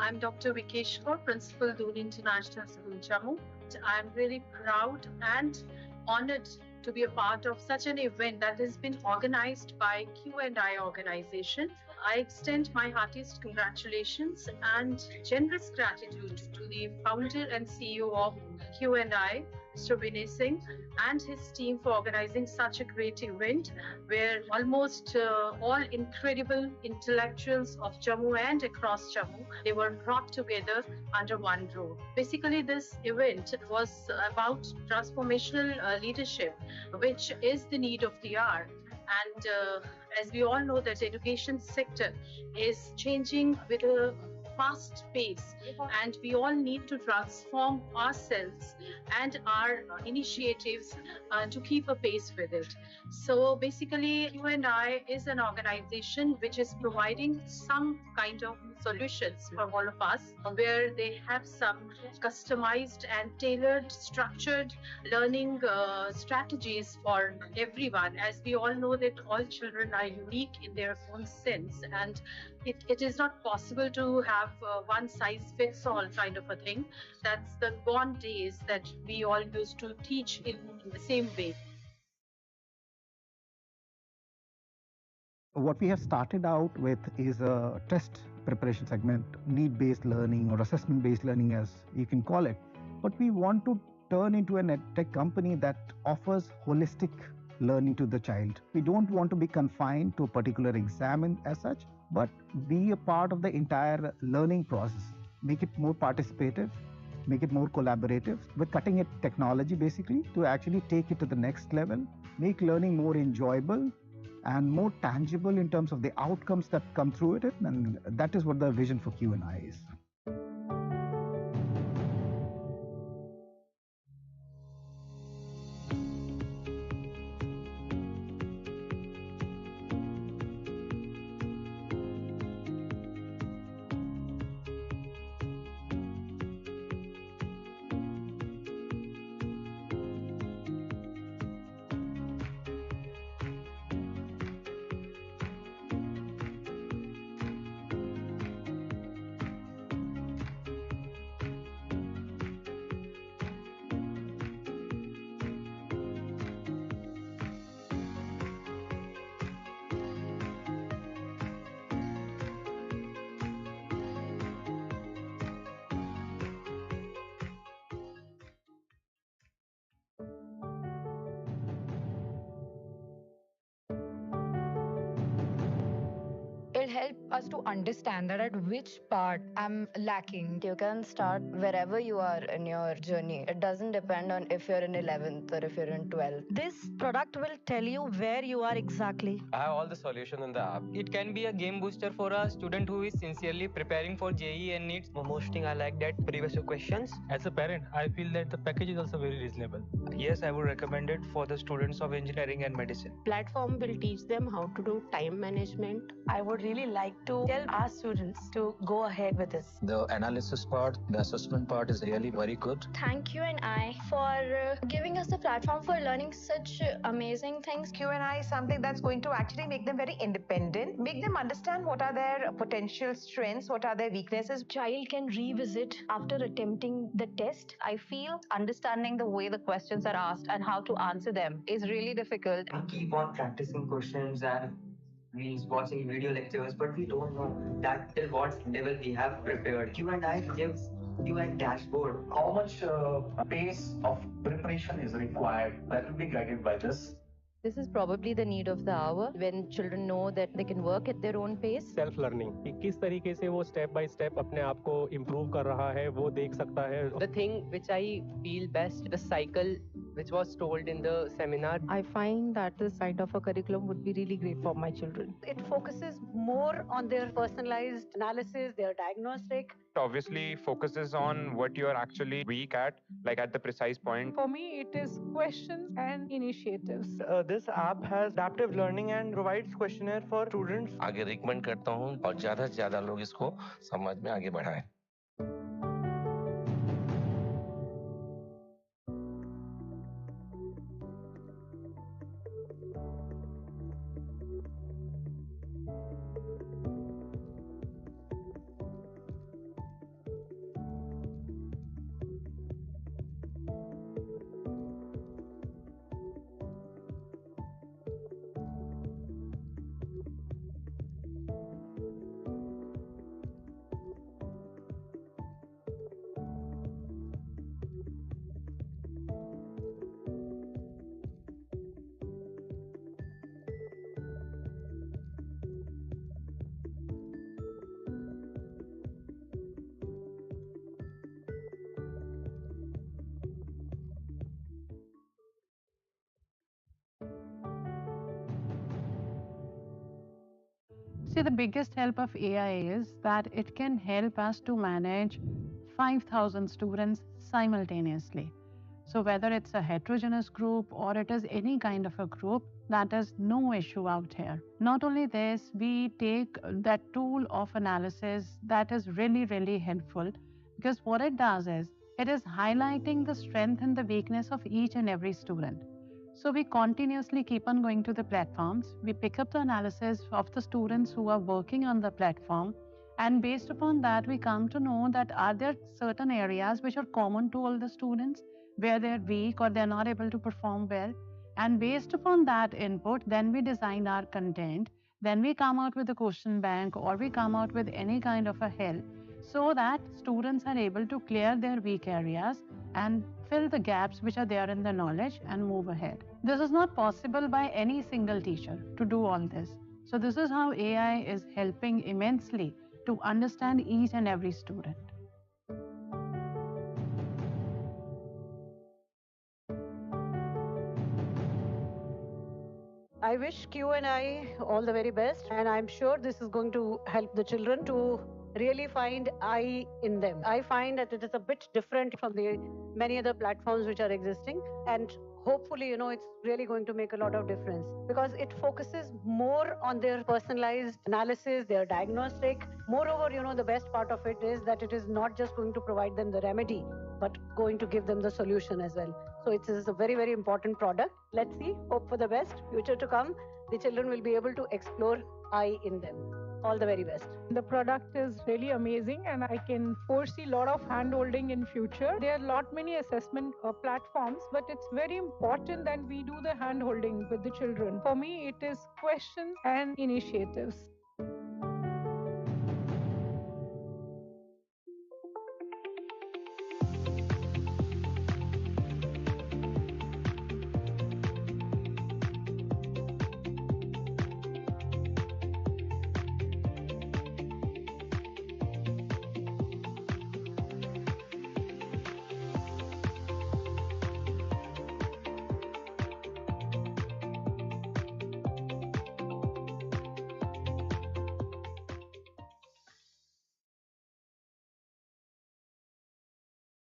I'm Dr. Vikesh Kaur, Principal, Doon International School, Jammu. I'm really proud and honored to be a part of such an event that has been organized by Q&I organization. I extend my heartiest congratulations and generous gratitude to the founder and CEO of Q&I, Mr. Vinay Singh, and his team for organizing such a great event where almost all incredible intellectuals of Jammu and across Jammu, they were brought together under one roof. Basically, this event was about transformational leadership, which is the need of the hour. And as we all know, that education sector is changing with a fast pace, and we all need to transform ourselves and our initiatives to keep a pace with it. So basically, Q&I is an organization which is providing some kind of solutions for all of us, where they have some customized and tailored, structured learning strategies for everyone. As we all know that all children are unique in their own sense, and it is not possible to have one size fits all kind of a thing. That's the gone days that we all used to teach in the same way. What we have started out with is a test preparation segment, need-based learning or assessment-based learning as you can call it. But we want to turn into an edtech company that offers holistic learning to the child. We don't want to be confined to a particular exam as such, but be a part of the entire learning process. Make it more participative, make it more collaborative with cutting-edge technology basically to actually take it to the next level, make learning more enjoyable and more tangible in terms of the outcomes that come through it, and that is what the vision for Q&I is. It'll help us to understand that at which part I'm lacking. You can start wherever you are in your journey. It doesn't depend on if you're in 11th or if you're in 12th. This product will tell you where you are exactly. I have all the solution in the app. It can be a game booster for a student who is sincerely preparing for JEE and needs. Most thing I like that previous questions. As a parent, I feel that the package is also very reasonable. Yes, I would recommend it for the students of engineering and medicine. Platform will teach them how to do time management. I would really like to tell our students to go ahead with this. The analysis part, the assessment part is really very good. Thank Q&I for giving us the platform for learning such amazing things. Q&I is something that's going to actually make them very independent, make them understand what are their potential strengths, what are their weaknesses. Child can revisit after attempting the test. I feel understanding the way the questions are asked and how to answer them is really difficult. We keep on practicing questions and means watching video lectures, but we don't know that till what level we have prepared. Q&I gives you a dashboard. How much pace of preparation is required? That will be guided by this. This is probably the need of the hour when children know that they can work at their own pace. Self learning कि किस तरीके से वो step by step अपने आप को improve कर रहा है वो देख सकता है. The thing which I feel best, the cycle which was told in the seminar. I find that this kind of a curriculum would be really great for my children. It focuses more on their personalized analysis, their diagnostic. It obviously focuses on what you are actually weak at, like at the precise point. For me, it is questions and initiatives. This app has adaptive learning and provides questionnaire for students. आगे recommend करता हूँ और ज़्यादा से ज़्यादा लोग इसको समाज में आगे बढ़ाएं. See, the biggest help of AI is that it can help us to manage 5,000 students simultaneously. So whether it's a heterogeneous group or it is any kind of a group, that is no issue out here. Not only this, we take that tool of analysis that is really, really helpful, because what it does is it is highlighting the strength and the weakness of each and every student. So we continuously keep on going to the platforms. We pick up the analysis of the students who are working on the platform, and based upon that, we come to know that are there certain areas which are common to all the students where they're weak or they're not able to perform well. And based upon that input, then we design our content. Then we come out with a question bank or we come out with any kind of a help so that students are able to clear their weak areas and fill the gaps which are there in the knowledge and move ahead. This is not possible by any single teacher to do all this. So this is how AI is helping immensely to understand each and every student. I wish Q&I all the very best, and I'm sure this is going to help the children to really find I in them. I find that it is a bit different from the many other platforms which are existing, and hopefully, it's really going to make a lot of difference because it focuses more on their personalized analysis, their diagnostic. Moreover, the best part of it is that it is not just going to provide them the remedy, but going to give them the solution as well. So it is a very, very important product. Let's see, hope for the best, future to come. The children will be able to explore I in them. All the very best. The product is really amazing and I can foresee a lot of hand-holding in future. There are lot many assessment platforms, but it's very important that we do the hand-holding with the children. For me, it is questions and initiatives.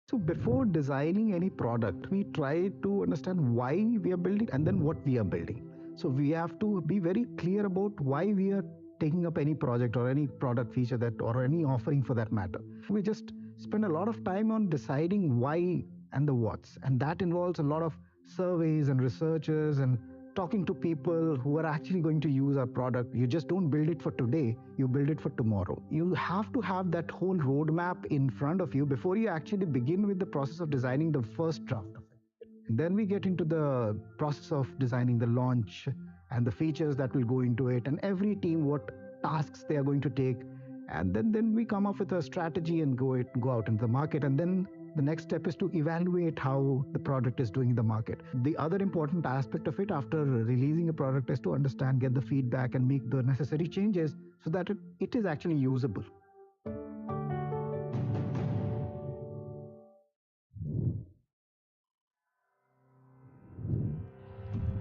So before designing any product, we try to understand why we are building and then what we are building. So we have to be very clear about why we are taking up any project or any product feature that or any offering for that matter. We just spend a lot of time on deciding why and the what's, and that involves a lot of surveys and researchers and talking to people who are actually going to use our product. You just don't build it for today, you build it for tomorrow. You have to have that whole roadmap in front of you before you actually begin with the process of designing the first draft of it. And then we get into the process of designing the launch and the features that will go into it, and every team what tasks they are going to take. And then we come up with a strategy and go out into the market, and then the next step is to evaluate how the product is doing in the market. The other important aspect of it after releasing a product is to understand, get the feedback and make the necessary changes so that it is actually usable.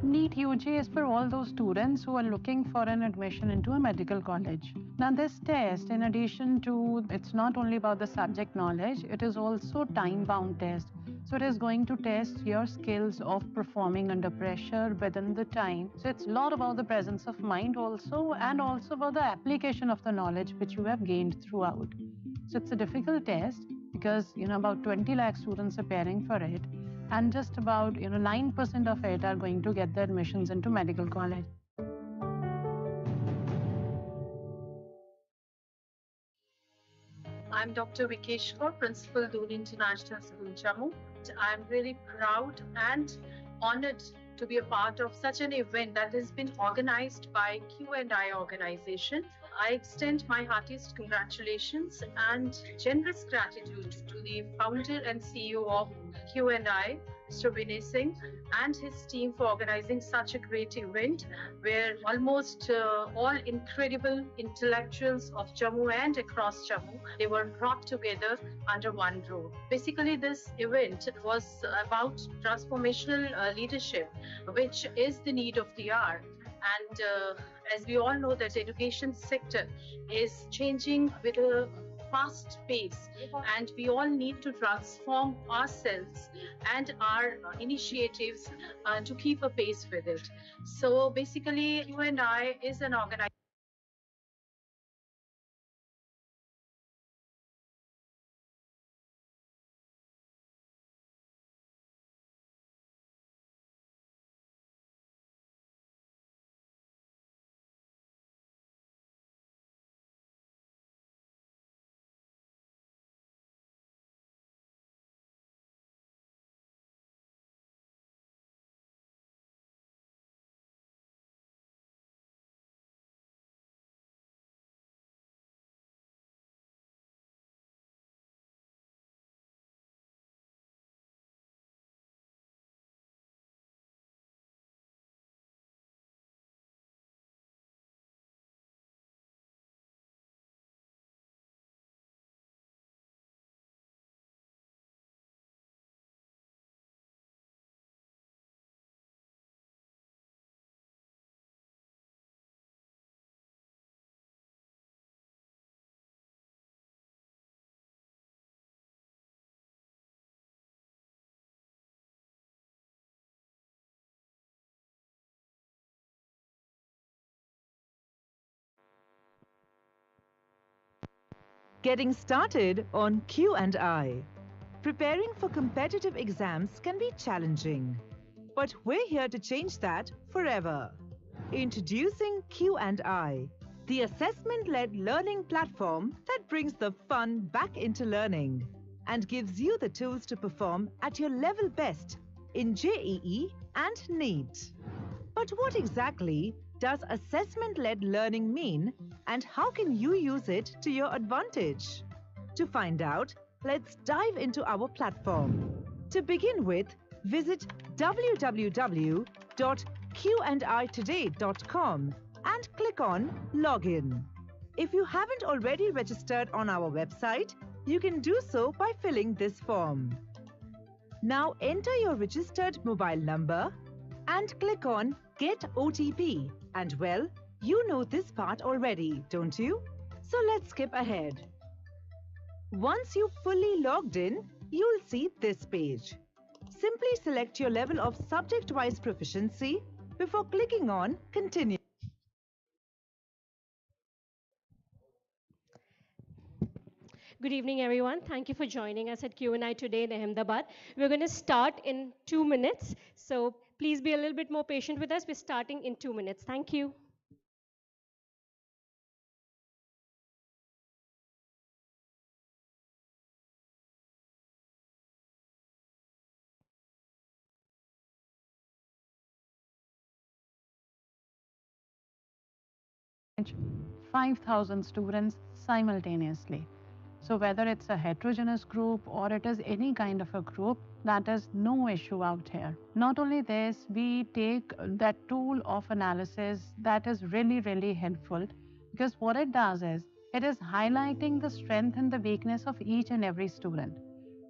NEET UG is for all those students who are looking for an admission into a medical college. Now this test, in addition to, it's not only about the subject knowledge, it is also time-bound test. So it is going to test your skills of performing under pressure within the time. So it's a lot about the presence of mind also, and also about the application of the knowledge which you have gained throughout. So it's a difficult test because, about 20 lakh students are preparing for it. And just about 9% of it are going to get their admissions into medical college. I'm Dr. Vikesh Kaur, Principal, Doon International School, Jammu. I'm really proud and honored to be a part of such an event that has been organized by Q&I organization. I extend my heartiest congratulations and generous gratitude to the founder and CEO of Q&I, Mr. Vinay Singh, and his team for organizing such a great event where almost all incredible intellectuals of Jammu and across Jammu, they were brought together under one roof. Basically, this event was about transformational leadership, which is the need of the hour. And as we all know, that education sector is changing with a fast pace, and we all need to transform ourselves and our initiatives to keep a pace with it. So basically, Q&I is an organization. Getting started on Q&I. Preparing for competitive exams can be challenging, but we're here to change that forever. Introducing Q&I, the assessment-led learning platform that brings the fun back into learning and gives you the tools to perform at your level best in JEE and NEET. But what exactly does assessment-led learning mean, and how can you use it to your advantage? To find out, let's dive into our platform. To begin with, visit www.qanditoday.com and click on Login. If you haven't already registered on our website, you can do so by filling this form. Now enter your registered mobile number and click on Get OTP. And well, you know this part already, don't you? So let's skip ahead. Once you've fully logged in, you'll see this page. Simply select your level of subject-wise proficiency before clicking on Continue. Good evening, everyone. Thank you for joining us at Q&I Today in Ahmedabad. We're going to start in 2 minutes, so please be a little bit more patient with us. We're starting in 2 minutes. Thank you. manage 5,000 students simultaneously. So whether it's a heterogeneous group or it is any kind of a group, that is no issue out here. Not only this, we take that tool of analysis that is really helpful, because what it does is, it is highlighting the strength and the weakness of each and every student.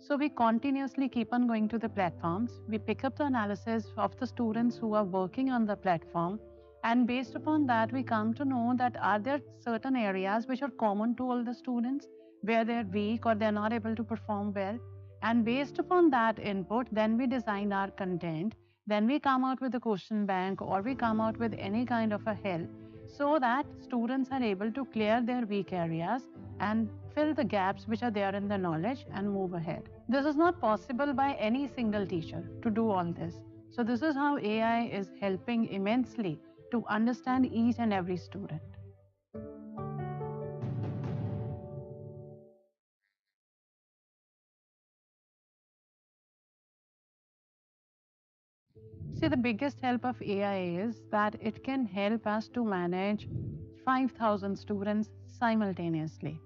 So we continuously keep on going to the platforms. We pick up the analysis of the students who are working on the platform, and based upon that, we come to know that are there certain areas which are common to all the students, where they're weak or they're not able to perform well. And based upon that input, then we design our content. Then we come out with a question bank, or we come out with any kind of a help, so that students are able to clear their weak areas and fill the gaps which are there in the knowledge and move ahead. This is not possible by any single teacher to do all this. So this is how AI is helping immensely to understand each and every student. See, the biggest help of AI is that it can help us to manage 5,000 students simultaneously.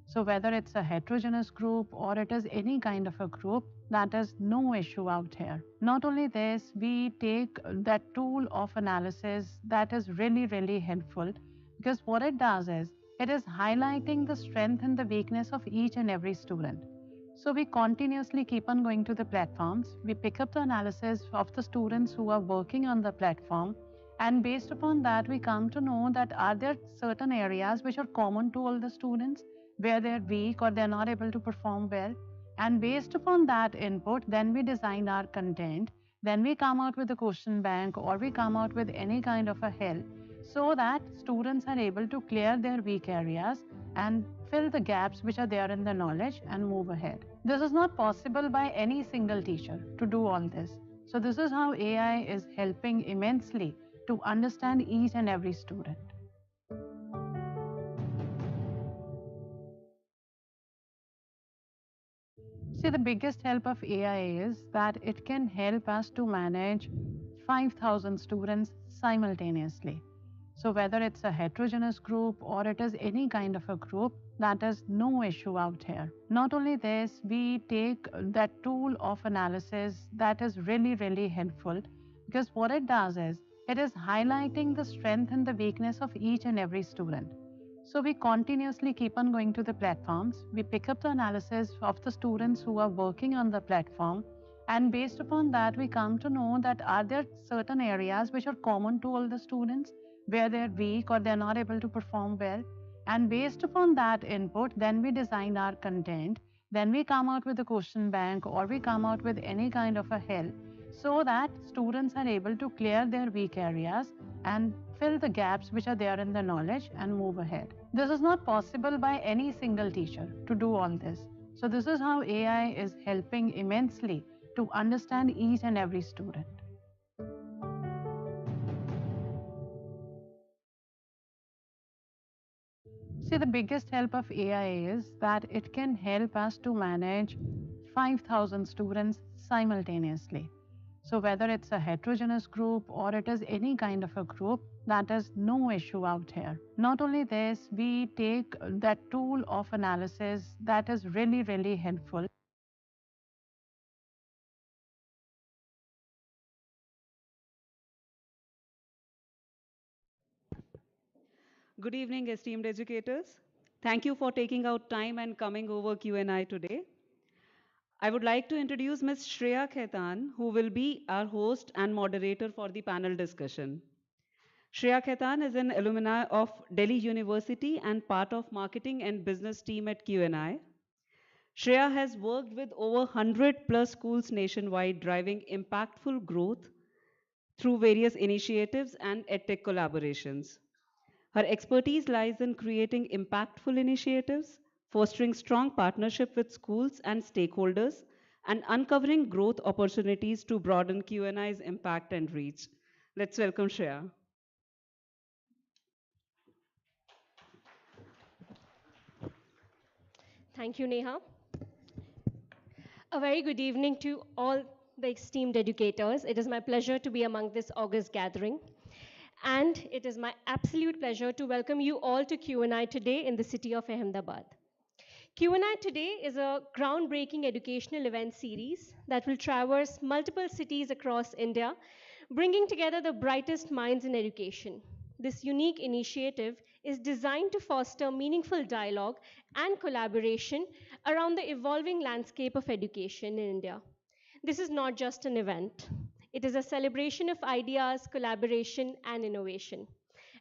So whether it's a heterogeneous group or it is any kind of a group, that is no issue out here. Not only this, we take that tool of analysis that is really helpful, because what it does is, it is highlighting the strength and the weakness of each and every student. So we continuously keep on going to the platforms. We pick up the analysis of the students who are working on the platform, And based upon that, we come to know that are there certain areas which are common to all the students where they're weak or they're not able to perform well. And based upon that input, then we design our content. Then we come out with a question bank or we come out with any kind of a help so that students are able to clear their weak areas and fill the gaps which are there in the knowledge and move ahead. This is not possible by any single teacher to do all this. So this is how AI is helping immensely to understand each and every student. See, the biggest help of AI is that it can help us to manage 5,000 students simultaneously. So whether it's a heterogeneous group or it is any kind of a group, that is no issue out here. Not only this, we take that tool of analysis that is really, really helpful because what it does is it is highlighting the strength and the weakness of each and every student. So we continuously keep on going to the platforms. We pick up the analysis of the students who are working on the platform. And based upon that, we come to know that are there certain areas which are common to all the students where they're weak or they're not able to perform well. And based upon that input, then we design our content. Then we come out with a question bank or we come out with any kind of a help so that students are able to clear their weak areas and fill the gaps which are there in the knowledge and move ahead. This is not possible by any single teacher to do all this. So this is how AI is helping immensely to understand each and every student. See, the biggest help of AI is that it can help us to manage 5,000 students simultaneously. So whether it's a heterogeneous group or it is any kind of a group, that is no issue out here. Not only this, we take that tool of analysis that is really, really helpful. Good evening, esteemed educators. Thank you for taking out time and coming over Q&I today. I would like to introduce Ms. Shreya Khaitan, who will be our host and moderator for the panel discussion. Shreya Khaitan is an alumni of Delhi University and part of marketing and business team at Q&I. Shreya has worked with over 100 plus schools nationwide, driving impactful growth through various initiatives and edtech collaborations. Her expertise lies in creating impactful initiatives, fostering strong partnership with schools and stakeholders, and uncovering growth opportunities to broaden Q&I's impact and reach. Let's welcome Shreya. Thank you, Neha. A very good evening to all the esteemed educators. It is my pleasure to be among this August gathering. And it is my absolute pleasure to welcome you all to Q&I Today in the city of Ahmedabad. Q&I Today is a groundbreaking educational event series that will traverse multiple cities across India, bringing together the brightest minds in education. This unique initiative is designed to foster meaningful dialogue and collaboration around the evolving landscape of education in India. This is not just an event. It is a celebration of ideas, collaboration, and innovation.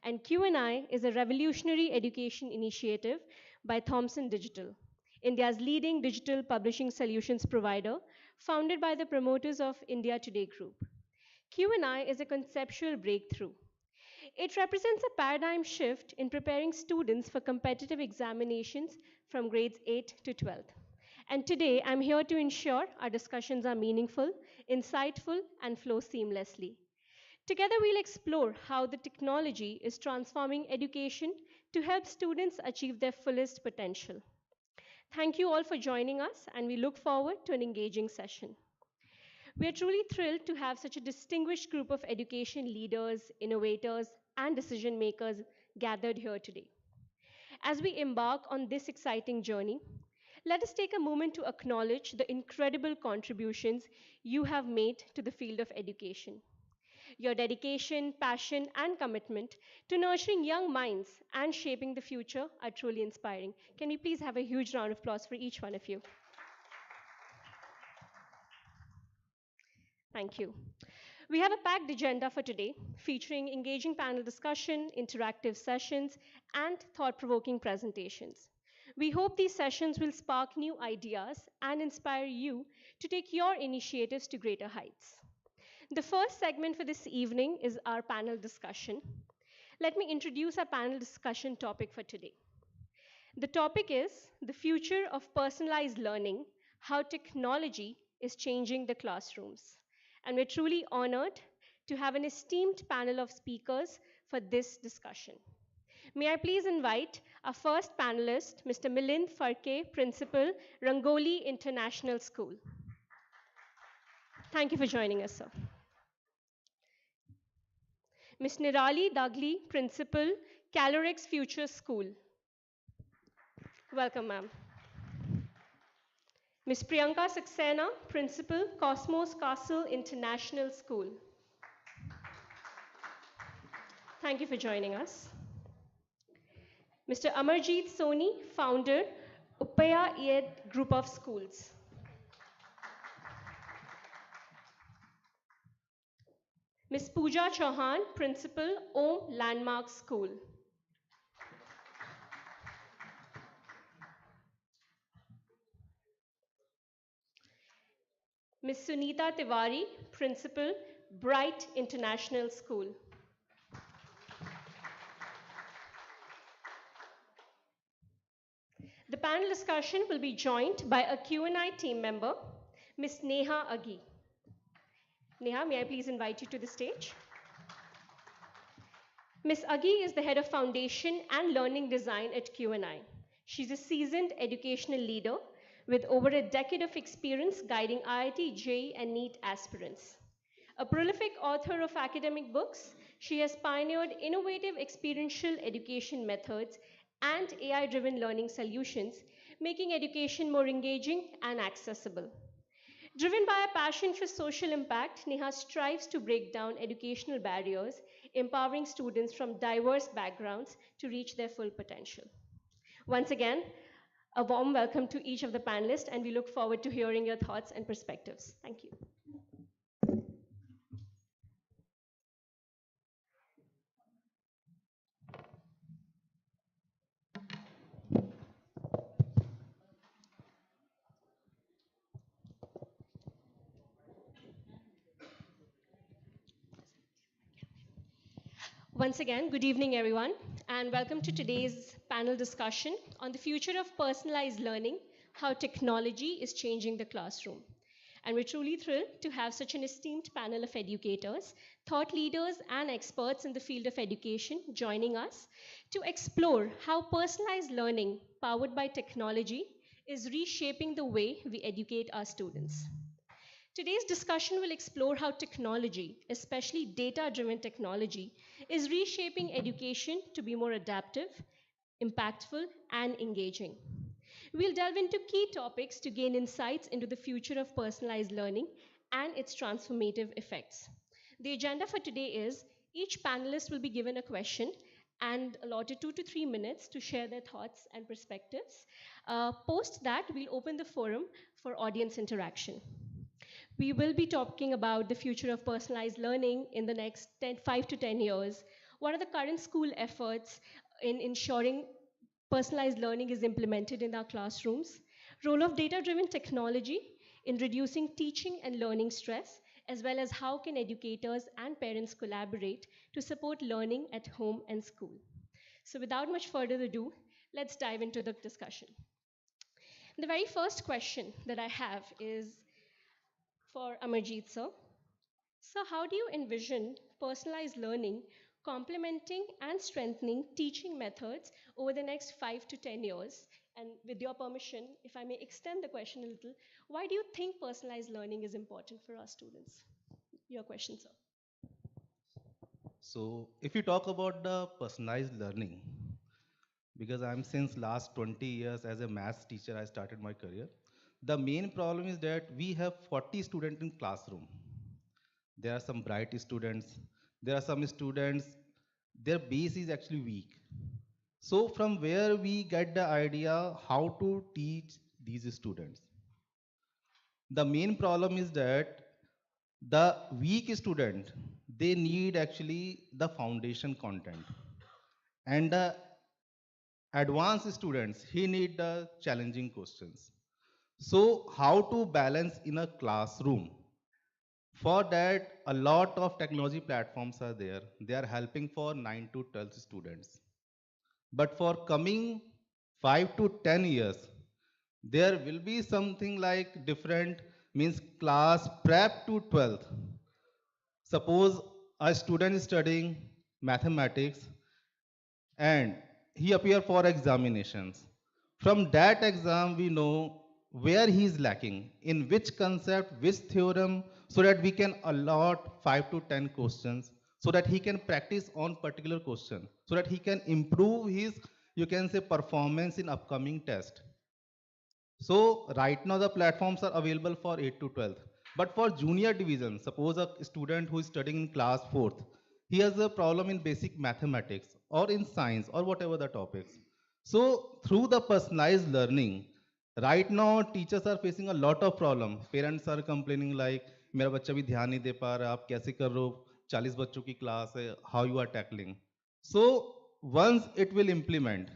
And Q&I is a revolutionary education initiative by Thomson Digital, India's leading digital publishing solutions provider, founded by the promoters of India Today Group. Q&I is a conceptual breakthrough. It represents a paradigm shift in preparing students for competitive examinations from grades 8 to 12. And today, I'm here to ensure our discussions are meaningful, insightful, and flow seamlessly. Together, we'll explore how the technology is transforming education to help students achieve their fullest potential. Thank you all for joining us, and we look forward to an engaging session. We are truly thrilled to have such a distinguished group of education leaders, innovators, and decision makers gathered here today. As we embark on this exciting journey, let us take a moment to acknowledge the incredible contributions you have made to the field of education. Your dedication, passion, and commitment to nurturing young minds and shaping the future are truly inspiring. Can we please have a huge round of applause for each one of you? Thank you. We have a packed agenda for today, featuring engaging panel discussion, interactive sessions, and thought-provoking presentations. We hope these sessions will spark new ideas and inspire you to take your initiatives to greater heights. The first segment for this evening is our panel discussion. Let me introduce our panel discussion topic for today. The topic is the future of personalized learning, how technology is changing the classrooms. And we're truly honored to have an esteemed panel of speakers for this discussion. May I please invite our first panelist, Mr. Milind Farke, Principal, Rangoli International School. Thank you for joining us, sir. Ms. Nirali Dagli, Principal, Calorix Future School. Welcome, ma'am. Ms. Priyanka Saxena, Principal, Cosmos Castle International School. Thank you for joining us. Mr. Amarjeet Soni, Founder, Upaya Ed Group of Schools. Ms. Pooja Chauhan, Principal, Om Landmark School. Ms. Sunita Tiwari, Principal, Bright International School. The panel discussion will be joined by a Q&I team member, Ms. Neha Agi. Neha, may I please invite you to the stage? Ms. Agi is the head of foundation and learning design at Q&I. She's a seasoned educational leader with over a decade of experience guiding IIT, JEE, and NEET aspirants. A prolific author of academic books, she has pioneered innovative experiential education methods and AI-driven learning solutions, making education more engaging and accessible. Driven by a passion for social impact, Neha strives to break down educational barriers, empowering students from diverse backgrounds to reach their full potential. Once again, a warm welcome to each of the panelists, and we look forward to hearing your thoughts and perspectives. Thank you. Once again, good evening, everyone, and welcome to today's panel discussion on the future of personalized learning, how technology is changing the classroom. And we're truly thrilled to have such an esteemed panel of educators, thought leaders, and experts in the field of education joining us to explore how personalized learning powered by technology is reshaping the way we educate our students. Today's discussion will explore how technology, especially data-driven technology, is reshaping education to be more adaptive, impactful, and engaging. We'll delve into key topics to gain insights into the future of personalized learning and its transformative effects. The agenda for today is each panelist will be given a question and allotted 2 to 3 minutes to share their thoughts and perspectives. Post that, we'll open the forum for audience interaction. We will be talking about the future of personalized learning in the next 5 to 10 years. What are the current school efforts in ensuring personalized learning is implemented in our classrooms? Role of data-driven technology in reducing teaching and learning stress, as well as how can educators and parents collaborate to support learning at home and school. So without much further ado, let's dive into the discussion. The very first question that I have is for Amarjeet, sir. So how do you envision personalized learning complementing and strengthening teaching methods over the next 5 to 10 years? And with your permission, if I may extend the question a little, why do you think personalized learning is important for our students? Your question, sir. So if you talk about the personalized learning, because I'm since last 20 years as a maths teacher, I started my career. The main problem is that we have 40 students in classroom. There are some bright students. There are some students, their base is actually weak. So from where we get the idea how to teach these students? The main problem is that The weak student, they need actually the foundation content. And the advanced students, he need the challenging questions. So how to balance in a classroom? For that, a lot of technology platforms are there. They are helping for 9 to 12 students. But for coming 5 to 10 years, there will be something like different, means class prep to 12th. Suppose a student is studying mathematics and he appear for examinations. From that exam, we know where he is lacking, in which concept, which theorem, so that we can allot 5 to 10 questions, so that he can practice on particular question, so that he can improve his, you can say, performance in upcoming test. So right now the platforms are available for 8 to 12th. But for junior division, suppose a student who is studying in class 4th, he has a problem in basic mathematics or in science or whatever the topics. So through the personalized learning, right now teachers are facing a lot of problem. Parents are complaining like, मेरा बच्चा भी ध्यान नहीं दे पा रहा, आप कैसे कर रहे हो, 40 बच्चों की क्लास है, how you are tackling. So once it will implement,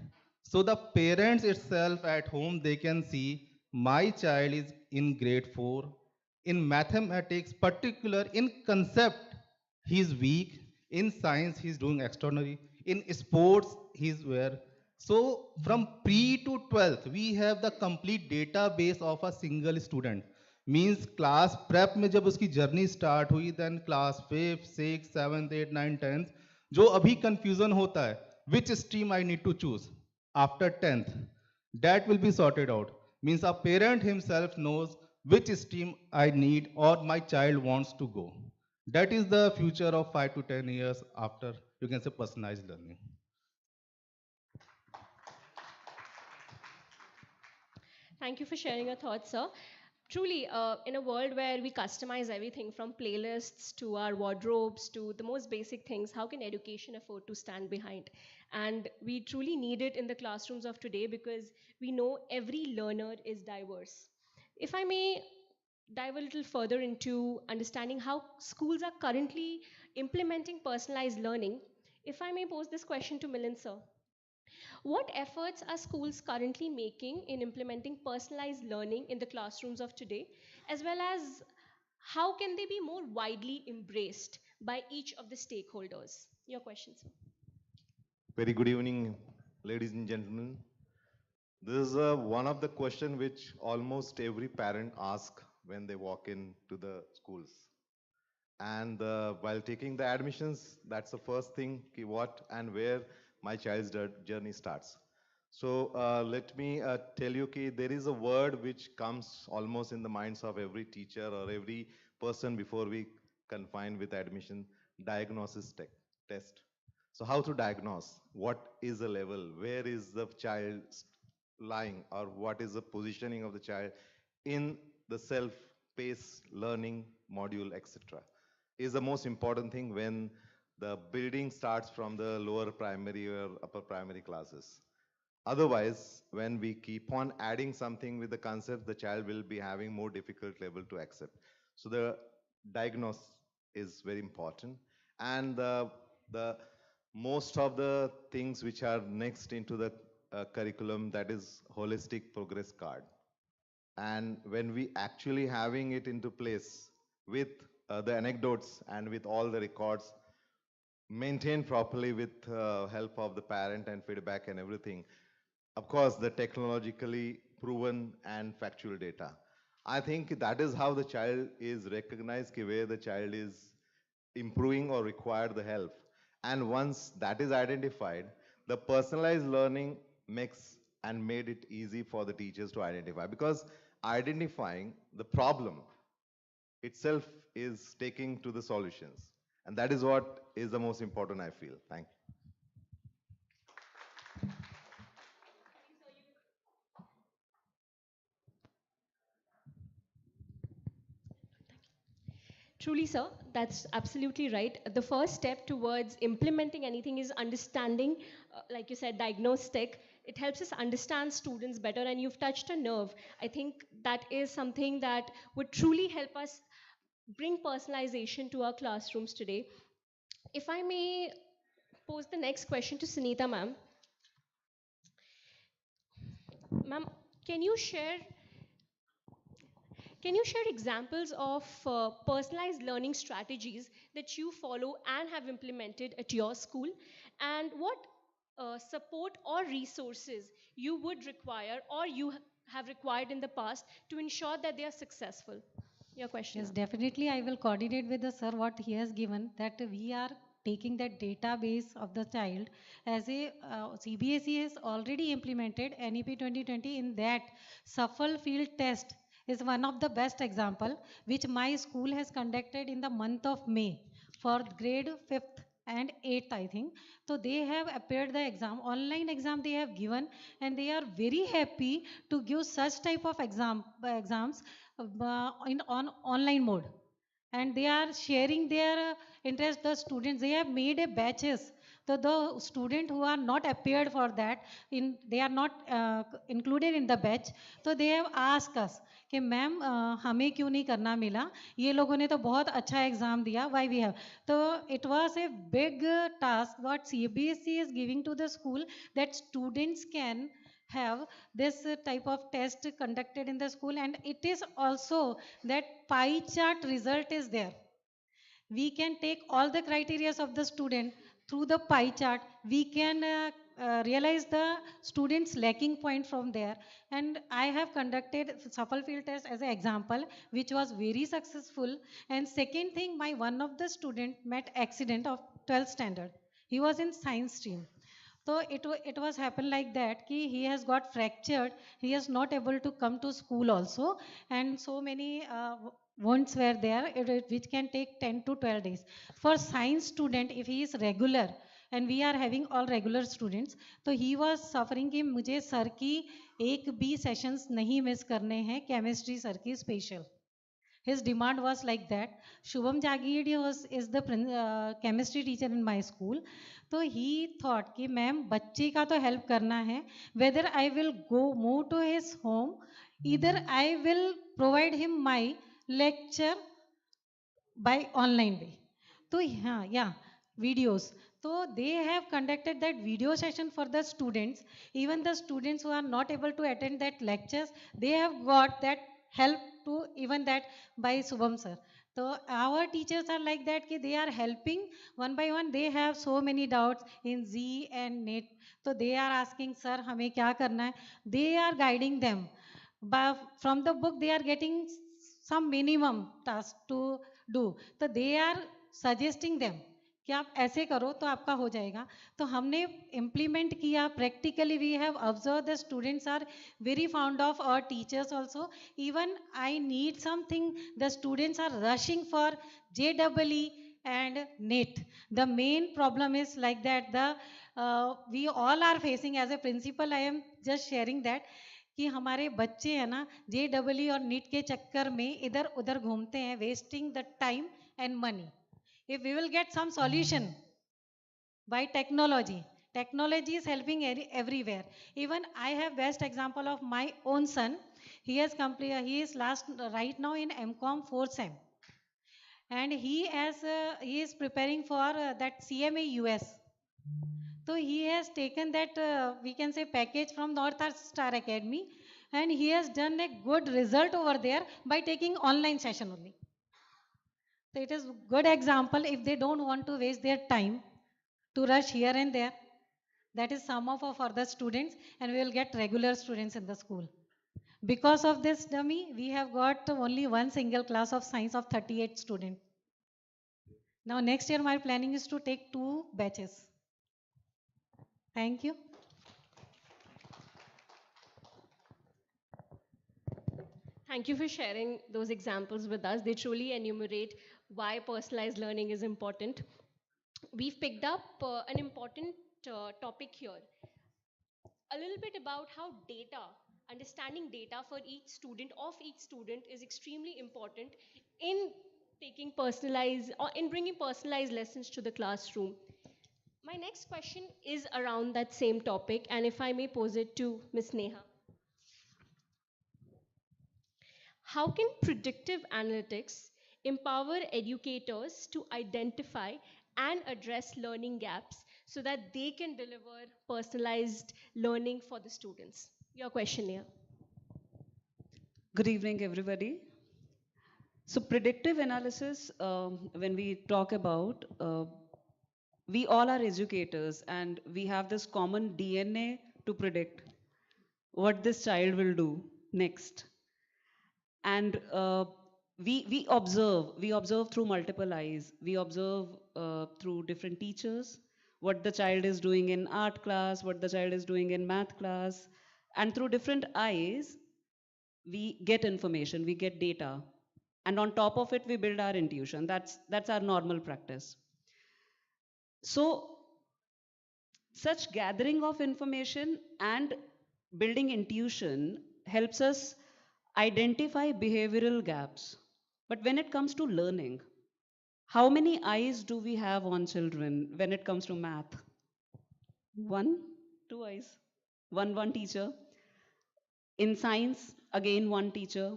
so the parents itself at home, they can see my child is in grade 4. In mathematics, particular in concept, he is weak. In science, he is doing extraordinary. In sports, he is where. So from pre to 12th, we have the complete database of a single student. Means class prep में जब उसकी journey start हुई, then class 5th, 6th, 7th, 8th, 9th, 10th, जो अभी confusion होता है, which stream I need to choose after 10th, that will be sorted out. Means a parent himself knows which stream I need or my child wants to go. That is the future of 5 to 10 years after, you can say, personalized learning. Thank you for sharing your thoughts, sir. Truly, in a world where we customize everything from playlists to our wardrobes to the most basic things, how can education afford to stand behind? And we truly need it in the classrooms of today because we know every learner is diverse. If I may dive a little further into understanding how schools are currently implementing personalized learning, if I may pose this question to Milind, sir. What efforts are schools currently making in implementing personalized learning in the classrooms of today, as well as how can they be more widely embraced by each of the stakeholders? Your question, sir. Very good evening, ladies and gentlemen. This is one of the questions which almost every parent asks when they walk into the schools. And while taking the admissions, that's the first thing, what and where my child's journey starts. So let me tell you, there is a word which comes almost in the minds of every teacher or every person before we confine with admission: diagnosis test. So how to diagnose? What is the level? Where is the child lying, or what is the positioning of the child in the self-paced learning module, etc. is the most important thing when the building starts from the lower primary or upper primary classes. Otherwise, when we keep on adding something with the concept, the child will be having more difficult level to accept. So the diagnose is very important. And the most of the things which are next into the curriculum, that is holistic progress card. And when we actually having it into place with the anecdotes and with all the records maintained properly with help of the parent and feedback and everything, of course, the technologically proven and factual data. I think that is how the child is recognized, where the child is improving or require the help. And once that is identified, the personalized learning makes and made it easy for the teachers to identify, because identifying the problem itself is taking to the solutions. And that is what is the most important, I feel. Thank you. Truly, sir, that's absolutely right. The first step towards implementing anything is understanding, like you said, diagnostic. It helps us understand students better, and you've touched a nerve. I think that is something that would truly help us bring personalization to our classrooms today. If I may pose the next question to Sunita ma'am. Ma'am, can you share examples of personalized learning strategies that you follow and have implemented at your school, and what support or resources you would require or you have required in the past to ensure that they are successful? Your question. Yes, definitely. I will coordinate with the sir what he has given, that we are taking that database of the child as a CBSE has already implemented NEP 2020. In that, shuffle field test is one of the best example which my school has conducted in the month of May for grade 5th and 8th, I think. So they have appeared the exam, online exam they have given, and they are very happy to give such type of exams in on online mode, and they are sharing their interest. The students, they have made a batches, so the student who are not appeared for that, in they are not included in the batch, so they have asked us कि ma'am हमें क्यों नहीं करना मिला, ये लोगों ने तो बहुत अच्छा एग्जाम दिया, why we have. So it was a big task what CBSE is giving to the school, that students can have this type of test conducted in the school. And it is also that pie chart result is there. We can take all the criteria of the student through the pie chart. We can realize the students lacking point from there. And I have conducted shuffle field test as an example, which was very successful. And second thing, my one of the student met accident of 12th standard. He was in science stream. So it was happened like that कि he has got fractured, he is not able to come to school also, and so many wounds were there, which can take 10 to 12 days. For science student, if he is regular, and we are having all regular students, तो he was suffering कि मुझे sir की एक भी sessions नहीं miss करने हैं, chemistry sir की special. His demand was like that. Shubham Jagiri is the chemistry teacher in my school. So he thought कि मैम बच्चे का तो help करना है, whether I will go move to his home, either I will provide him my lecture by online way. So yeah, videos. So they have conducted that video session for the students. Even the students who are not able to attend that lectures, they have got that help to even that by Subham sir. So our teachers are like that कि they are helping one by one. They have so many doubts in Z and NET. So they are asking sir हमें क्या करना है. They are guiding them. But from the book they are getting some minimum task to do. So they are suggesting them कि आप ऐसे करो तो आपका हो जाएगा. तो हमने implement किया practically. We have observed the students are very fond of our teachers also. Even I need something, the students are rushing for JEE and NET. The main problem is like that. We all are facing as a principal. I am just sharing that कि हमारे बच्चे हैं ना JEE और NET के चक्कर में इधर उधर घूमते हैं, wasting the time and money. If we will get some solution by technology, technology is helping everywhere. Even I have best example of my own son. He has completed, he is right now in MCOM 4th sem, and he is preparing for that CMA US. So he has taken that we can say package from North Star Academy, and he has done a good result over there by taking online session only. So it is good example. If they don't want to waste their time to rush here and there, that is some of our further students, and we will get regular students in the school. Because of this dummy, we have got only one single class of science of 38 students. Now next year my planning is to take 2 batches. Thank you. Thank you for sharing those examples with us. They truly enumerate why personalized learning is important. We've picked up an important topic here. A little bit about how understanding data for each student, is extremely important in taking personalized or in bringing personalized lessons to the classroom. My next question is around that same topic, and if I may pose it to Ms. Neha. How can predictive analytics empower educators to identify and address learning gaps so that they can deliver personalized learning for the students. Your question here. Good evening, everybody. So predictive analysis, when we talk about, we all are educators and we have this common DNA to predict what this child will do next. And we observe through multiple eyes. We observe through different teachers, what the child is doing in art class, what the child is doing in math class. And through different eyes, we get information, we get data. And on top of it, we build our intuition. That's our normal practice. So such gathering of information and building intuition helps us identify behavioral gaps. But when it comes to learning, how many eyes do we have on children when it comes to math? One, two eyes, one teacher. In science, again, one teacher.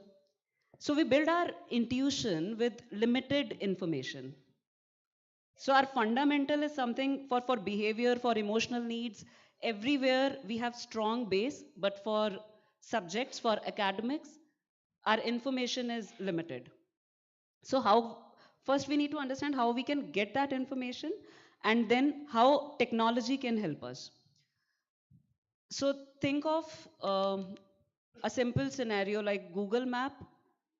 So we build our intuition with limited information. So our fundamental is something for behavior, for emotional needs. Everywhere we have strong base, but for subjects, for academics, our information is limited. So first we need to understand how we can get that information and then how technology can help us. So think of a simple scenario like Google Map.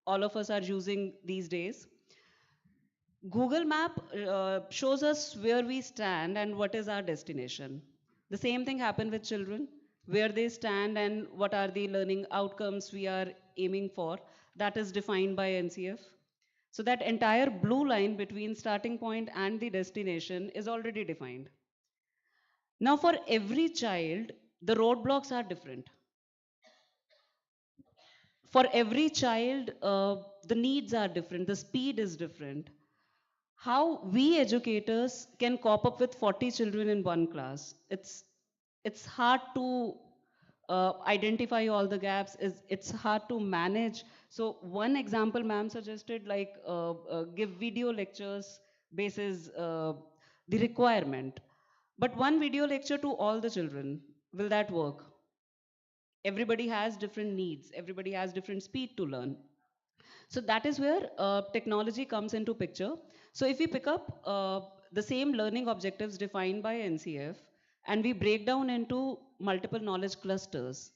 All of us are using these days. Google Map shows us where we stand and what is our destination. The same thing happened with children, where they stand and what are the learning outcomes we are aiming for. That is defined by NCF. So that entire blue line between starting point and the destination is already defined. Now for every child, the roadblocks are different. For every child, the needs are different, the speed is different. How we educators can cope up with 40 children in one class? It's hard to identify all the gaps. It's hard to manage. So one example, ma'am suggested, like give video lectures basis the requirement. But one video lecture to all the children, will that work? Everybody has different needs. Everybody has different speed to learn. So that is where technology comes into picture. So if we pick up the same learning objectives defined by NCF and we break down into multiple knowledge clusters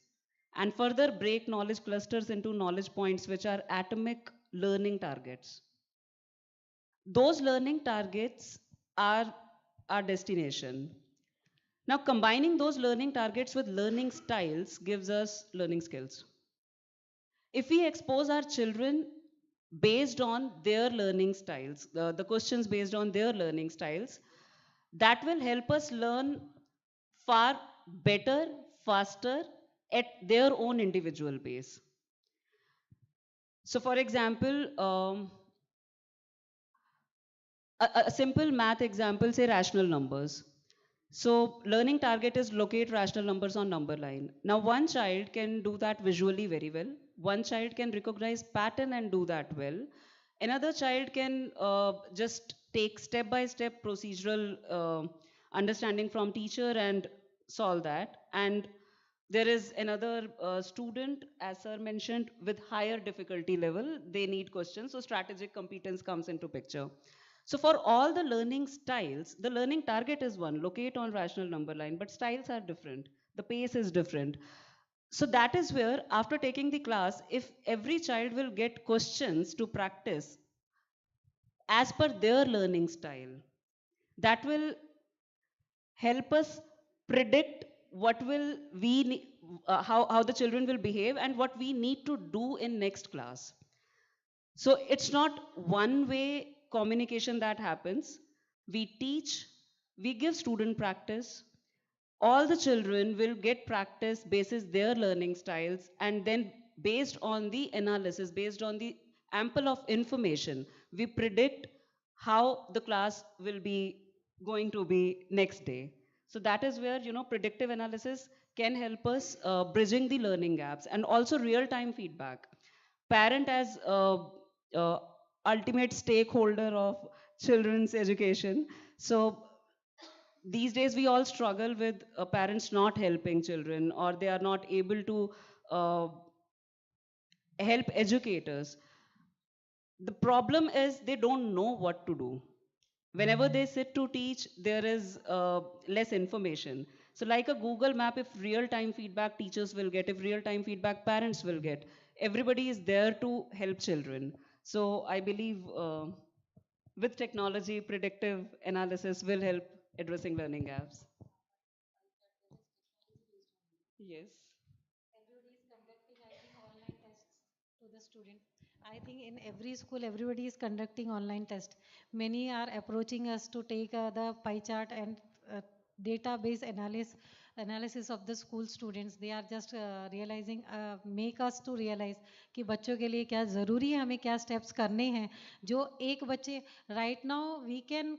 and further break knowledge clusters into knowledge points, which are atomic learning targets. Those learning targets are our destination. Now combining those learning targets with learning styles gives us learning skills. If we expose our children based on their learning styles, the questions based on their learning styles, that will help us learn far better, faster, at their own individual pace. So for example, a simple math example, say rational numbers. So learning target is locate rational numbers on number line. Now one child can do that visually very well. One child can recognize pattern and do that well. Another child can just take step-by-step procedural understanding from teacher and solve that. And there is another student, as sir mentioned, with higher difficulty level. They need questions, so strategic competence comes into picture. So for all the learning styles, the learning target is one, locate on rational number line, but styles are different. The pace is different. So that is where, after taking the class, if every child will get questions to practice as per their learning style, that will help us predict what will we how the children will behave and what we need to do in next class. So it's not one way communication that happens. We teach, we give student practice. All the children will get practice basis their learning styles, and then based on the analysis, based on the ample of information, we predict how the class will be going to be next day. So that is where, predictive analysis can help us bridging the learning gaps, and also real-time feedback. Parent as ultimate stakeholder of children's education. So these days we all struggle with parents not helping children, or they are not able to uh, help educators. The problem is they don't know what to do. Whenever they sit to teach, there is less information. So like a Google map, if real time feedback teachers will get, if real time feedback parents will get, everybody is there to help children. So I believe with technology, predictive analysis will help addressing learning gaps. Yes. Everybody is conducting, I think, online tests to the student. I think in every school, everybody is conducting online test. Many are approaching us to take the pie chart and database analysis of the school students. They are just realizing, make us to realize कि बच्चों के लिए क्या ज़रूरी है, हमें क्या steps करने हैं. जो एक बच्चे right now we can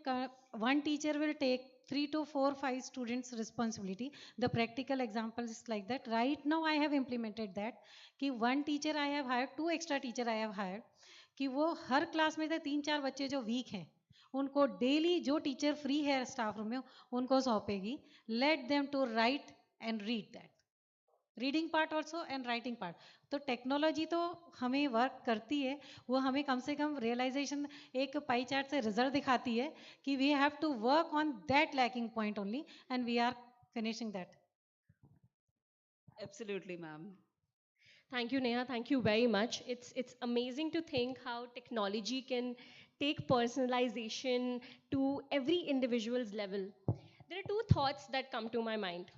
one teacher will take 3 to 4 5 students responsibility. The practical example is like that. Right now I have implemented that कि one teacher I have hired, 2 extra teacher I have hired कि वो हर class में से 3 4 बच्चे जो week हैं उनको daily जो टीचर फ्री है स्टाफ रूम में उनको सौंपेगी. Let them to write and read that, reading part also and writing part. तो टेक्नोलॉजी तो हमें वर्क करती है, वो हमें कम से कम रियलाइजेशन एक पाई चार्ट से रिजल्ट दिखाती है कि we have to work on that lacking point only and we are finishing that. Absolutely, ma'am. Thank you, Neha. Thank you very much. It's amazing to think how technology can take personalization to every individual's level. There are two thoughts that come to my mind.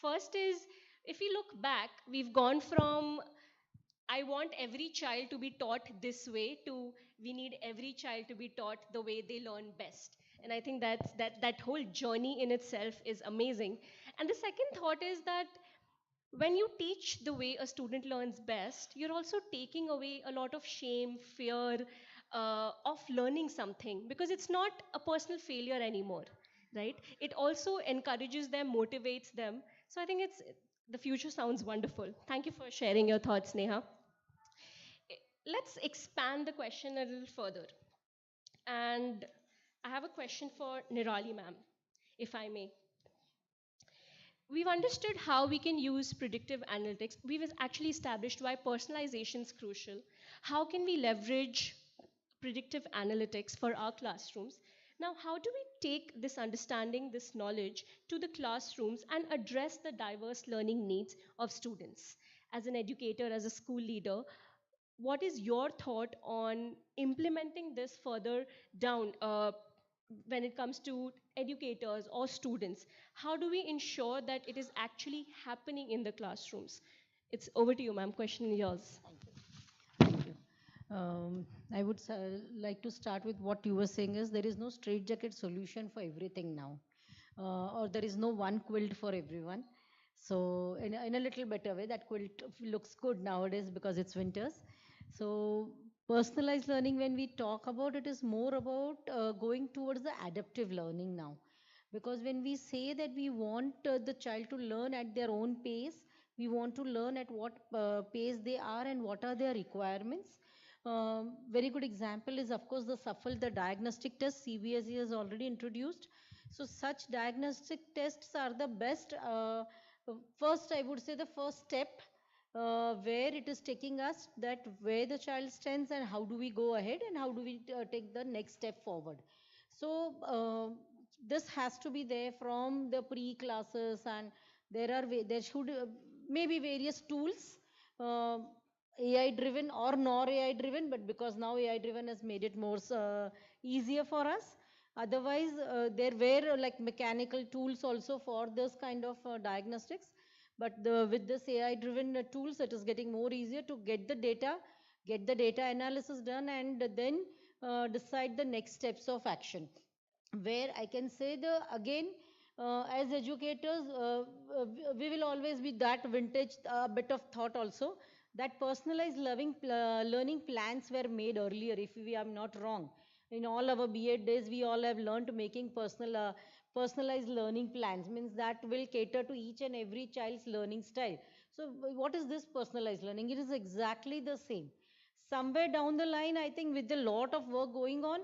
First is, if we look back, we've gone from I want every child to be taught this way to we need every child to be taught the way they learn best. And I think that whole journey in itself is amazing. And the second thought is that when you teach the way a student learns best, you're also taking away a lot of shame, fear of learning something, because it's not a personal failure anymore, right? It also encourages them, motivates them. So I think the future sounds wonderful. Thank you for sharing your thoughts, Neha. Let's expand the question a little further. And I have a question for Nirali ma'am, if I may. We've understood how we can use predictive analytics. We've actually established why personalization is crucial. How can we leverage predictive analytics for our classrooms? Now, how do we take this understanding, this knowledge to the classrooms and address the diverse learning needs of students? As an educator, as a school leader, what is your thought on implementing this further down when it comes to educators or students? How do we ensure that it is actually happening in the classrooms? It's over to you, ma'am. Question yours. I would like to start with what you were saying is there is no straitjacket solution for everything now, or there is no one quilt for everyone. So in a little better way, that quilt looks good nowadays because it's winters. So personalized learning, when we talk about it, is more about going towards the adaptive learning now. Because when we say that we want the child to learn at their own pace, we want to learn at what pace they are and what are their requirements. Very good example is, of course, the SUFFLE, the diagnostic test CBSE has already introduced. So such diagnostic tests are the best. First, I would say the first step where it is taking us that where the child stands and how do we go ahead and how do we take the next step forward. So this has to be there from the pre-classes, and there should maybe various tools, AI driven or nor AI driven, but because now AI driven has made it more easier for us. Otherwise, there were like mechanical tools also for this kind of diagnostics. But with this AI driven tools, it is getting more easier to get the data analysis done, and then decide the next steps of action. Where I can say again, as educators, we will always be that vintage bit of thought also, that personalized learning plans were made earlier, if we are not wrong. In all our B.Ed days, we all have learned making personalized learning plans, means that will cater to each and every child's learning style. So what is this personalized learning? It is exactly the same. somewhere down the line, I think with a lot of work going on,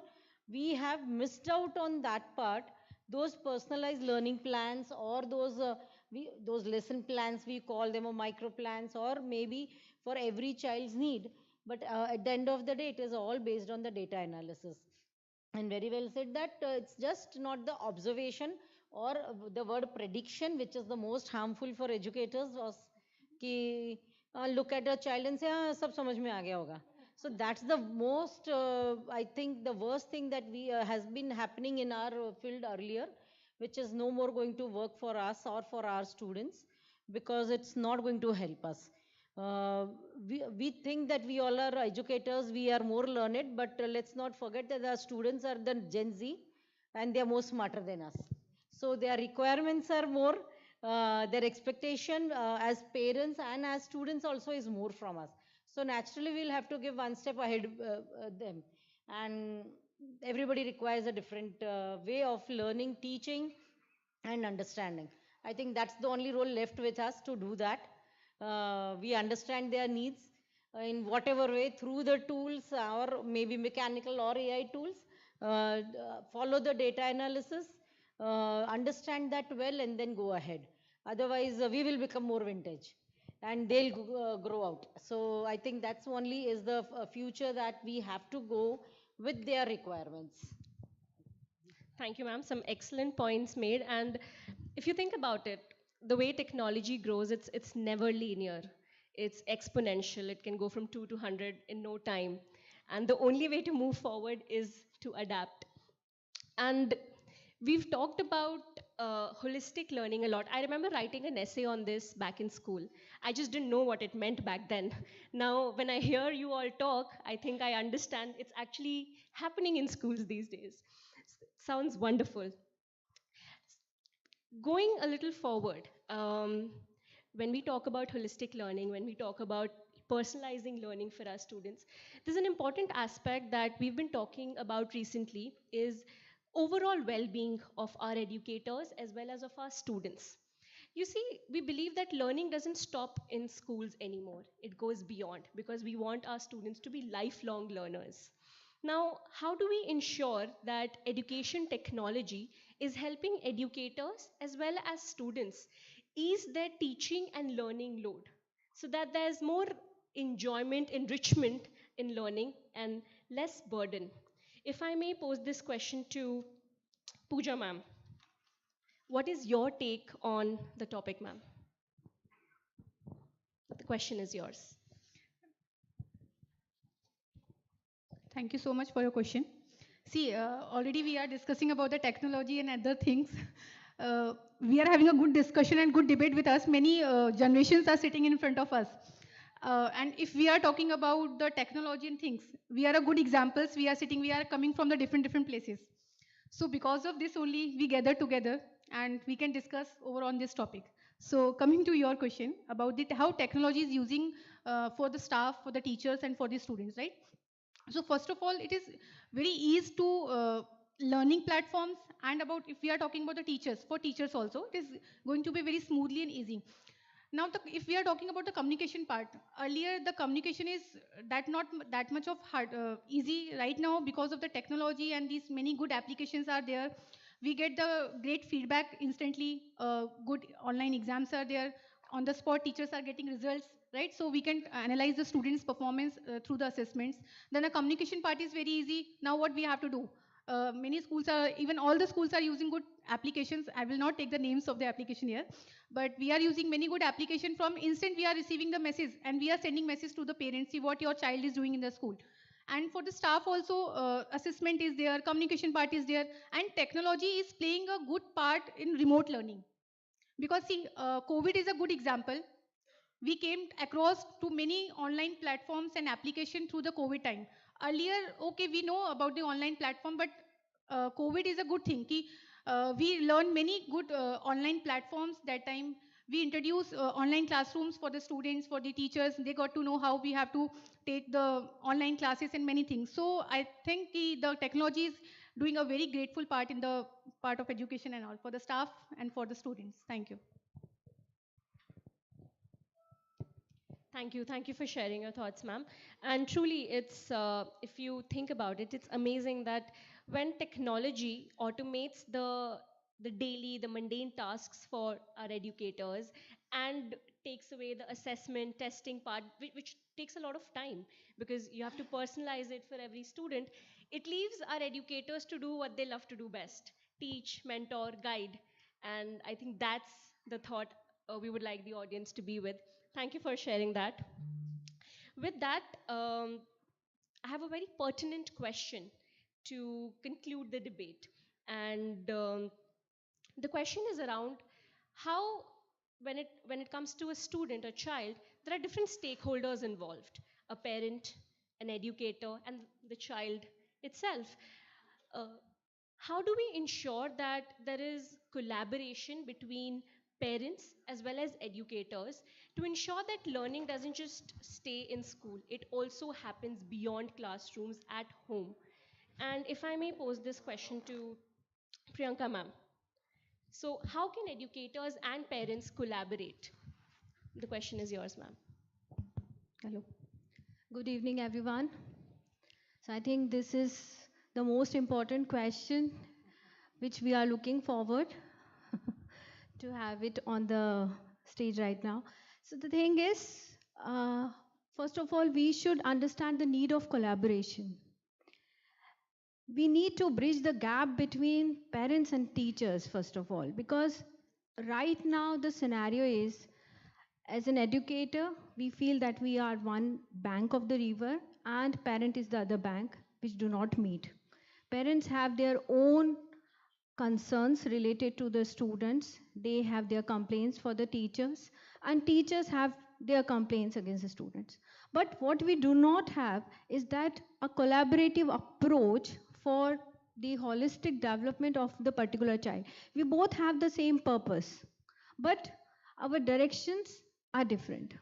we have missed out on that part. Those personalized learning plans, or those lesson plans, we call them, or micro plans, or maybe for every child's need. But at the end of the day, it is all based on the data analysis. And very well said that it's just not the observation or the word prediction which is the most harmful for educators, was कि look at a child and say हाँ सब समझ में आ गया होगा. So that's the most I think the worst thing that we has been happening in our field earlier, which is no more going to work for us or for our students, because it's not going to help us. We think that we all are educators, we are more learned, but let's not forget that the students are the Gen Z and they are more smarter than us. So their requirements are more, their expectation as parents and as students also is more from us. So naturally we'll have to give one step ahead them. And everybody requires a different way of learning, teaching and understanding. I think that's the only role left with us to do that. We understand their needs in whatever way, through the tools or maybe mechanical or AI tools, follow the data analysis, understand that well and then go ahead. Otherwise, we will become more vintage and they'll grow out. So I think that's only is the future that we have to go with their requirements. Thank you, ma'am. Some excellent points made. And if you think about it, the way technology grows, it's never linear. It's exponential. It can go from 2 to 100 in no time. And the only way to move forward is to adapt. And we've talked about holistic learning a lot. I remember writing an essay on this back in school. I just didn't know what it meant back then. Now, when I hear you all talk, I think I understand it's actually happening in schools these days. Sounds wonderful. Going a little forward, when we talk about holistic learning, when we talk about personalizing learning for our students, there's an important aspect that we've been talking about recently is overall well-being of our educators as well as of our students. You see, we believe that learning doesn't stop in schools anymore. It goes beyond, because we want our students to be lifelong learners. Now, how do we ensure that education technology is helping educators as well as students ease their teaching and learning load so that there's more enjoyment, enrichment in learning and less burden? If I may pose this question to Pooja ma'am, what is your take on the topic, ma'am? The question is yours. Thank you so much for your question. See, already we are discussing about the technology and other things. We are having a good discussion and good debate with us. Many generations are sitting in front of us. And if we are talking about the technology and things, we are a good examples. We are sitting, we are coming from the different places. So because of this only, we gather together and we can discuss over on this topic. So coming to your question about how technology is using for the staff, for the teachers and for the students, right? So first of all, it is very easy to learning platforms, and about if we are talking about the teachers, for teachers also, it is going to be very smoothly and easy. Now, if we are talking about the communication part, earlier the communication is not that much of hard, easy right now because of the technology and these many good applications are there. We get the great feedback instantly. Good online exams are there. On the spot, teachers are getting results, right? So we can analyze the students' performance through the assessments. Then the communication part is very easy. Now what we have to do? Many schools are, even all the schools are using good applications. I will not take the names of the application here, but we are using many good applications. From instant we are receiving the message and we are sending message to the parents, see what your child is doing in the school. And for the staff also, assessment is there, communication part is there, and technology is playing a good part in remote learning. Because see, COVID is a good example. We came across to many online platforms and application through the COVID time. Earlier, okay, we know about the online platform, but COVID is a good thing. We learned many good online platforms that time. We introduced online classrooms for the students, for the teachers. They got to know how we have to take the online classes and many things. So I think the technology is doing a very grateful part in the part of education and all for the staff and for the students. Thank you. Thank you for sharing your thoughts, ma'am. And truly, if you think about it, it's amazing that when technology automates the daily, the mundane tasks for our educators and takes away the assessment, testing part, which takes a lot of time because you have to personalize it for every student, it leaves our educators to do what they love to do best: teach, mentor, guide. And I think that's the thought we would like the audience to be with. Thank you for sharing that. With that, I have a very pertinent question to conclude the debate. And the question is around how, when it comes to a student, a child, there are different stakeholders involved: a parent, an educator, and the child itself. Uh, how do we ensure that there is collaboration between parents as well as educators to ensure that learning doesn't just stay in school, it also happens beyond classrooms at home? And if I may pose this question to Priyanka ma'am, so how can educators and parents collaborate? The question is yours, ma'am. Hello. Good evening, everyone. So I think this is the most important question which we are looking forward to have it on the stage right now. So the thing is, first of all, we should understand the need of collaboration. We need to bridge the gap between parents and teachers, first of all, because right now the scenario is, as an educator, we feel that we are one bank of the river and parent is the other bank, which do not meet. Parents have their own concerns related to the students. They have their complaints for the teachers, and teachers have their complaints against the students. But what we do not have is that a collaborative approach for the holistic development of the particular child. We both have the same purpose, but our directions are different.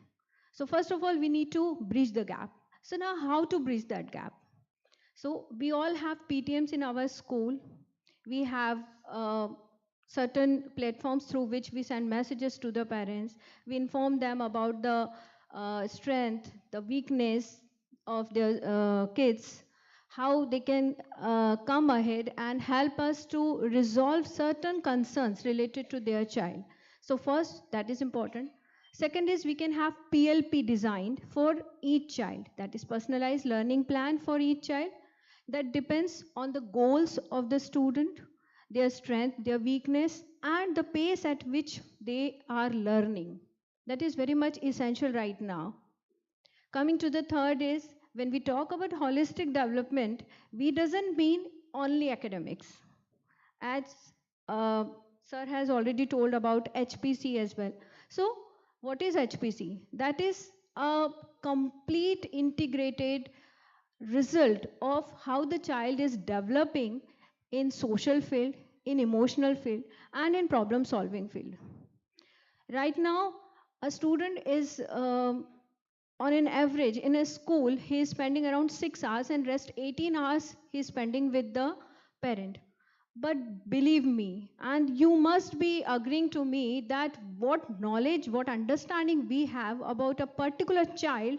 So first of all, we need to bridge the gap. So now how to bridge that gap? So we all have PTMs in our school. We have certain platforms through which we send messages to the parents. We inform them about the strength, the weakness of their kids, how they can come ahead and help us to resolve certain concerns related to their child. So first, that is important. Second is we can have PLP designed for each child, that is personalized learning plan for each child, that depends on the goals of the student, their strength, their weakness, and the pace at which they are learning. That is very much essential right now. Coming to the third is, when we talk about holistic development, we doesn't mean only academics. As sir has already told about HPC as well. So what is HPC? That is a complete integrated result of how the child is developing in social field, in emotional field, and in problem solving field. Right now, a student is on an average in a school, he is spending around 6 hours and rest 18 hours he is spending with the parent. But believe me, and you must be agreeing to me, that what knowledge, what understanding we have about a particular child,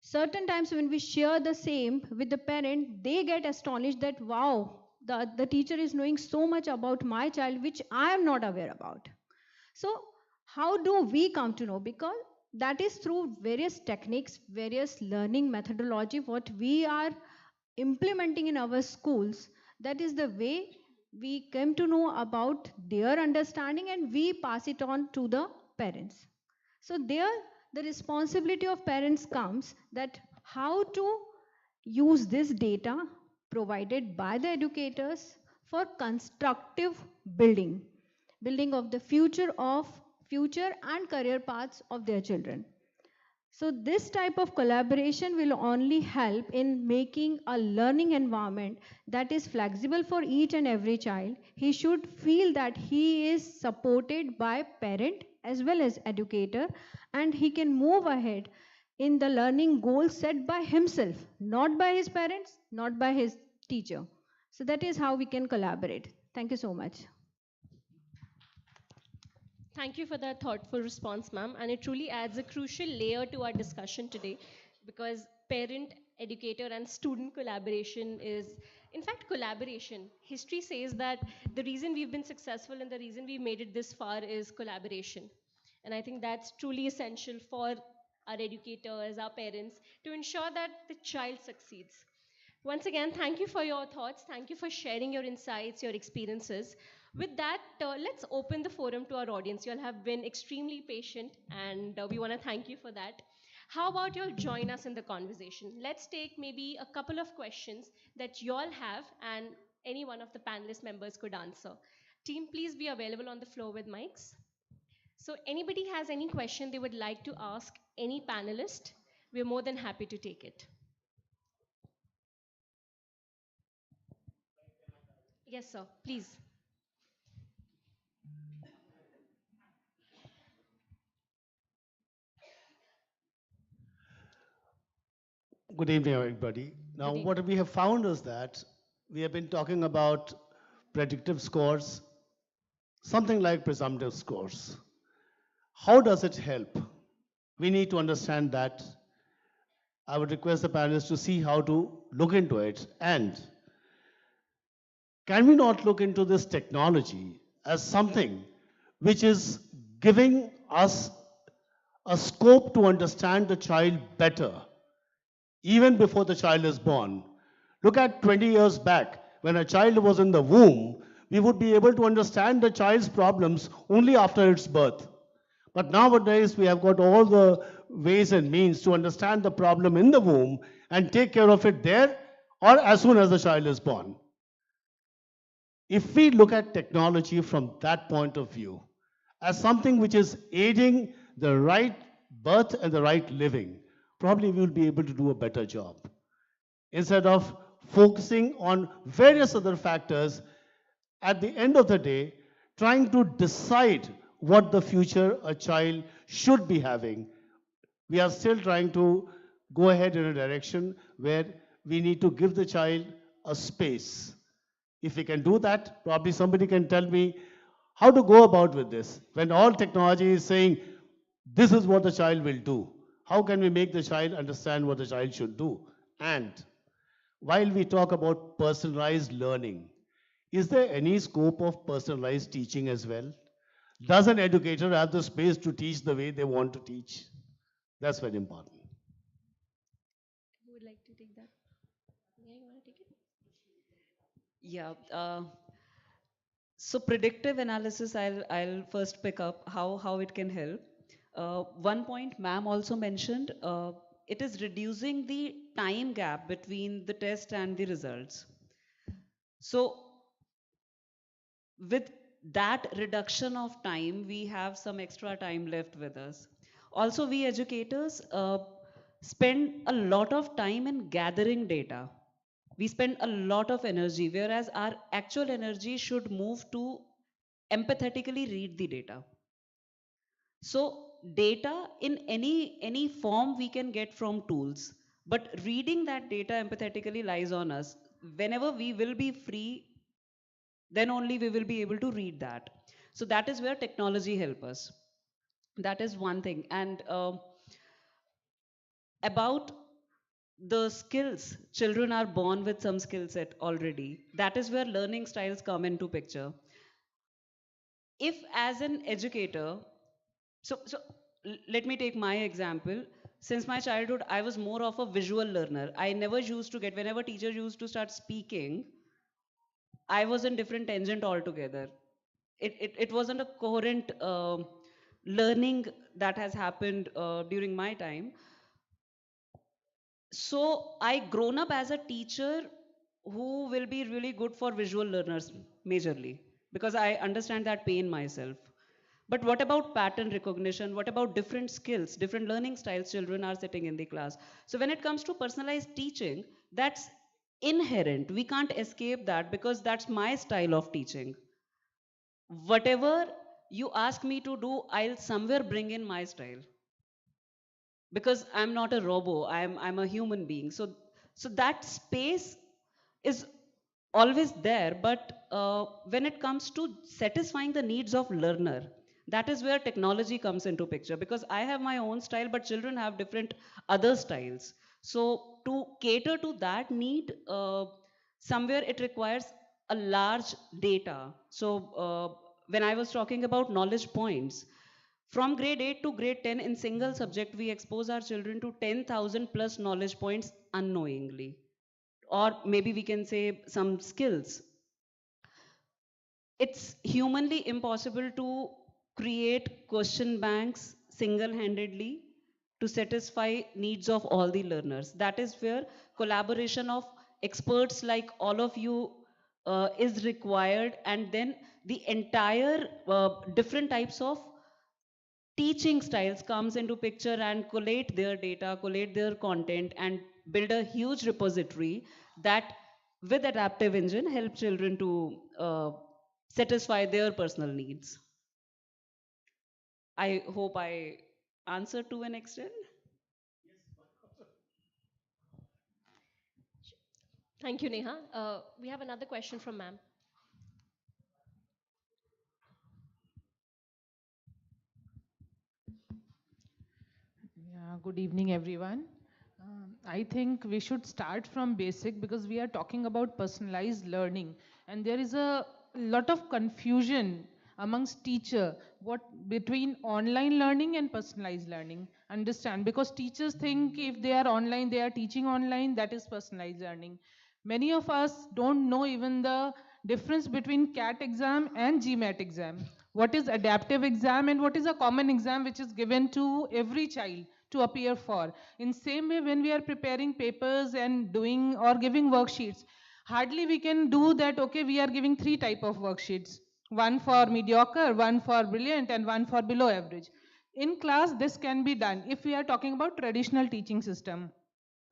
certain times when we share the same with the parent, they get astonished that, wow, the teacher is knowing so much about my child, which I am not aware about. So how do we come to know? Because that is through various techniques, various learning methodology, what we are implementing in our schools. That is the way we came to know about their understanding and we pass it on to the parents. So there, the responsibility of parents comes that how to use this data provided by the educators for constructive building of the future and career paths of their children. So this type of collaboration will only help in making a learning environment that is flexible for each and every child. He should feel that he is supported by parent as well as educator, and he can move ahead in the learning goals set by himself, not by his parents, not by his teacher. So that is how we can collaborate. Thank you so much. Thank you for that thoughtful response, ma'am. And it truly adds a crucial layer to our discussion today because parent, educator, and student collaboration is, in fact, collaboration. History says that the reason we've been successful and the reason we've made it this far is collaboration. And I think that's truly essential for our educators, our parents, to ensure that the child succeeds. Once again, thank you for your thoughts. Thank you for sharing your insights, your experiences. With that, let's open the forum to our audience. You all have been extremely patient, and we want to thank you for that. How about you all join us in the conversation? Let's take maybe a couple of questions that you all have, and any one of the panelist members could answer. Team, please be available on the floor with mics. So, anybody has any question they would like to ask any panelist, we're more than happy to take it. Yes, sir. Please. Good evening, everybody. Now, what we have found is that we have been talking about predictive scores, something like presumptive scores. How does it help? We need to understand that. I would request the panelists to see how to look into it. And can we not look into this technology as something which is giving us a scope to understand the child better, even before the child is born? Look at 20 years back, when a child was in the womb, we would be able to understand the child's problems only after its birth. But nowadays, we have got all the ways and means to understand the problem in the womb and take care of it there or as soon as the child is born. If we look at technology from that point of view, as something which is aiding the right birth and the right living, probably we will be able to do a better job. Instead of focusing on various other factors, at the end of the day, trying to decide what the future a child should be having, we are still trying to go ahead in a direction where we need to give the child a space. If we can do that, probably somebody can tell me how to go about with this. When all technology is saying, this is what the child will do, how can we make the child understand what the child should do? And while we talk about personalized learning, is there any scope of personalized teaching as well? Does an educator have the space to teach the way they want to teach? That's very important. Who would like to take that? Yeah, you want to take it? Yeah. So predictive analysis, I'll first pick up how it can help. One point ma'am also mentioned, it is reducing the time gap between the test and the results. So with that reduction of time, we have some extra time left with us. Also, we educators spend a lot of time in gathering data. We spend a lot of energy, whereas our actual energy should move to empathetically read the data. So data in any form we can get from tools, but reading that data empathetically lies on us. Whenever we will be free, then only we will be able to read that. So that is where technology help us. That is one thing. And about the skills, children are born with some skill set already. That is where learning styles come into picture. If as an educator, so let me take my example. Since my childhood, I was more of a visual learner. I never used to get, whenever teacher used to start speaking, I was in different tangent altogether. It wasn't a coherent learning that has happened during my time. So I grown up as a teacher who will be really good for visual learners majorly, because I understand that pain myself. But what about pattern recognition? What about different skills, different learning styles children are sitting in the class? So when it comes to personalized teaching, that's inherent. We can't escape that because that's my style of teaching. Whatever you ask me to do, I'll somewhere bring in my style. Because I'm not a robo, I'm a human being. So that space is always there, but when it comes to satisfying the needs of learner, That is where technology comes into picture, because I have my own style, but children have different other styles. So to cater to that need, somewhere it requires a large data. So when I was talking about knowledge points, from grade 8 to grade 10 in single subject, we expose our children to 10,000 plus knowledge points unknowingly. Or maybe we can say some skills. It's humanly impossible to create question banks single-handedly to satisfy needs of all the learners. That is where collaboration of experts like all of you is required, and then the entire different types of teaching styles comes into picture and collate their data, collate their content, and build a huge repository that with adaptive engine help children to satisfy their personal needs. I hope I answered to an extent. Thank you, Neha. We have another question from ma'am. Yeah, good evening, everyone. I think we should start from basic because we are talking about personalized learning, and there is a lot of confusion amongst teacher what between online learning and personalized learning. Understand? Because teachers think if they are online, they are teaching online, that is personalized learning. Many of us don't know even the difference between CAT exam and GMAT exam. What is adaptive exam and what is a common exam which is given to every child to appear for. In same way, when we are preparing papers and doing or giving worksheets, hardly we can do that, okay, we are giving 3 type of worksheets. One for mediocre, one for brilliant, and one for below average. In class, this can be done if we are talking about traditional teaching system.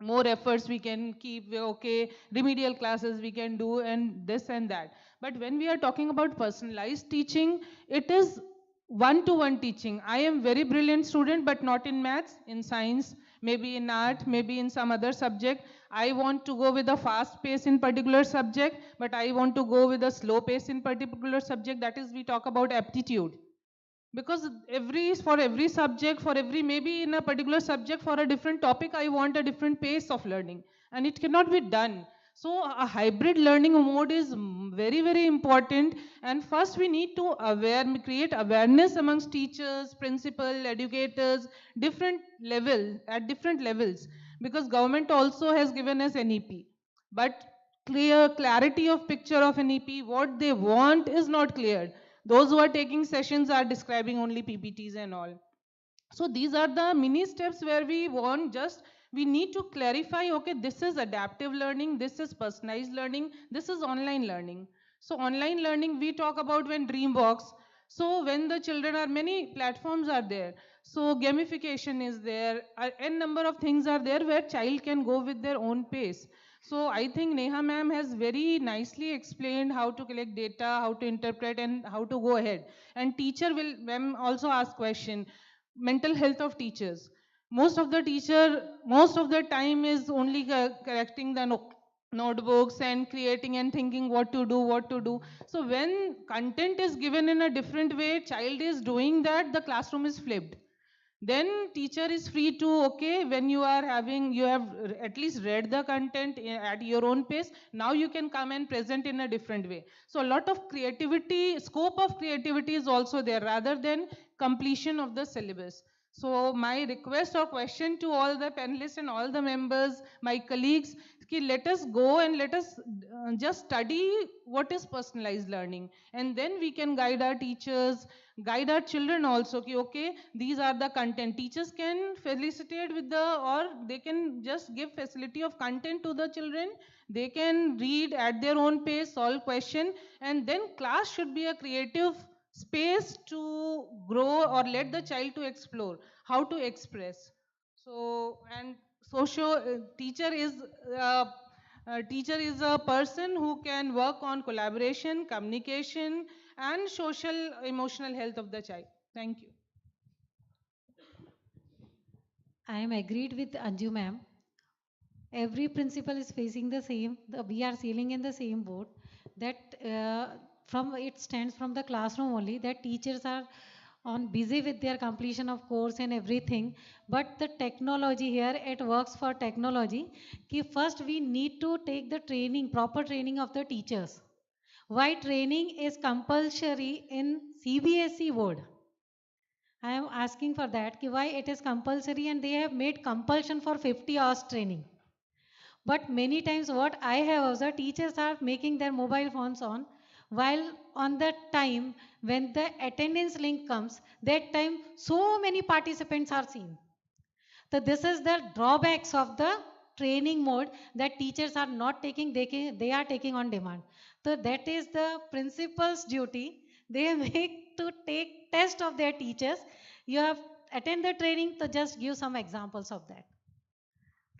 More efforts we can keep, okay, remedial classes we can do and this and that. But when we are talking about personalized teaching, it is one-to-one teaching. I am very brilliant student, but not in maths, in science, maybe in art, maybe in some other subject. I want to go with a fast pace in particular subject, but I want to go with a slow pace in particular subject. That is, we talk about aptitude. Because for every subject, for every maybe in a particular subject for a different topic, I want a different pace of learning, and it cannot be done. So a hybrid learning mode is very, very important. And first we need to create awareness amongst teachers, principal, educators, different level at different levels, because government also has given us NEP, but clarity of picture of NEP, what they want is not clear. Those who are taking sessions are describing only PPTs and all. So these are the mini steps where we need to clarify, okay, this is adaptive learning, this is personalized learning, this is online learning. So online learning we talk about when Dreambox. So when the children are, many platforms are there. So gamification is there, n number of things are there where child can go with their own pace. So I think Neha ma'am has very nicely explained how to collect data, how to interpret, and how to go ahead. And teacher will, ma'am also ask question, mental health of teachers. Most of the time is only correcting the notebooks and creating and thinking what to do. So when content is given in a different way, child is doing that, the classroom is flipped. Then teacher is free to, okay, when you have at least read the content at your own pace, now you can come and present in a different way. So a lot of scope of creativity is also there rather than completion of the syllabus. So my request or question to all the panelists and all the members, my colleagues, let us go and let us just study what is personalized learning, and then we can guide our teachers, guide our children also. Okay, these are the content. Teachers can felicitate with or they can just give facility of content to the children. They can read at their own pace, solve question, and then class should be a creative space to grow or let the child to explore how to express. So, and uh, teacher is a person who can work on collaboration, communication, and social emotional health of the child. Thank you. I am agreed with Anju ma'am. Every principal is facing the same, we are sailing in the same boat, that it stands from the classroom only, that teachers are on busy with their completion of course and everything, but the technology here, it works for technology कि first we need to take the training, proper training of the teachers. Why training is compulsory in CBSE board? I am asking for that कि why it is compulsory and they have made compulsion for 50 hours training. But many times what I have observed, teachers are making their mobile phones on while on the time when the attendance link comes, that time so many participants are seen. So this is the drawbacks of the training mode that teachers are not taking, they are taking on demand. So that is the principal's duty. They make to take test of their teachers. You have attend the training to just give some examples of that.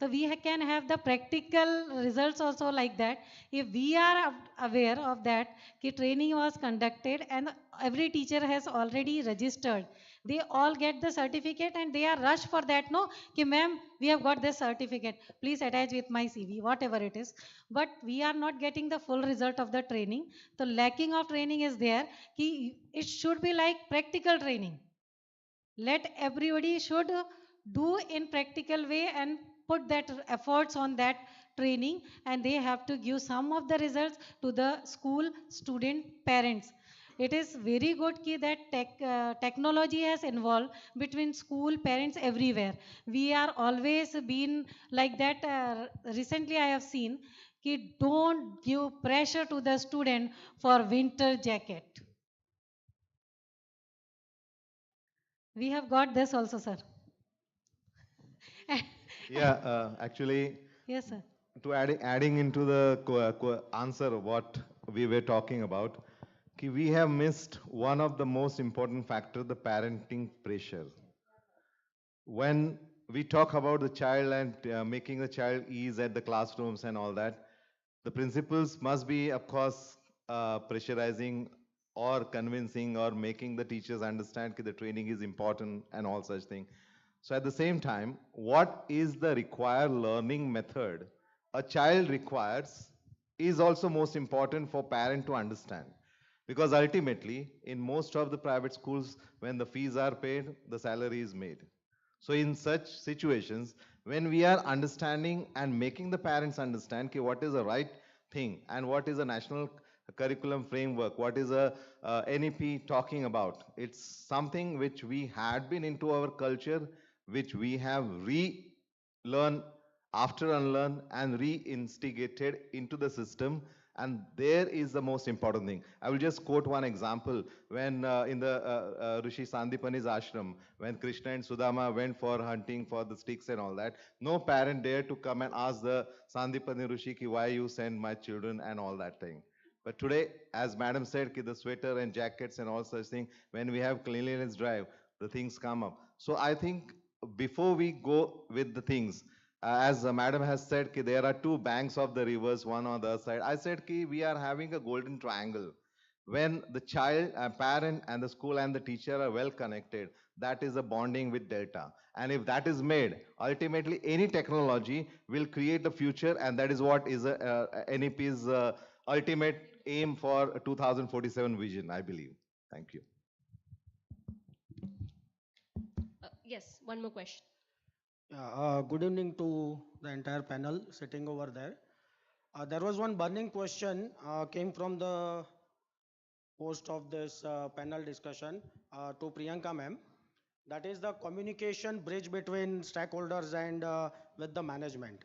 So we can have the practical results also like that. If we are aware of that, कि training was conducted and every teacher has already registered. They all get the certificate and they are rushed for that. No, कि ma'am, we have got this certificate. Please attach with my CV, whatever it is. But we are not getting the full result of the training. The lacking of training is there. कि it should be like practical training. Let everybody should do in practical way and put that efforts on that training, and they have to give some of the results to the school student parents. It is very good ki that technology has involved between school parents everywhere. We are always been like that. Recently I have seen ki don't give pressure to the student for winter jacket. We have got this also, sir. Yeah, actually, Yes, sir. to adding into the answer what we were talking about, we have missed one of the most important factor, the parenting pressure. When we talk about the child and making the child ease at the classrooms and all that, the principals must be, of course, pressurizing or convincing or making the teachers understand that the training is important and all such thing. So at the same time, what is the required learning method a child requires is also most important for parent to understand. Because ultimately, in most of the private schools, when the fees are paid, the salary is made. So in such situations, when we are understanding and making the parents understand what is the right thing and what is a national curriculum framework, what is a NEP talking about, it's something which we had been into our culture, which we have relearned after unlearn and reinstigated into the system, and there is the most important thing. I will just quote one example. When in the Rishi Sandipani's ashram, when Krishna and Sudama went for hunting for the sticks and all that, no parent dared to come and ask the Sandipani Rishi ki why you send my children and all that thing. But today, as madam said, ki the sweater and jackets and all such thing, when we have cleanliness drive, the things come up. So I think before we go with the things, as madam has said, ki there are two banks of the rivers, one on the other side. I said ki we are having a golden triangle. When the child, parent and the school and the teacher are well connected, that is a bonding with delta. And if that is made, ultimately any technology will create the future, and that is what is NEP's ultimate aim for 2047 vision, I believe. Thank you. Yes, one more question. Good evening to the entire panel sitting over there. There was one burning question came from the host of this panel discussion to Priyanka ma'am. That is the communication bridge between stakeholders and with the management.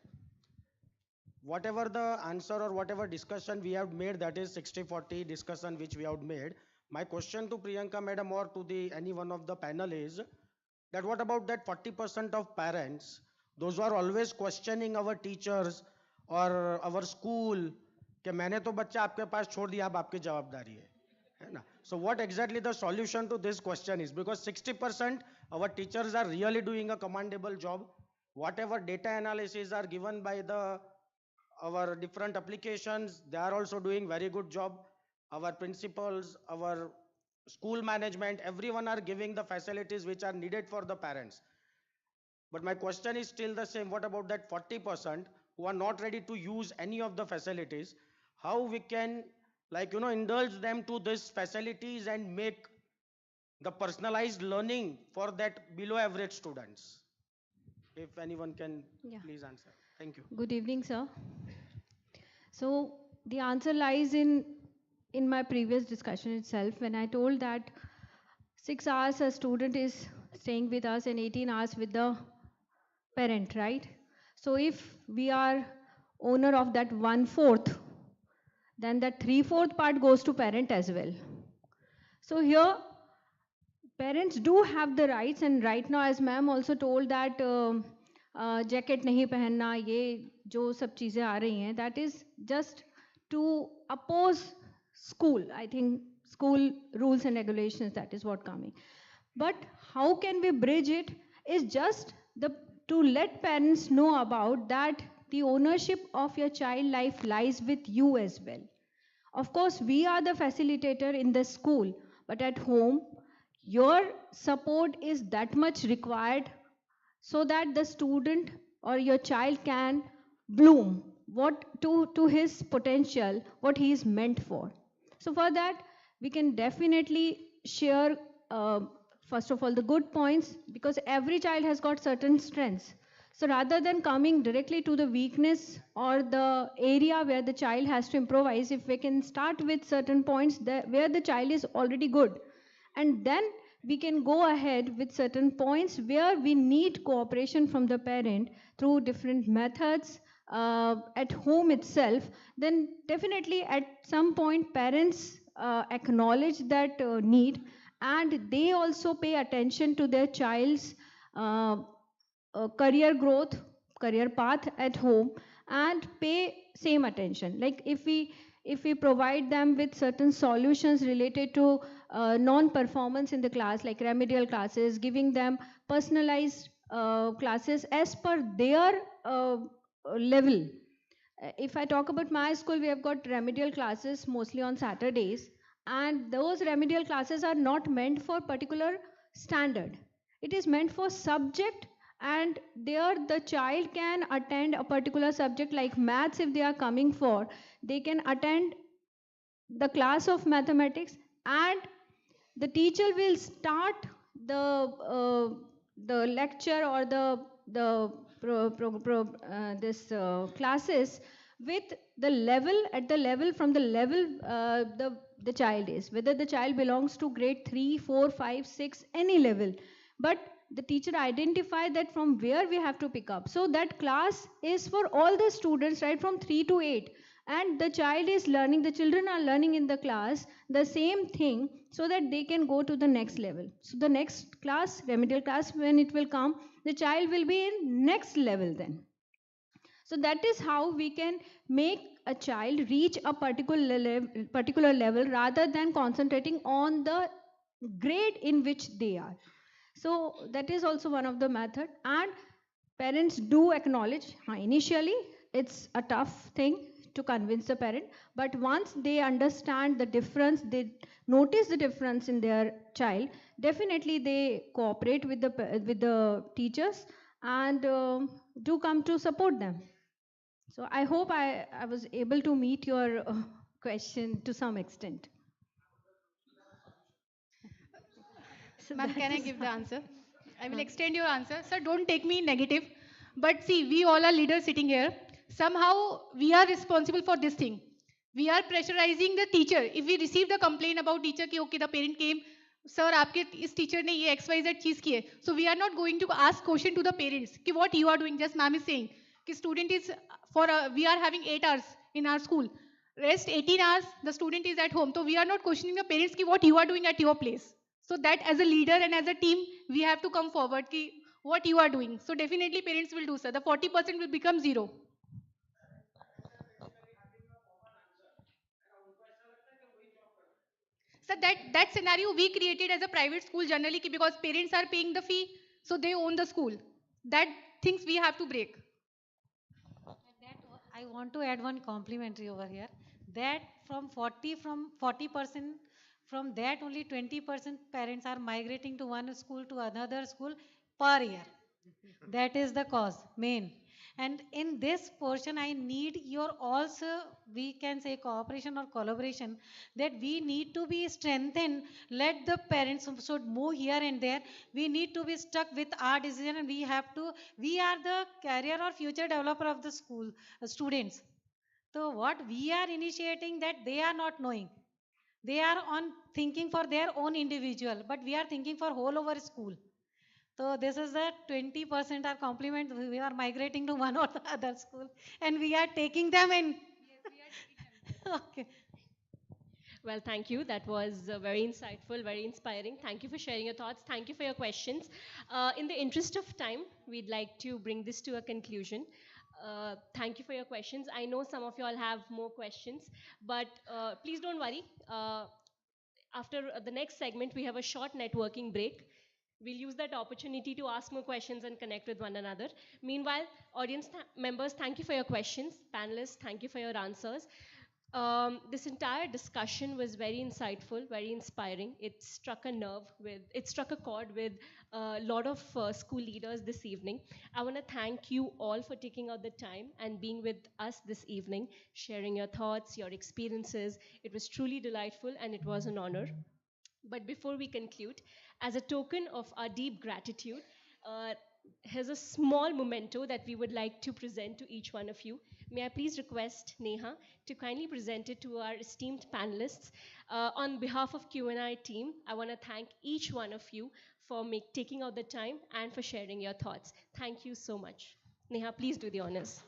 Whatever the answer or whatever discussion we have made, that is 60-40 discussion which we have made. My question to Priyanka madam or to the any one of the panel is that what about that 40% of parents, those who are always questioning our teachers or our school, कि मैंने तो बच्चा आपके पास छोड़ दिया, अब आपकी जवाबदारी है ना? So what exactly the solution to this question is? Because 60% our teachers are really doing a commendable job. Whatever data analysis are given by our different applications, they are also doing very good job. Our principals, our school management, everyone are giving the facilities which are needed for the parents. But my question is still the same. What about that 40% who are not ready to use any of the facilities? How we can, indulge them to these facilities and make the personalized learning for that below average students? If anyone can Yeah. please answer. Thank you. Good evening, sir. So the answer lies in my previous discussion itself when I told that 6 hours a student is staying with us and 18 hours with the parent, right? So if we are owner of that 1/4, then that 3/4 part goes to parent as well. So here parents do have the rights, and right now as ma'am also told that jacket nahi pehenna, ye jo sab cheezein aa rahi hain, that is just to oppose school. I think school rules and regulations, that is what coming. But how can we bridge it is just to let parents know about that the ownership of your child life lies with you as well. Of course, we are the facilitator in the school, but at home, your support is that much required so that the student or your child can bloom what to his potential, what he is meant for. So for that, we can definitely share first of all the good points, because every child has got certain strengths. So rather than coming directly to the weakness or the area where the child has to improvise, if we can start with certain points where the child is already good, and then we can go ahead with certain points where we need cooperation from the parent through different methods at home itself, then definitely at some point parents acknowledge that need, and they also pay attention to their child's uh, career growth, career path at home, and pay same attention. Like if we provide them with certain solutions related to non-performance in the class, like remedial classes, giving them personalized classes as per their level. If I talk about my school, we have got remedial classes mostly on Saturdays, and those remedial classes are not meant for particular standard. It is meant for subject, and there the child can attend a particular subject like maths. If they are coming for, they can attend the class of mathematics, and the teacher will start the lecture or this classes with the level, at the level, from the level the child is, whether the child belongs to grade 3, 4, 5, 6, any level, but the teacher identify that from where we have to pick up. So that class is for all the students, right from 3 to 8, and the child is learning, the children are learning in the class the same thing, so that they can go to the next level. So the next class, remedial class, when it will come, the child will be in next level then. So that is how we can make a child reach a particular level rather than concentrating on the grade in which they are. So that is also one of the method, and parents do acknowledge initially it's a tough thing to convince the parent, but once they understand the difference, they notice the difference in their child, definitely they cooperate with the teachers and do come to support them. So I hope I was able to meet your question to some extent. So Ma'am, that can I is give the how- answer? I will extend your answer. Sir, don't take me negative. But see, we all are leaders sitting here. Somehow we are responsible for this thing. We are pressurizing the teacher. If we receive the complaint about teacher कि okay, the parent came, sir, आपके इस teacher ने ये XYZ चीज की है. So we are not going to ask question to the parents कि what you are doing. Just ma'am is saying कि student is we are having 8 hours in our school. Rest 18 hours, the student is at home. So we are not questioning the parents कि what you are doing at your place. So that as a leader and as a team, we have to come forward ki what you are doing. So definitely parents will do, sir. The 40% will become zero. So that scenario we created as a private school generally because parents are paying the fee, so they own the school. That things we have to break. I want to add one complimentary over here. That from 40%, from that only 20% parents are migrating to one school to another school per year. That is the cause, main. And in this portion, I need your also, we can say cooperation or collaboration, that we need to be strengthened. Let the parents should move here and there. We need to be stuck with our decision, and we have to, we are the career or future developer of the school students. So what we are initiating that they are not knowing. They are on thinking for their own individual, but we are thinking for whole over school. So this is the 20% are compliment. We are migrating to one or the other school, and we are taking them in. Okay. Well, thank you. That was very insightful, very inspiring. Thank you for sharing your thoughts. Thank you for your questions. In the interest of time, we'd like to bring this to a conclusion. Thank you for your questions. I know some of you all have more questions, but please don't worry. After the next segment, we have a short networking break. We'll use that opportunity to ask more questions and connect with one another. Meanwhile, audience members, thank you for your questions. Panelists, thank you for your answers. This entire discussion was very insightful, very inspiring. It struck a chord with a lot of school leaders this evening. I want to thank you all for taking out the time and being with us this evening, sharing your thoughts, your experiences. It was truly delightful and it was an honor. But before we conclude, as a token of our deep gratitude, uh, here's a small memento that we would like to present to each one of you. May I please request Neha to kindly present it to our esteemed panelists. On behalf of Q&I team, I want to thank each one of you for taking out the time and for sharing your thoughts. Thank you so much. Neha, please do the honors.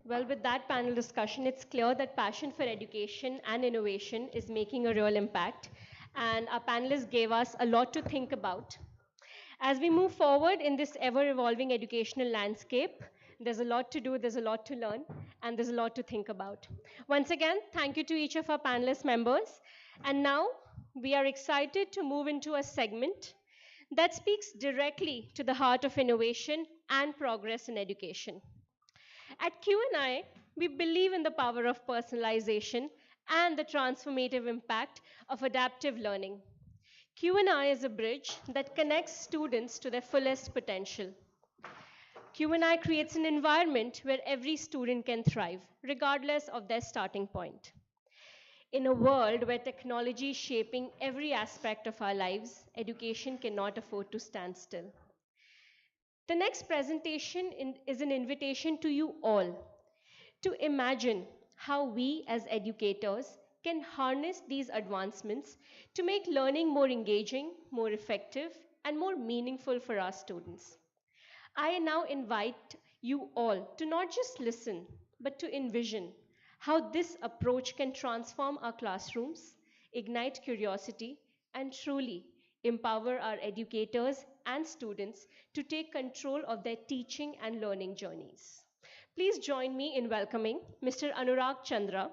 Well, with that panel discussion, it's clear that passion for education and innovation is making a real impact. And our panelists gave us a lot to think about. As we move forward in this ever evolving educational landscape, there's a lot to do, there's a lot to learn, and there's a lot to think about. Once again, thank you to each of our panelist members. And now we are excited to move into a segment that speaks directly to the heart of innovation and progress in education. At Q&I, we believe in the power of personalization and the transformative impact of adaptive learning. Q&I is a bridge that connects students to their fullest potential. Q&I creates an environment where every student can thrive, regardless of their starting point. In a world where technology is shaping every aspect of our lives, education cannot afford to stand still. The next presentation is an invitation to you all to imagine how we as educators can harness these advancements to make learning more engaging, more effective, and more meaningful for our students. I now invite you all to not just listen, but to envision how this approach can transform our classrooms, ignite curiosity, and truly empower our educators and students to take control of their teaching and learning journeys. Please join me in welcoming Mr. Anurag Chandra,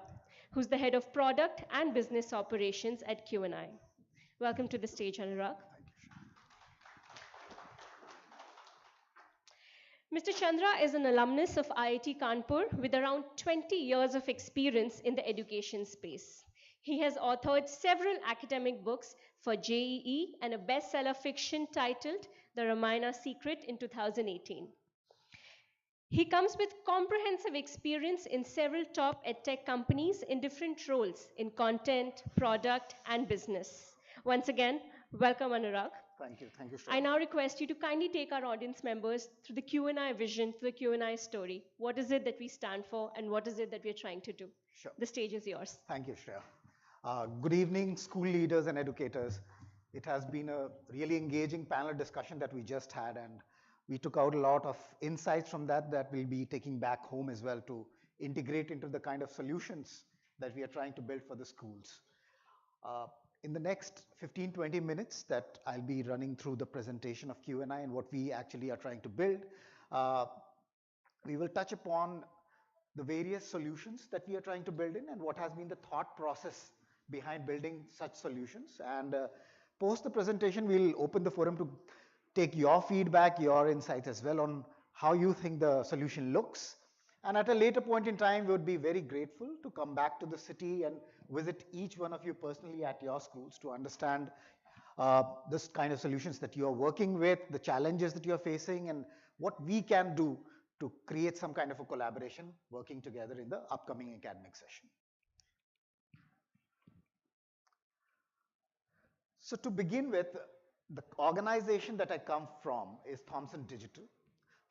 who's the head of product and business operations at Q&I. Welcome to the stage, Anurag. Mr. Chandra is an alumnus of IIT Kanpur with around 20 years of experience in the education space. He has authored several academic books for JEE and a bestseller fiction titled The Ramayana Secret in 2018. He comes with comprehensive experience in several top edtech companies in different roles in content, product, and business. Once again, welcome, Anurag. Thank you. Thank you, Shreya. I now request you to kindly take our audience members through the Q&I vision, through the Q&I story. What is it that we stand for, and what is it that we're trying to do? Sure. The stage is yours. Thank you, Shreya. Good evening, school leaders and educators. It has been a really engaging panel discussion that we just had, and we took out a lot of insights from that we'll be taking back home as well to integrate into the kind of solutions that we are trying to build for the schools. In the next 15-20 minutes that I'll be running through the presentation of Q&I and what we actually are trying to build, we will touch upon the various solutions that we are trying to build in and what has been the thought process behind building such solutions. And post the presentation, we'll open the forum to take your feedback, your insights as well on how you think the solution looks. And at a later point in time, we would be very grateful to come back to the city and visit each one of you personally at your schools to understand this kind of solutions that you are working with, the challenges that you are facing, and what we can do to create some kind of a collaboration working together in the upcoming academic session. So to begin with, the organization that I come from is Thomson Digital.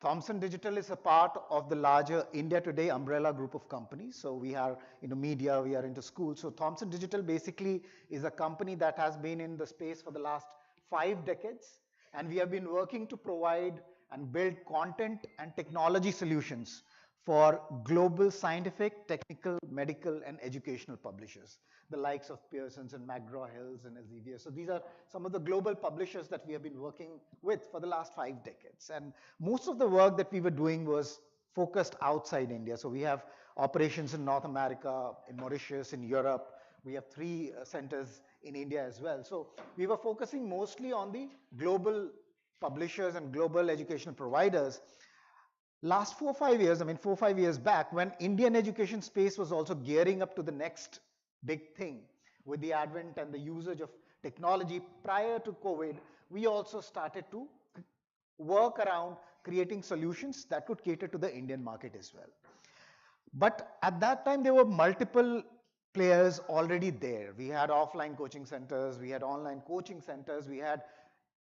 Thomson Digital is a part of the larger India Today umbrella group of companies. So we are into media, we are into schools. So Thomson Digital basically is a company that has been in the space for the last 5 decades. And we have been working to provide and build content and technology solutions for global scientific, technical, medical, and educational publishers, the likes of Pearson's and McGraw-Hill's and Elsevier. So these are some of the global publishers that we have been working with for the last 5 decades. And most of the work that we were doing was focused outside India. So we have operations in North America, in Mauritius, in Europe. We have 3 centers in India as well. So we were focusing mostly on the global publishers and global educational providers. Last 4 or 5 years, 4 or 5 years back, when Indian education space was also gearing up to the next big thing with the advent and the usage of technology prior to COVID, we also started to work around creating solutions that could cater to the Indian market as well. But at that time, there were multiple players already there. We had offline coaching centers, we had online coaching centers, we had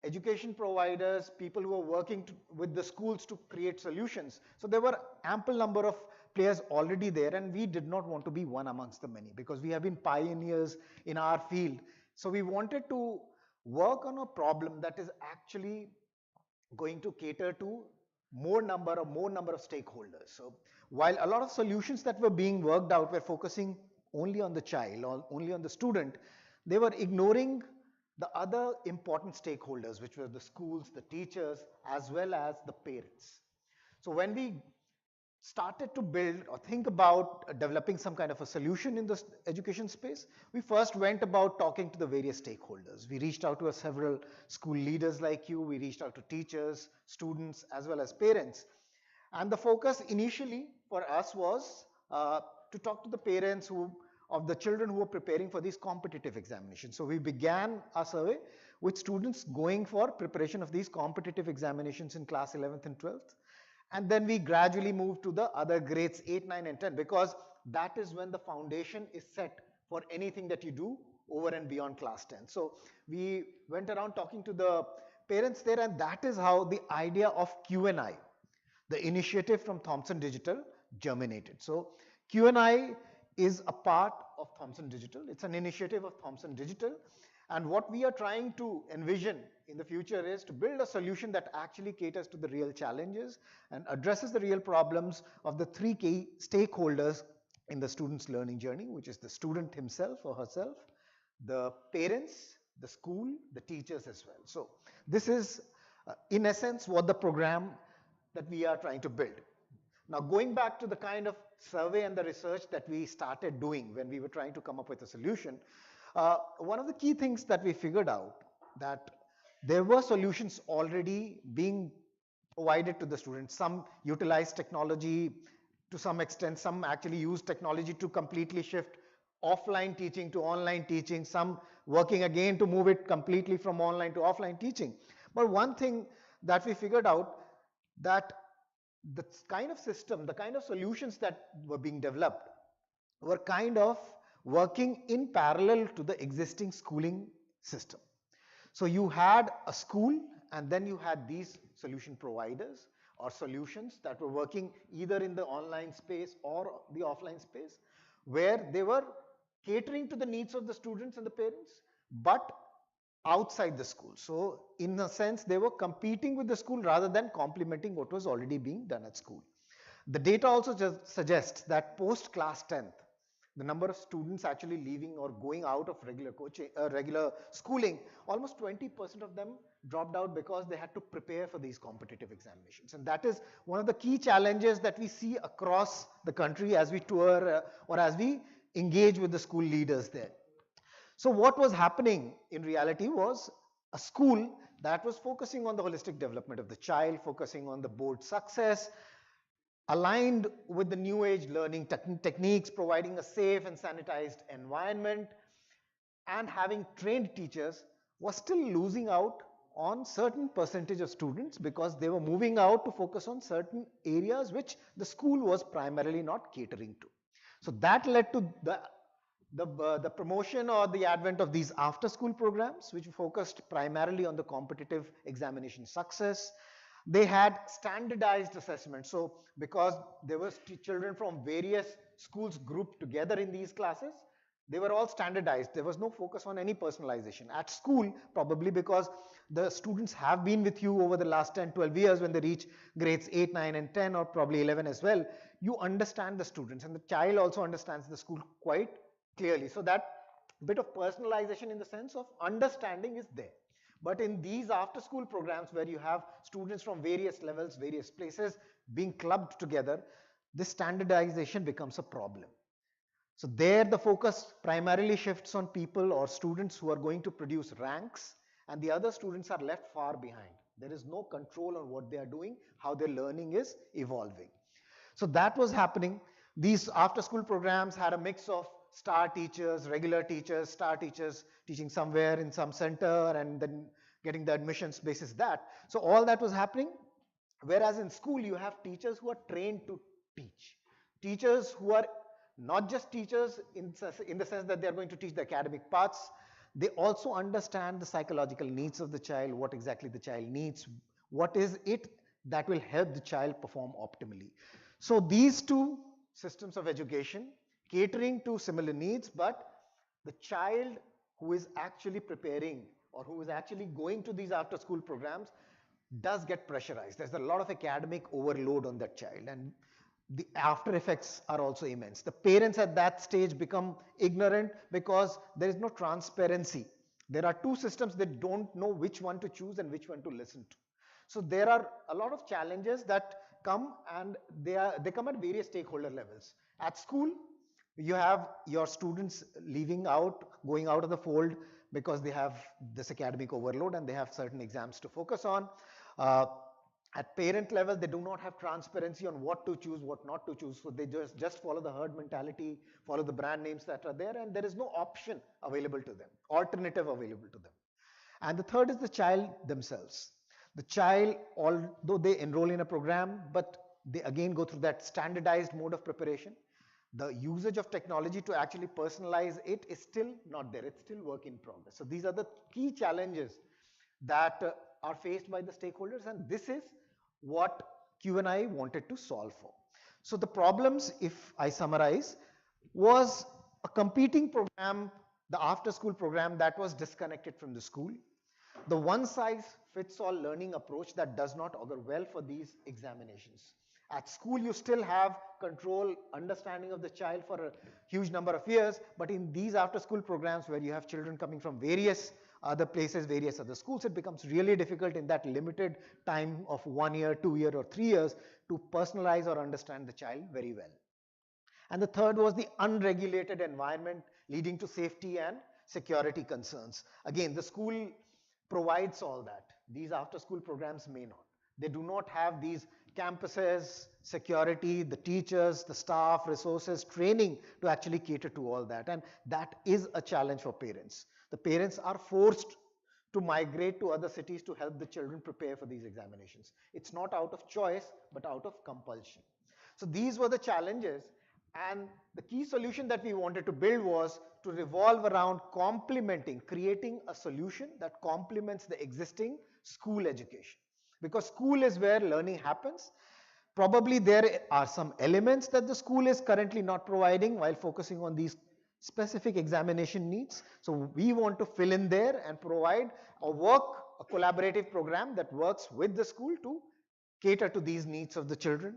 education providers, people who were working with the schools to create solutions. So there were ample number of players already there, and we did not want to be one amongst the many because we have been pioneers in our field. So we wanted to work on a problem that is actually going to cater to more number of stakeholders. So while a lot of solutions that were being worked out were focusing only on the child or only on the student, they were ignoring the other important stakeholders, which were the schools, the teachers, as well as the parents. So when we started to build or think about developing some kind of a solution in the education space, we first went about talking to the various stakeholders. We reached out to several school leaders like you, we reached out to teachers, students, as well as parents. And the focus initially for us was to talk to the parents of the children who were preparing for these competitive examinations. So we began our survey with students going for preparation of these competitive examinations in class 11th and 12th. And then we gradually moved to the other grades 8, 9, and 10 because that is when the foundation is set for anything that you do over and beyond class 10. So we went around talking to the parents there, and that is how the idea of Q&I, the initiative from Thomson Digital, germinated. So Q&I is a part of Thomson Digital. It's an initiative of Thomson Digital. And what we are trying to envision in the future is to build a solution that actually caters to the real challenges and addresses the real problems of the three key stakeholders in the student's learning journey, which is the student himself or herself, the parents, the school, the teachers as well. So this is, in essence, what the program that we are trying to build. Now, going back to the kind of survey and the research that we started doing when we were trying to come up with a solution, one of the key things that we figured out that there were solutions already being provided to the students. Some utilize technology to some extent, some actually use technology to completely shift offline teaching to online teaching, some working again to move it completely from online to offline teaching. But one thing that we figured out, that the kind of system, the kind of solutions that were being developed were kind of working in parallel to the existing schooling system. So you had a school and then you had these solution providers or solutions that were working either in the online space or the offline space, where they were catering to the needs of the students and the parents, but outside the school. So in a sense, they were competing with the school rather than complementing what was already being done at school. The data also just suggests that post class 10th, the number of students actually leaving or going out of regular coaching, regular schooling, almost 20% of them dropped out because they had to prepare for these competitive examinations. And that is one of the key challenges that we see across the country as we tour or as we engage with the school leaders there. So what was happening in reality was a school that was focusing on the holistic development of the child, focusing on the board success, aligned with the new age learning techniques, providing a safe and sanitized environment, and having trained teachers, was still losing out on certain percentage of students because they were moving out to focus on certain areas which the school was primarily not catering to. So that led to the promotion or the advent of these after school programs, which focused primarily on the competitive examination success. They had standardized assessment. So because there were children from various schools grouped together in these classes, they were all standardized. There was no focus on any personalization. At school, probably because the students have been with you over the last 10, 12 years, when they reach grades 8, 9 and 10 or probably 11 as well, you understand the students and the child also understands the school quite clearly. So that bit of personalization in the sense of understanding is there. But in these after school programs where you have students from various levels, various places being clubbed together, this standardization becomes a problem. So there the focus primarily shifts on people or students who are going to produce ranks, and the other students are left far behind. There is no control on what they are doing, how their learning is evolving. So that was happening. These after school programs had a mix of star teachers, regular teachers, star teachers teaching somewhere in some center and then getting the admissions basis that. So all that was happening. Whereas in school you have teachers who are trained to teach. Teachers who are not just teachers in the sense that they are going to teach the academic parts, they also understand the psychological needs of the child, what exactly the child needs, what is it that will help the child perform optimally. So these two systems of education catering to similar needs, but the child who is actually preparing or who is actually going to these after school programs does get pressurized. There's a lot of academic overload on that child, and the after effects are also immense. The parents at that stage become ignorant because there is no transparency. There are two systems, they don't know which one to choose and which one to listen to. So there are a lot of challenges that come, and they come at various stakeholder levels. At school, you have your students leaving out, going out of the fold because they have this academic overload and they have certain exams to focus on. At parent level, they do not have transparency on what to choose, what not to choose. So they just follow the herd mentality, follow the brand names that are there, and there is no option available to them, alternative available to them. And the third is the child themselves. The child, although they enroll in a program, but they again go through that standardized mode of preparation. The usage of technology to actually personalize it is still not there. It's still work in progress. So these are the key challenges that are faced by the stakeholders, and this is what Q&I wanted to solve for. So the problems, if I summarize, was a competing program, the after school program that was disconnected from the school. the one-size-fits-all learning approach that does not augur well for these examinations. At school, you still have control, understanding of the child for a huge number of years, but in these after-school programs where you have children coming from various other places, various other schools, it becomes really difficult in that limited time of 1 year, 2 year, or 3 years to personalize or understand the child very well. And the third was the unregulated environment leading to safety and security concerns. Again, the school provides all that. These after-school programs may not. They do not have these campuses, security, the teachers, the staff, resources, training to actually cater to all that. And that is a challenge for parents. The parents are forced to migrate to other cities to help the children prepare for these examinations. It's not out of choice, but out of compulsion. So these were the challenges, and the key solution that we wanted to build was to revolve around complementing, creating a solution that complements the existing school education. Because school is where learning happens. Probably there are some elements that the school is currently not providing while focusing on these specific examination needs. So we want to fill in there and provide a collaborative program that works with the school to cater to these needs of the children.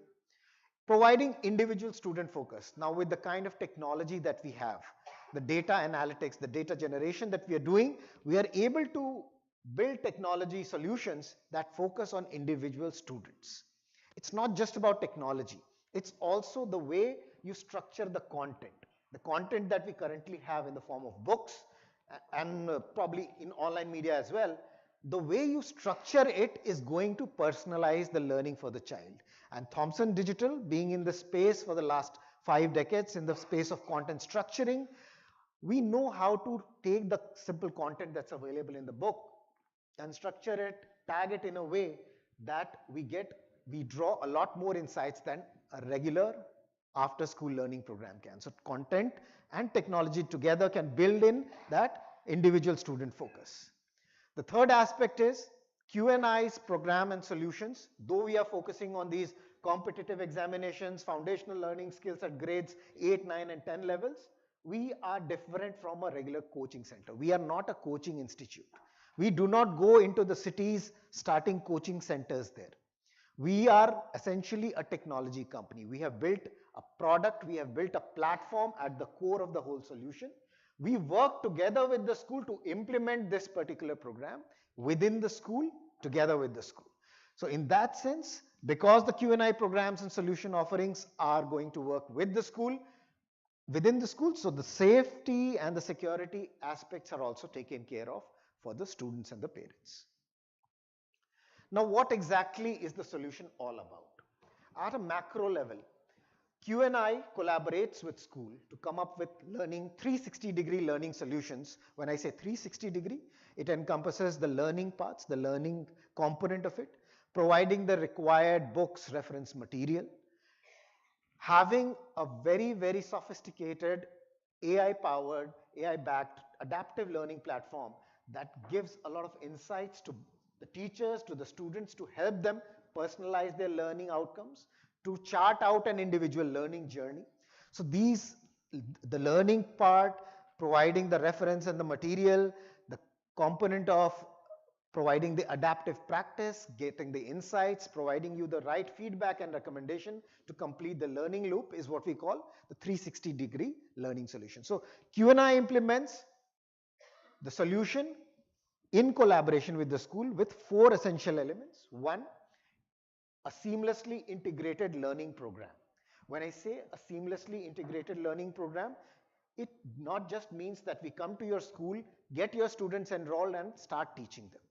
Providing individual student focus. Now with the kind of technology that we have, the data analytics, the data generation that we are doing, we are able to build technology solutions that focus on individual students. It's not just about technology. It's also the way you structure the content that we currently have in the form of books and probably in online media as well. The way you structure it is going to personalize the learning for the child. And Thomson Digital, being in the space for the last 5 decades in the space of content structuring, we know how to take the simple content that's available in the book and structure it, tag it in a way that we draw a lot more insights than a regular after-school learning program can. So content and technology together can build in that individual student focus. The third aspect is Q&I's program and solutions. Though we are focusing on these competitive examinations, foundational learning skills at grades 8, 9, and 10 levels, we are different from a regular coaching center. We are not a coaching institute. We do not go into the cities starting coaching centers there. We are essentially a technology company. We have built a product, we have built a platform at the core of the whole solution. We work together with the school to implement this particular program within the school, together with the school. So in that sense, because the Q&I programs and solution offerings are going to work with the school, within the school, so the safety and the security aspects are also taken care of for the students and the parents. Now, what exactly is the solution all about? At a macro level, Q&I collaborates with school to come up with 360-degree learning solutions. When I say 360-degree, it encompasses the learning parts, the learning component of it, providing the required books, reference material, having a very, very sophisticated AI-powered, AI-backed adaptive learning platform that gives a lot of insights to the teachers, to the students, to help them personalize their learning outcomes, to chart out an individual learning journey. So the learning part, providing the reference and the material, the component of providing the adaptive practice, getting the insights, providing you the right feedback and recommendation to complete the learning loop is what we call the 360-degree learning solution. So Q&I implements the solution in collaboration with the school with 4 essential elements. 1, a seamlessly integrated learning program. When I say a seamlessly integrated learning program, it not just means that we come to your school, get your students enrolled and start teaching them.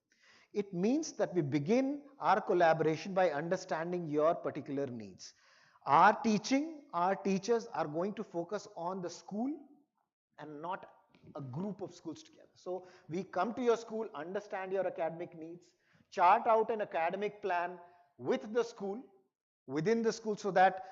It means that we begin our collaboration by understanding your particular needs. Our teachers are going to focus on the school and not a group of schools together. So we come to your school, understand your academic needs, chart out an academic plan with the school, within the school, so that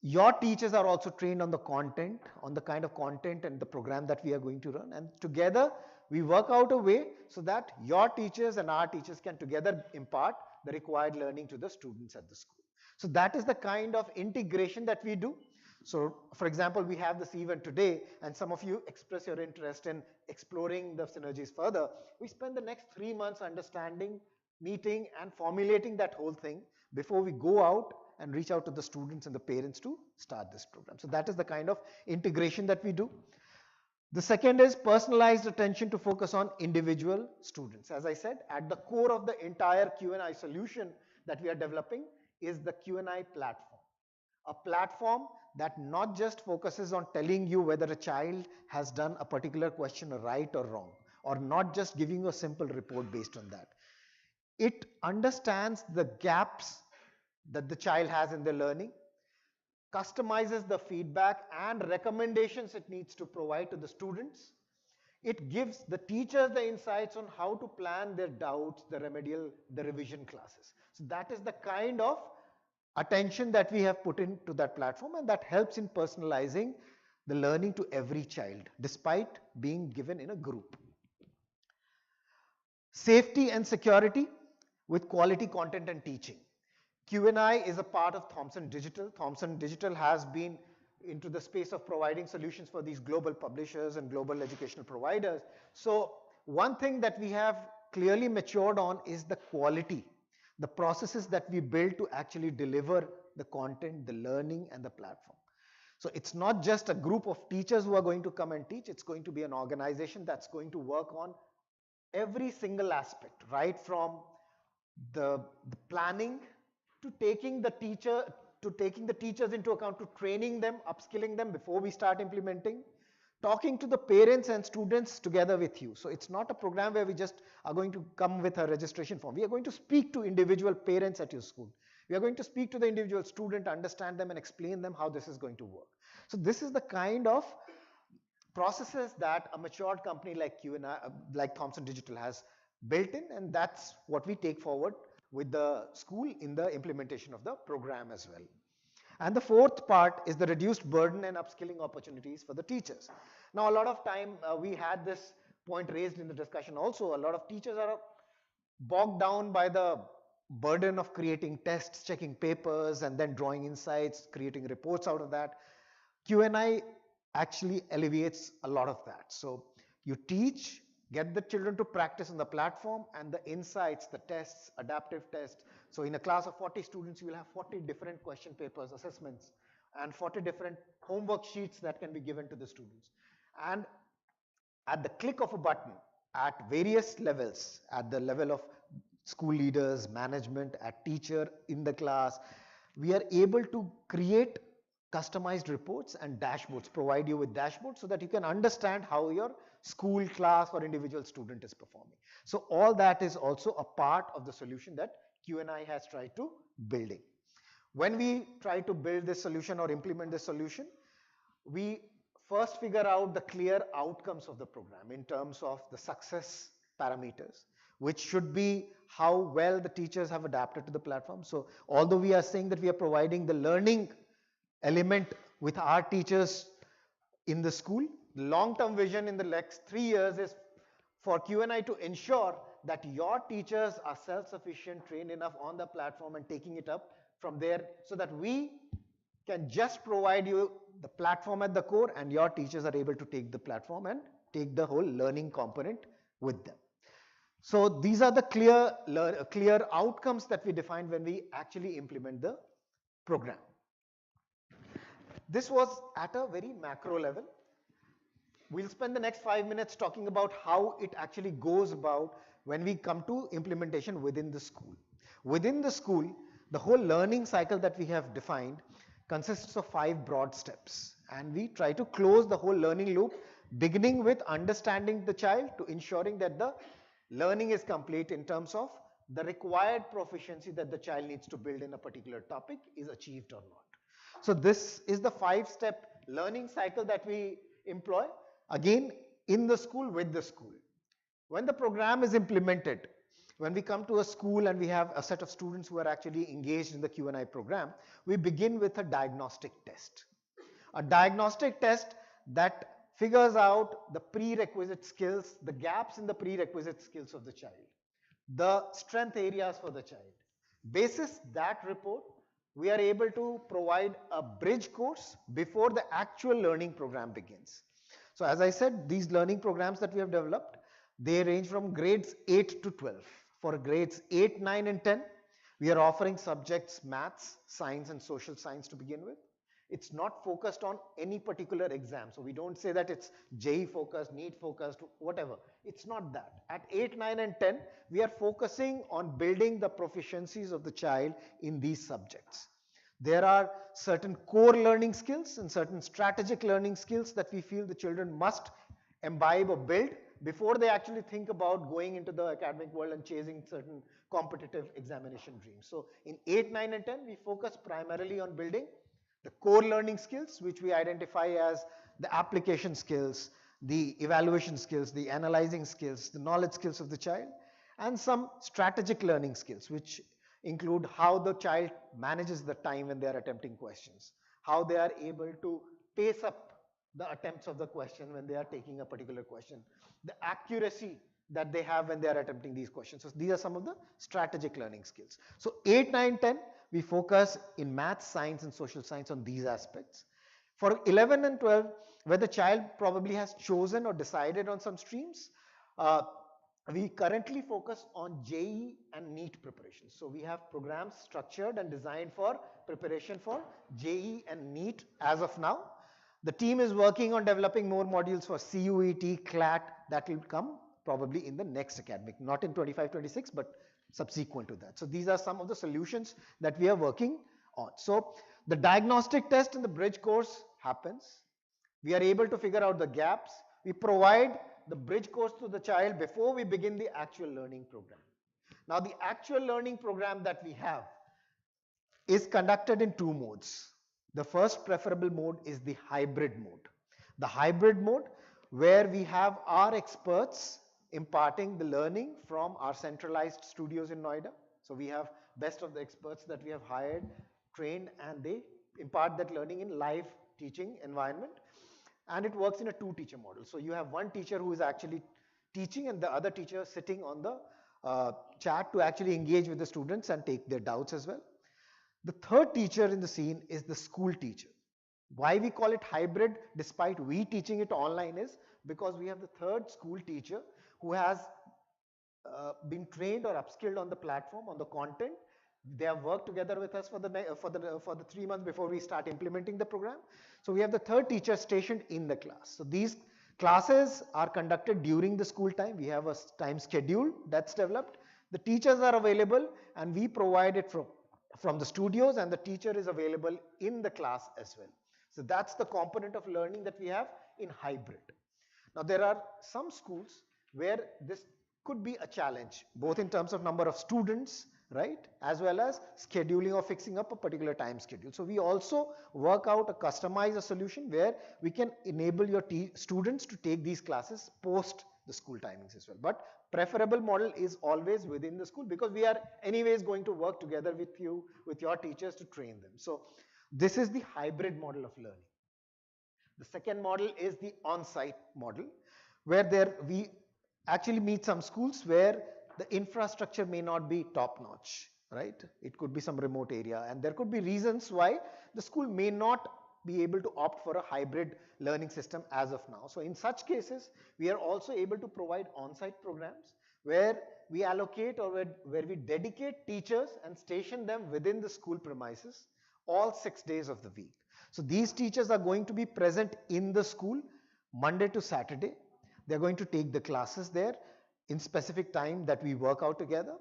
your teachers are also trained on the content, on the kind of content and the program that we are going to run. And together we work out a way so that your teachers and our teachers can together impart the required learning to the students at the school. So that is the kind of integration that we do. So for example, we have this event today, and some of you express your interest in exploring the synergies further. We spend the next 3 months understanding, meeting, and formulating that whole thing before we go out and reach out to the students and the parents to start this program. So that is the kind of integration that we do. The second is personalized attention to focus on individual students. As I said, at the core of the entire Q&I solution that we are developing is the Q&I platform. A platform that not just focuses on telling you whether a child has done a particular question right or wrong, or not just giving you a simple report based on that. It understands the gaps that the child has in their learning, customizes the feedback and recommendations it needs to provide to the students. It gives the teachers the insights on how to plan their doubts, the remedial, the revision classes. So that is the kind of attention that we have put into that platform, and that helps in personalizing the learning to every child, despite being given in a group. Safety and security with quality content and teaching. Q&I is a part of Thomson Digital. Thomson Digital has been into the space of providing solutions for these global publishers and global educational providers. So one thing that we have clearly matured on is the quality, the processes that we build to actually deliver the content, the learning, and the platform. So it's not just a group of teachers who are going to come and teach, it's going to be an organization that's going to work on every single aspect, right from the planning to taking the teachers into account, to training them, upskilling them before we start implementing, talking to the parents and students together with you. So it's not a program where we just are going to come with a registration form. We are going to speak to individual parents at your school. We are going to speak to the individual student, understand them, and explain them how this is going to work. So this is the kind of processes that a matured company like Q&I, like Thomson Digital has built in, and that's what we take forward with the school in the implementation of the program as well. And the fourth part is the reduced burden and upskilling opportunities for the teachers. Now, a lot of time we had this point raised in the discussion also. A lot of teachers are bogged down by the burden of creating tests, checking papers, and then drawing insights, creating reports out of that. Q&I actually alleviates a lot of that. So you teach, get the children to practice on the platform, and the insights, the tests, adaptive tests. So in a class of 40 students, you will have 40 different question papers, assessments, and 40 different homework sheets that can be given to the students. And at the click of a button, at various levels, at the level of school leaders, management, at teacher, in the class, we are able to create customized reports and dashboards, provide you with dashboards so that you can understand how your school, class, or individual student is performing. So all that is also a part of the solution that Q&I has tried to building. When we try to build this solution or implement this solution, we first figure out the clear outcomes of the program in terms of the success parameters, which should be how well the teachers have adapted to the platform. So although we are saying that we are providing the learning element with our teachers in the school, the long-term vision in the next 3 years is for Q&I to ensure that your teachers are self-sufficient, trained enough on the platform and taking it up from there, so that we can just provide you the platform at the core, and your teachers are able to take the platform and take the whole learning component with them. So these are the clear outcomes that we define when we actually implement the program. This was at a very macro level. We'll spend the next 5 minutes talking about how it actually goes about when we come to implementation within the school. Within the school, the whole learning cycle that we have defined consists of 5 broad steps, and we try to close the whole learning loop, beginning with understanding the child to ensuring that the learning is complete in terms of the required proficiency that the child needs to build in a particular topic is achieved or not. So this is the 5-step learning cycle that we employ, again in the school, with the school. When the program is implemented, when we come to a school and we have a set of students who are actually engaged in the Q&I program, we begin with a diagnostic test. A diagnostic test that figures out the prerequisite skills, the gaps in the prerequisite skills of the child, the strength areas for the child. Basis that report, we are able to provide a bridge course before the actual learning program begins. So as I said, these learning programs that we have developed, they range from grades 8 to 12. For grades 8, 9 and 10, we are offering subjects maths, science and social science to begin with. It's not focused on any particular exam. So we don't say that it's JEE focused, NEET focused, whatever. It's not that. At 8, 9 and 10, we are focusing on building the proficiencies of the child in these subjects. There are certain core learning skills and certain strategic learning skills that we feel the children must imbibe or build before they actually think about going into the academic world and chasing certain competitive examination dreams. So in 8, 9 and 10, we focus primarily on building the core learning skills, which we identify as the application skills, the evaluation skills, the analyzing skills, the knowledge skills of the child, and some strategic learning skills, which include how the child manages the time when they are attempting questions, how they are able to pace up the attempts of the question when they are taking a particular question, the accuracy that they have when they are attempting these questions. So these are some of the strategic learning skills. So 8, 9, 10, we focus in maths, science and social science on these aspects. For 11 and 12, where the child probably has chosen or decided on some streams, we currently focus on JEE and NEET preparation. So we have programs structured and designed for preparation for JEE and NEET as of now. The team is working on developing more modules for CUET, CLAT, that will come probably in the next academic, not in 25-26, but subsequent to that. So these are some of the solutions that we are working on. So the diagnostic test in the bridge course happens. We are able to figure out the gaps. We provide the bridge course to the child before we begin the actual learning program. Now the actual learning program that we have is conducted in two modes. The first preferable mode is the hybrid mode. The hybrid mode where we have our experts imparting the learning from our centralized studios in Noida. So we have best of the experts that we have hired, trained, and they impart that learning in live teaching environment. And it works in a two-teacher model. So you have one teacher who is actually teaching and the other teacher sitting on the chat to actually engage with the students and take their doubts as well. The third teacher in the scene is the school teacher. Why we call it hybrid despite we teaching it online is because we have the third school teacher who has been trained or upskilled on the platform, on the content. They have worked together with us for the 3 months before we start implementing the program. So we have the third teacher stationed in the class. So these classes are conducted during the school time. We have a time schedule that's developed. The teachers are available and we provide it from the studios, and the teacher is available in the class as well. So that's the component of learning that we have in hybrid. Now there are some schools where this could be a challenge, both in terms of number of students, right, as well as scheduling or fixing up a particular time schedule. So we also work out customize a solution where we can enable your students to take these classes post the school timings as well. But preferable model is always within the school because we are anyways going to work together with you, with your teachers to train them. So this is the hybrid model of learning. The second model is the on-site model, where we actually meet some schools where the infrastructure may not be top-notch, right? It could be some remote area, and there could be reasons why the school may not be able to opt for a hybrid learning system as of now. So in such cases, we are also able to provide on-site programs where we allocate or where we dedicate teachers and station them within the school premises all 6 days of the week. So these teachers are going to be present in the school Monday to Saturday. They're going to take the classes there in specific time that we work out together.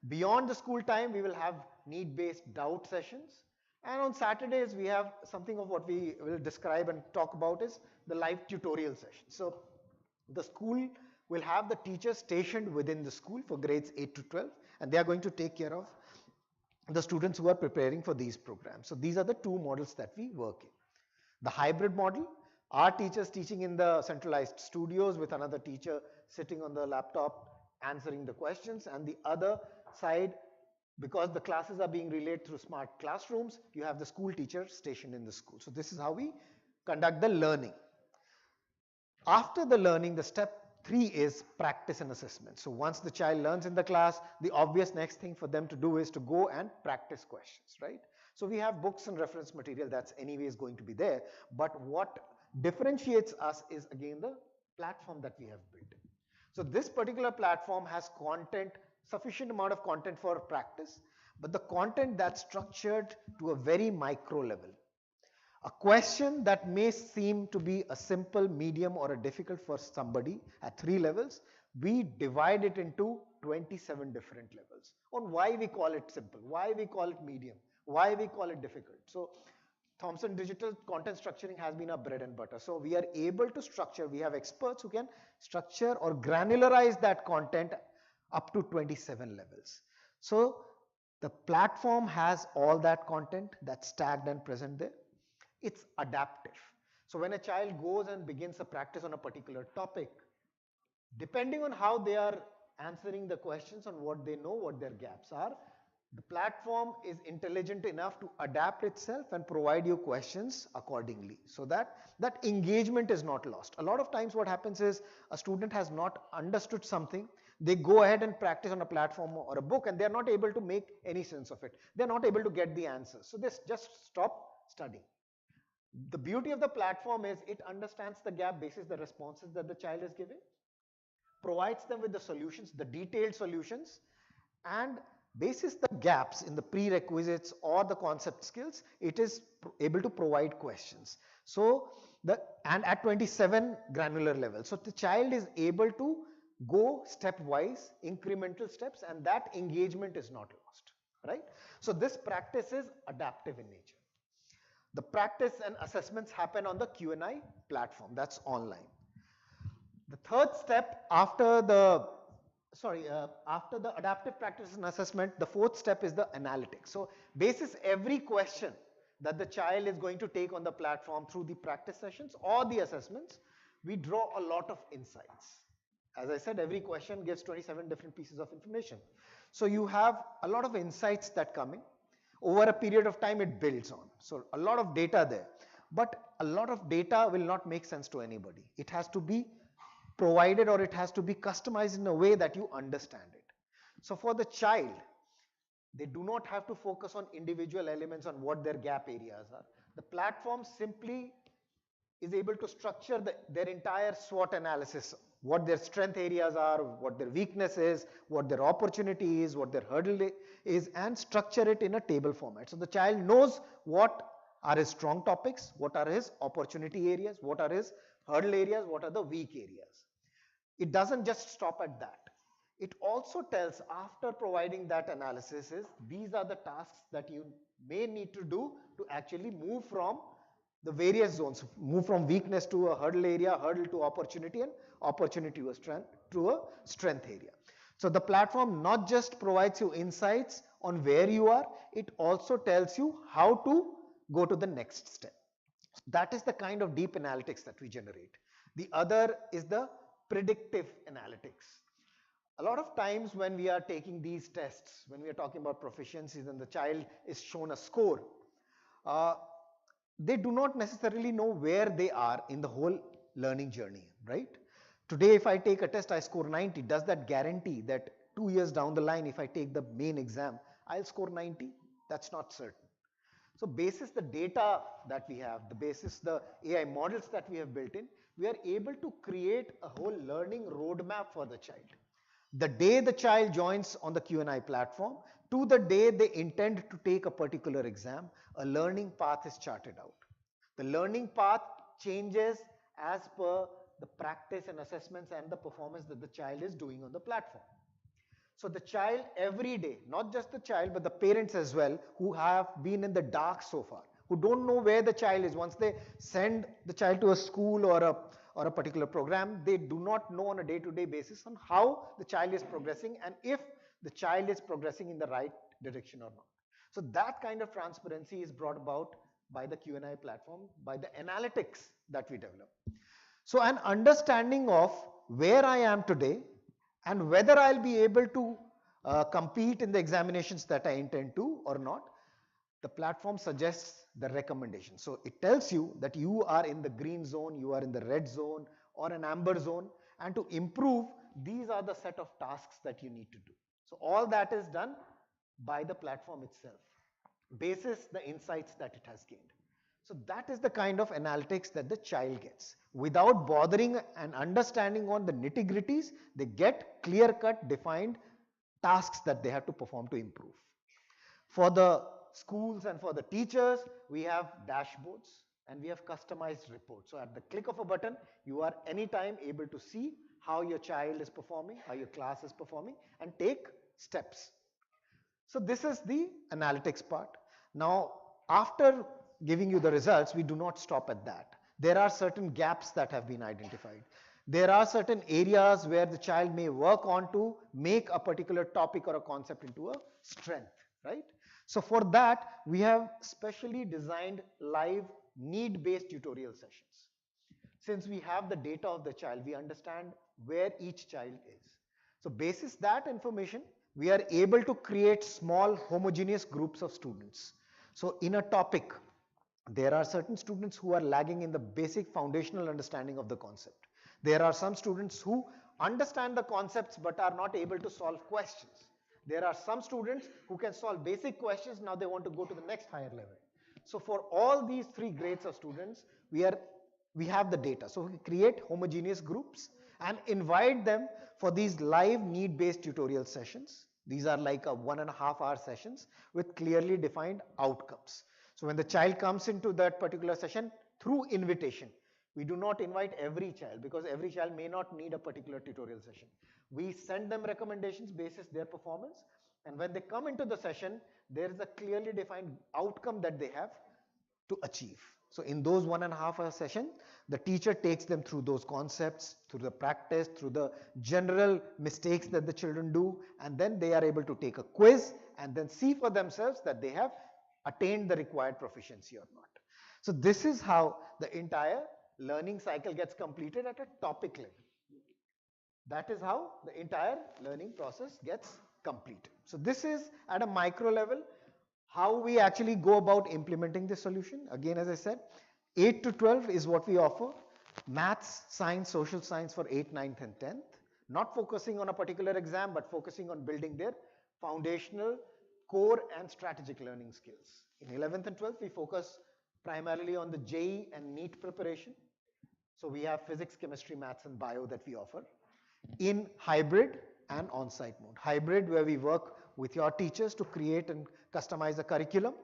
Beyond the school time, we will have need-based doubt sessions. And on Saturdays, we have something of what we will describe and talk about is the live tutorial session. So the school will have the teachers stationed within the school for grades 8 to 12, and they are going to take care of the students who are preparing for these programs. So these are the two models that we work in. The hybrid model, our teachers teaching in the centralized studios with another teacher sitting on the laptop answering the questions, and the other side, because the classes are being relayed through smart classrooms, you have the school teacher stationed in the school. So this is how we conduct the learning. After the learning, the step 3 is practice and assessment. So once the child learns in the class, the obvious next thing for them to do is to go and practice questions, right? So we have books and reference material that's anyways going to be there, but what differentiates us is again the platform that we have built. So this particular platform has content, sufficient amount of content for practice, but the content that's structured to a very micro level. A question that may seem to be a simple, medium, or a difficult for somebody at 3 levels, we divide it into 27 different levels on why we call it simple, why we call it medium, why we call it difficult. So Thomson Digital content structuring has been our bread and butter. So we are able to structure, we have experts who can structure or granularize that content up to 27 levels. So the platform has all that content that's tagged and present there. It's adaptive. So when a child goes and begins a practice on a particular topic, depending on how they are answering the questions, on what they know, what their gaps are, the platform is intelligent enough to adapt itself and provide you questions accordingly, so that that engagement is not lost. A lot of times what happens is a student has not understood something, they go ahead and practice on a platform or a book, and they're not able to make any sense of it. They're not able to get the answers. So they just stop studying. The beauty of the platform is it understands the gap basis the responses that the child is giving, provides them with the solutions, the detailed solutions, and basis the gaps in the prerequisites or the concept skills, it is able to provide questions. So and at 27 granular level. So the child is able to go stepwise, incremental steps, and that engagement is not lost, right? So this practice is adaptive in nature. The practice and assessments happen on the Q&I platform, that's online. The third step after the adaptive practice and assessment, the fourth step is the analytics. So basis every question that the child is going to take on the platform through the practice sessions or the assessments, we draw a lot of insights. As I said, every question gives 27 different pieces of information. So you have a lot of insights that come in. Over a period of time, it builds on. So a lot of data there. But a lot of data will not make sense to anybody. It has to be provided or it has to be customized in a way that you understand it. So for the child, they do not have to focus on individual elements on what their gap areas are. The platform simply is able to structure their entire SWOT analysis, what their strength areas are, what their weakness is, what their opportunity is, what their hurdle is, and structure it in a table format. So the child knows what are his strong topics, what are his opportunity areas, what are his hurdle areas, what are the weak areas. It doesn't just stop at that. It also tells, after providing that analysis, is these are the tasks that you may need to do to actually move from the various zones, move from weakness to a hurdle area, hurdle to opportunity, and opportunity to a strength area. So the platform not just provides you insights on where you are, it also tells you how to go to the next step. That is the kind of deep analytics that we generate. The other is the predictive analytics. A lot of times when we are taking these tests, when we are talking about proficiencies and the child is shown a score, they do not necessarily know where they are in the whole learning journey, right? Today, if I take a test, I score 90. Does that guarantee that 2 years down the line, if I take the main exam, I'll score 90? That's not certain. So basis the data that we have, the basis the AI models that we have built in, we are able to create a whole learning roadmap for the child. The day the child joins on the Q&I platform to the day they intend to take a particular exam, a learning path is charted out. The learning path changes as per the practice and assessments and the performance that the child is doing on the platform. So the child every day, not just the child, but the parents as well, who have been in the dark so far, who don't know where the child is. Once they send the child to a school or a particular program, they do not know on a day-to-day basis on how the child is progressing and if the child is progressing in the right direction or not. So that kind of transparency is brought about by the Q&I platform, by the analytics that we develop. So an understanding of where I am today and whether I'll be able to compete in the examinations that I intend to or not, the platform suggests the recommendation. So it tells you that you are in the green zone, you are in the red zone or an amber zone, and to improve, these are the set of tasks that you need to do. So all that is done by the platform itself. basis the insights that it has gained. So that is the kind of analytics that the child gets. Without bothering and understanding on the nitty-gritties, they get clear-cut defined tasks that they have to perform to improve. For the schools and for the teachers, we have dashboards and we have customized reports. So at the click of a button, you are anytime able to see how your child is performing, how your class is performing, and take steps. So this is the analytics part. Now, after giving you the results, we do not stop at that. There are certain gaps that have been identified. There are certain areas where the child may work on to make a particular topic or a concept into a strength, right? So for that, we have specially designed live need-based tutorial sessions. Since we have the data of the child, we understand where each child is. So basis that information, we are able to create small homogeneous groups of students. So in a topic, there are certain students who are lagging in the basic foundational understanding of the concept. There are some students who understand the concepts but are not able to solve questions. There are some students who can solve basic questions, now they want to go to the next higher level. So for all these three grades of students, we have the data. So we create homogeneous groups and invite them for these live need-based tutorial sessions. These are like a 1.5 hour sessions with clearly defined outcomes. So when the child comes into that particular session through invitation, we do not invite every child because every child may not need a particular tutorial session. We send them recommendations basis their performance, and when they come into the session, there is a clearly defined outcome that they have to achieve. So in those 1.5 hour session, the teacher takes them through those concepts, through the practice, through the general mistakes that the children do, and then they are able to take a quiz and then see for themselves that they have attained the required proficiency or not. So this is how the entire learning cycle gets completed at a topic level. That is how the entire learning process gets complete. So this is at a micro level how we actually go about implementing this solution. Again, as I said, 8 to 12 is what we offer. Maths, science, social science for 8th, 9th and 10th. Not focusing on a particular exam, but focusing on building their foundational, core and strategic learning skills. In 11th and 12th, we focus primarily on the JEE and NEET preparation. So we have physics, chemistry, maths and bio that we offer in hybrid and on-site mode. Hybrid where we work with your teachers to create and customize a curriculum,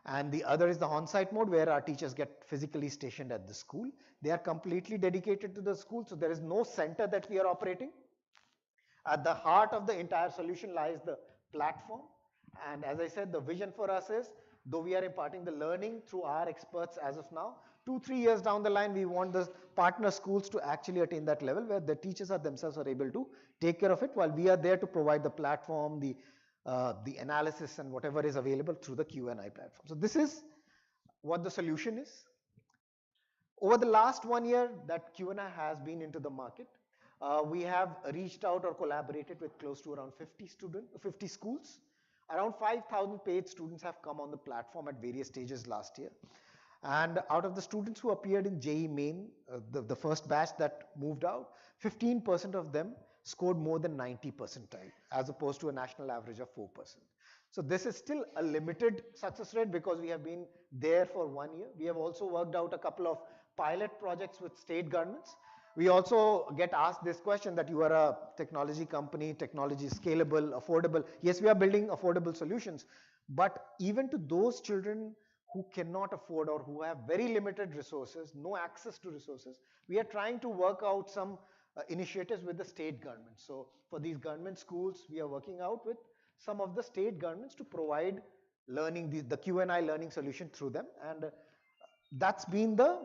and the other is the on-site mode where our teachers get physically stationed at the school. They are completely dedicated to the school, so there is no center that we are operating. At the heart of the entire solution lies the platform, and as I said, the vision for us is, though we are imparting the learning through our experts as of now, 2-3 years down the line, we want the partner schools to actually attain that level where the teachers are themselves are able to take care of it, while we are there to provide the platform, the analysis and whatever is available through the Q&I platform. So this is what the solution is. Over the last 1 year that Q&I has been into the market, we have reached out or collaborated with close to around 50 schools. Around 5,000 paid students have come on the platform at various stages last year. And out of the students who appeared in JEE Main, the first batch that moved out, 15% of them scored more than 90 percentile as opposed to a national average of 4%. So this is still a limited success rate because we have been there for 1 year. We have also worked out a couple of pilot projects with state governments. We also get asked this question that you are a technology company, technology scalable, affordable. Yes, we are building affordable solutions, but even to those children who cannot afford or who have very limited resources, no access to resources, we are trying to work out some initiatives with the state government. So for these government schools, we are working out with some of the state governments to provide learning, the Q&I learning solution through them. And that's been the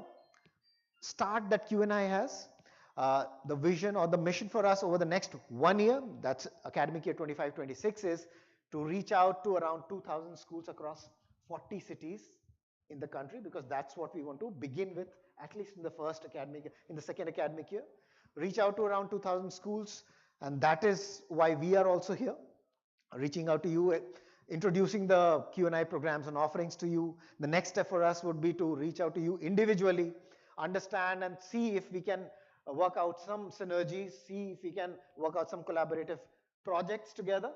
start that Q&I has. The vision or the mission for us over the next 1 year, that's academic year 25-26, is to reach out to around 2,000 schools across 40 cities in the country, because that's what we want to begin with, at least in the second academic year. Reach out to around 2,000 schools, and that is why we are also here, reaching out to you, introducing the Q&I programs and offerings to you. The next step for us would be to reach out to you individually, understand and see if we can work out some synergies, see if we can work out some collaborative projects together,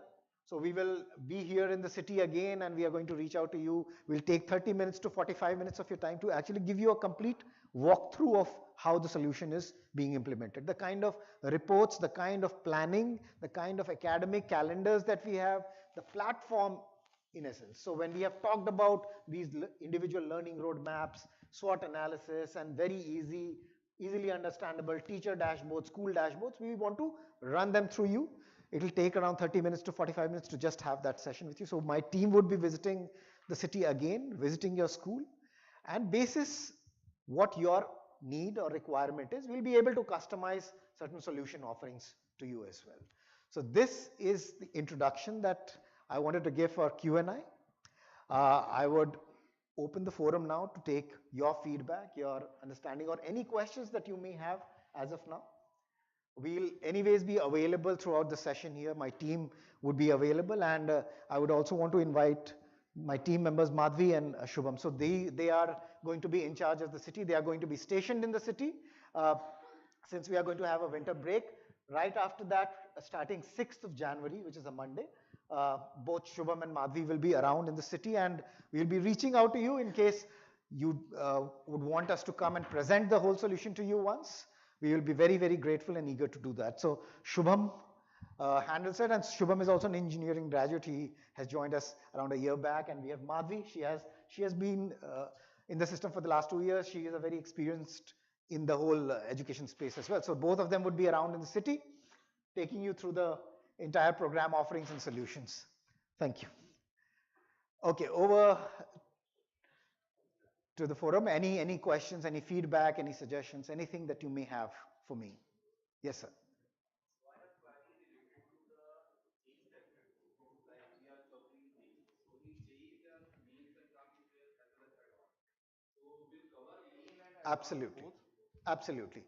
So we will be here in the city again, and we are going to reach out to you. We'll take 30 minutes to 45 minutes of your time to actually give you a complete walkthrough of how the solution is being implemented. The kind of reports, the kind of planning, the kind of academic calendars that we have, the platform in essence. So when we have talked about these individual learning roadmaps, SWOT analysis, and very easily understandable teacher dashboards, school dashboards, we want to run them through you. It will take around 30 minutes to 45 minutes to just have that session with you. So my team would be visiting the city again, visiting your school, and basis what your need or requirement is, we'll be able to customize certain solution offerings to you as well. So this is the introduction that I wanted to give for Q&I. I would open the forum now to take your feedback, your understanding, or any questions that you may have as of now. We'll anyways be available throughout the session here. My team would be available, and I would also want to invite my team members Madhvi and Shubham. So they are going to be in charge of the city. They are going to be stationed in the city since we are going to have a winter break. Right after that, starting 6th of January, which is a Monday, both Shubham and Madhvi will be around in the city, and we'll be reaching out to you in case you would want us to come and present the whole solution to you once. We will be very, very grateful and eager to do that. So Shubham handles it, and Shubham is also an engineering graduate. He has joined us around a year back, and we have Madhvi. She has been in the system for the last 2 years. She is a very experienced in the whole education space as well. So both of them would be around in the city, taking you through the entire program offerings and solutions. Thank you. Okay, over to the forum. Any questions, any feedback, any suggestions, anything that you may have for me? Yes, sir. Absolutely. Absolutely.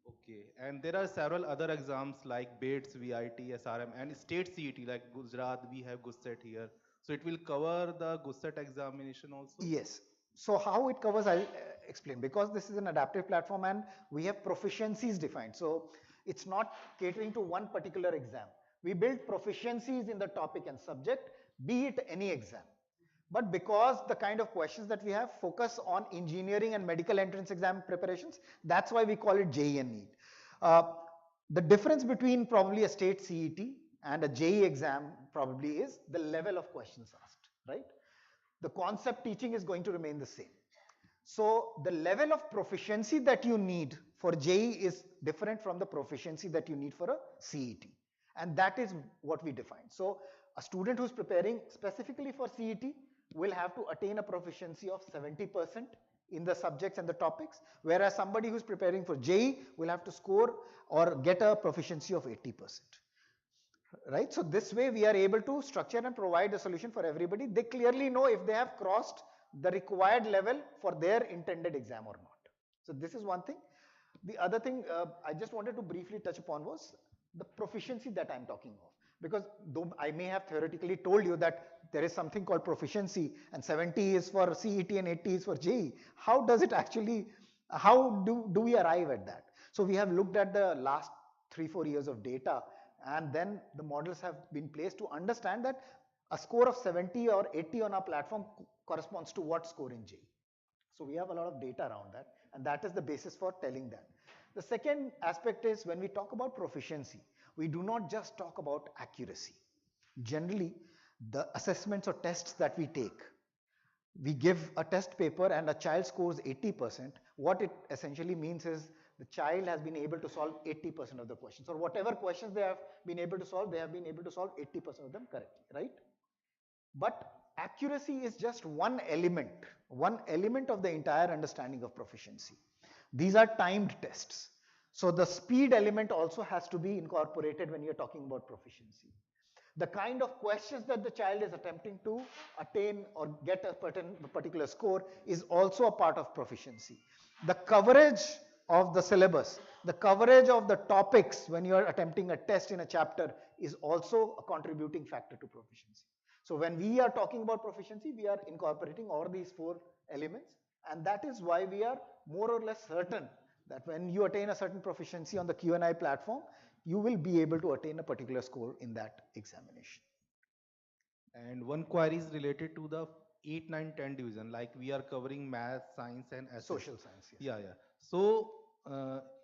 Okay, and there are several other exams like BITS, VIT, SRM, and state CET like Gujarat. We have GUSET here, so it will cover the GUSET examination also. Yes. So how it covers, I'll explain. Because this is an adaptive platform and we have proficiencies defined. So it's not catering to one particular exam. We build proficiencies in the topic and subject, be it any exam. But because the kind of questions that we have focus on engineering and medical entrance exam preparations, that's why we call it JEE and NEET. The difference between probably a state CET and a JEE exam probably is the level of questions asked, right? The concept teaching is going to remain the same. So the level of proficiency that you need for JEE is different from the proficiency that you need for a CET. And that is what we define. So a student who's preparing specifically for CET will have to attain a proficiency of 70% in the subjects and the topics, whereas somebody who's preparing for JEE will have to score or get a proficiency of 80%. Right? So this way we are able to structure and provide a solution for everybody. They clearly know if they have crossed the required level for their intended exam or not. So this is one thing. The other thing I just wanted to briefly touch upon was the proficiency that I'm talking of. Because though I may have theoretically told you that there is something called proficiency and 70 is for CET and 80 is for JEE, how does it actually, how do we arrive at that? So we have looked at the last 3-4 years of data, and then the models have been placed to understand that a score of 70 or 80 on our platform corresponds to what score in JEE. So we have a lot of data around that, and that is the basis for telling that. The second aspect is when we talk about proficiency, we do not just talk about accuracy. Generally, the assessments or tests that we take, we give a test paper and a child scores 80%. What it essentially means is the child has been able to solve 80% of the questions, or whatever questions they have been able to solve, they have been able to solve 80% of them correctly, right? But accuracy is just one element of the entire understanding of proficiency. These are timed tests. So the speed element also has to be incorporated when you're talking about proficiency. The kind of questions that the child is attempting to attain or get a particular score is also a part of proficiency. The coverage of the syllabus, the coverage of the topics when you are attempting a test in a chapter is also a contributing factor to proficiency. So when we are talking about proficiency, we are incorporating all these 4 elements, and that is why we are more or less certain that when you attain a certain proficiency on the Q&I platform, you will be able to attain a particular score in that examination. And one query is related to the 8, 9, 10 division. Like we are covering math, science, and SS. Social science, yes. Yeah, yeah. So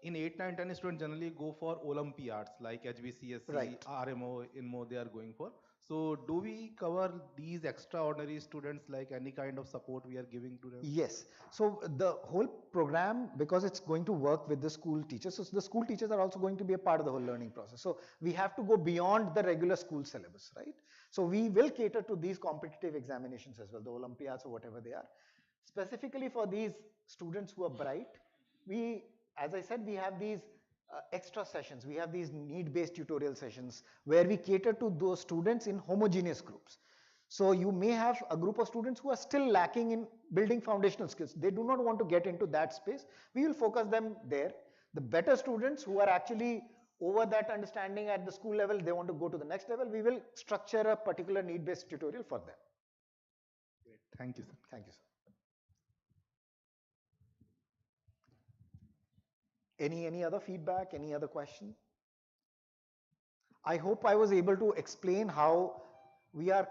in 8, 9, 10, students generally go for Olympiads like HBCSC, Right. RMO, INMO they are going for. So do we cover these extraordinary students like any kind of support we are giving to them? Yes. So the whole program, because it's going to work with the school teachers, so the school teachers are also going to be a part of the whole learning process. So we have to go beyond the regular school syllabus, right? So we will cater to these competitive examinations as well, the Olympiads or whatever they are. Specifically for these students who are bright, we, as I said, we have these extra sessions. We have these need-based tutorial sessions where we cater to those students in homogeneous groups. So you may have a group of students who are still lacking in building foundational skills. They do not want to get into that space. We will focus them there. The better students who are actually over that understanding at the school level, they want to go to the next level, we will structure a particular need-based tutorial for them. Great. Thank you, sir. Thank you, sir. Any other feedback, any other question? I hope I was able to explain how we are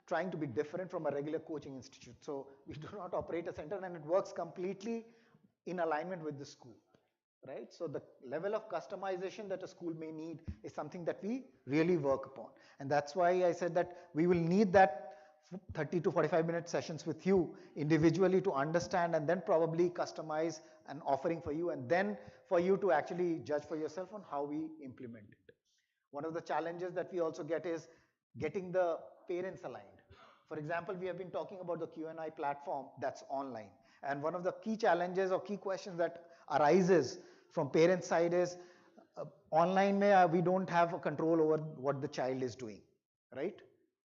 trying to be different from a regular coaching institute. So we do not operate a center and it works completely in alignment with the school, right? So the level of customization that a school may need is something that we really work upon. And that's why I said that we will need that 30 to 45-minute sessions with you individually to understand and then probably customize an offering for you and then for you to actually judge for yourself on how we implement it. One of the challenges that we also get is getting the parents aligned. For example, we have been talking about the Q&I platform that's online. And one of the key challenges or key questions that arises from parent side is online we don't have a control over what the child is doing, right?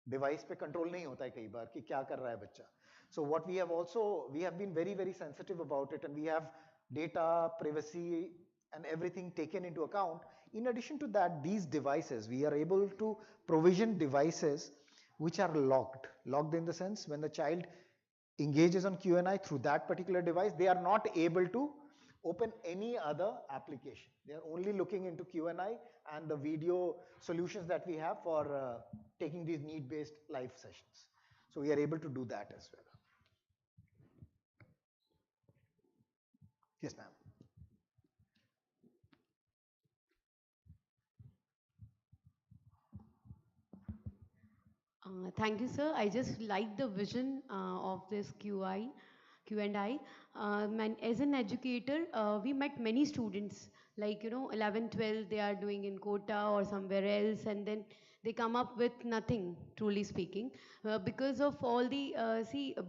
Device पे control नहीं होता है कई बार कि क्या कर रहा है बच्चा. So what we have been very, very sensitive about it and we have data, privacy and everything taken into account. In addition to that, these devices, we are able to provision devices which are logged. Logged in the sense when the child engages on Q&I through that particular device, they are not able to open any other application. They are only looking into Q&I and the video solutions that we have for taking these need-based live sessions. So we are able to do that as well. Yes, ma'am. Thank you, sir. I just like the vision of this Q&I. And as an educator, we met many students, like, 11, 12, they are doing in Kota or somewhere else, and then they come up with nothing, truly speaking. Because of all the,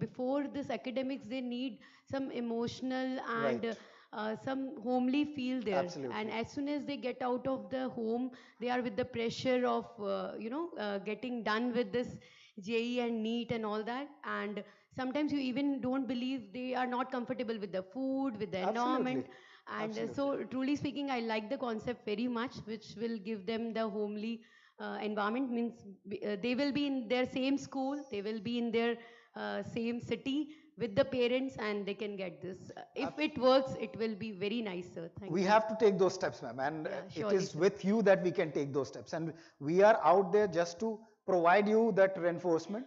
before this academics, they need some emotional and Right. some homely feel there. Absolutely. And as soon as they get out of the home, they are with the pressure of, getting done with this JE and NEET and all that. And sometimes you even don't believe they are not comfortable with the food, with the environment. And so truly speaking, I like the concept very much, which will give them the homely environment. Means they will be in their same school, they will be in their same city with the parents and they can get this. If it works, it will be very nice, sir. Thank you. We have to take those steps, ma'am, and it surely, is sir. with you that we can take those steps. And we are out there just to provide you that reinforcement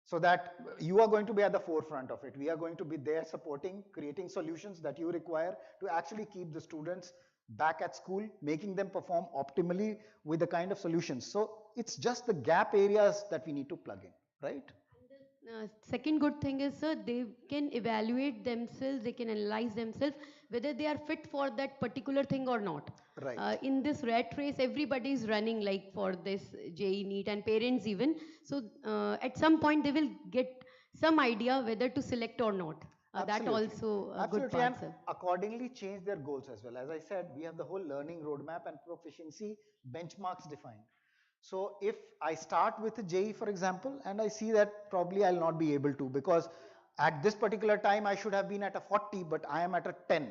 so that you are going to be at the forefront of it. We are going to be there supporting, creating solutions that you require to actually keep the students back at school, making them perform optimally with the kind of solutions. So it's just the gap areas that we need to plug in, right? Second good thing is, sir, they can evaluate themselves, they can analyze themselves, whether they are fit for that particular thing or not. Right. In this rat race, everybody is running like for this JE NEET and parents even. So at some point, they will get some idea whether to select or not. That Absolutely. also a good Absolutely, part, and sir. accordingly change their goals as well. As I said, we have the whole learning roadmap and proficiency benchmarks defined. So if I start with a JE, for example, and I see that probably I'll not be able to because at this particular time I should have been at a 40, but I am at a 10.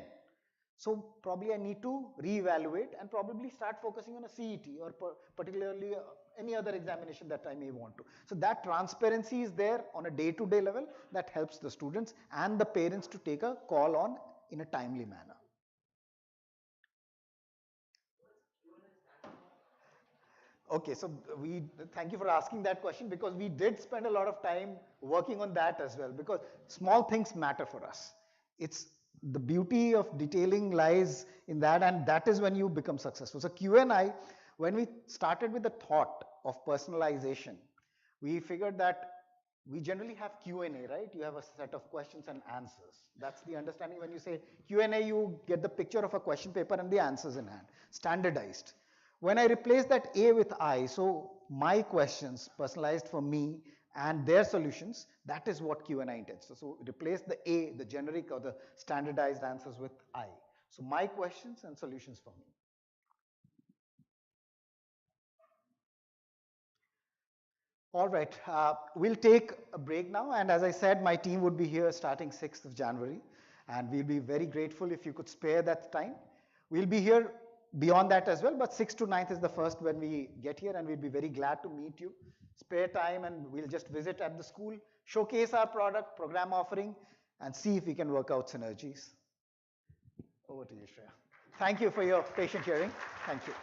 So probably I need to reevaluate and probably start focusing on a CET or particularly any other examination that I may want to. So that transparency is there on a day-to-day level that helps the students and the parents to take a call on in a timely manner. Okay, so we thank you for asking that question, because we did spend a lot of time working on that as well, because small things matter for us. It's the beauty of detailing lies in that, and that is when you become successful. So Q&I, when we started with the thought of personalization, we figured that we generally have Q&A, right? You have a set of questions and answers. That's the understanding. When you say Q&A, you get the picture of a question paper and the answers in hand, standardized. When I replace that A with I, so my questions personalized for me and their solutions, that is what Q&I intends. So replace the A, the generic or the standardized answers, with I. So my questions and solutions for me. All right, we'll take a break now. And as I said, my team would be here starting 6th of January. And we'll be very grateful if you could spare that time. We'll be here beyond that as well, but 6th to 9th is the first when we get here, and we'll be very glad to meet you. Spare time, and we'll just visit at the school, showcase our product, program offering, and see if we can work out synergies. Over to you, Shreya. Thank you for your patient hearing. Thank you.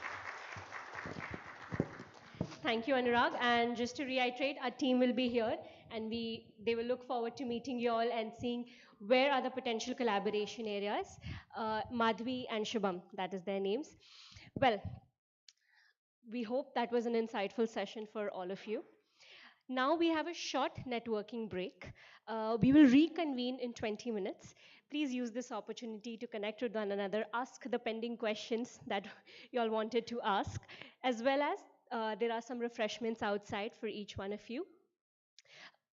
Thank you, Anurag. And just to reiterate, our team will be here, and they will look forward to meeting you all and seeing where are the potential collaboration areas. Madhvi and Shubham, that is their names. Well, we hope that was an insightful session for all of you. Now we have a short networking break. We will reconvene in 20 minutes. Please use this opportunity to connect with one another, ask the pending questions that you all wanted to ask, as well as there are some refreshments outside for each one of you.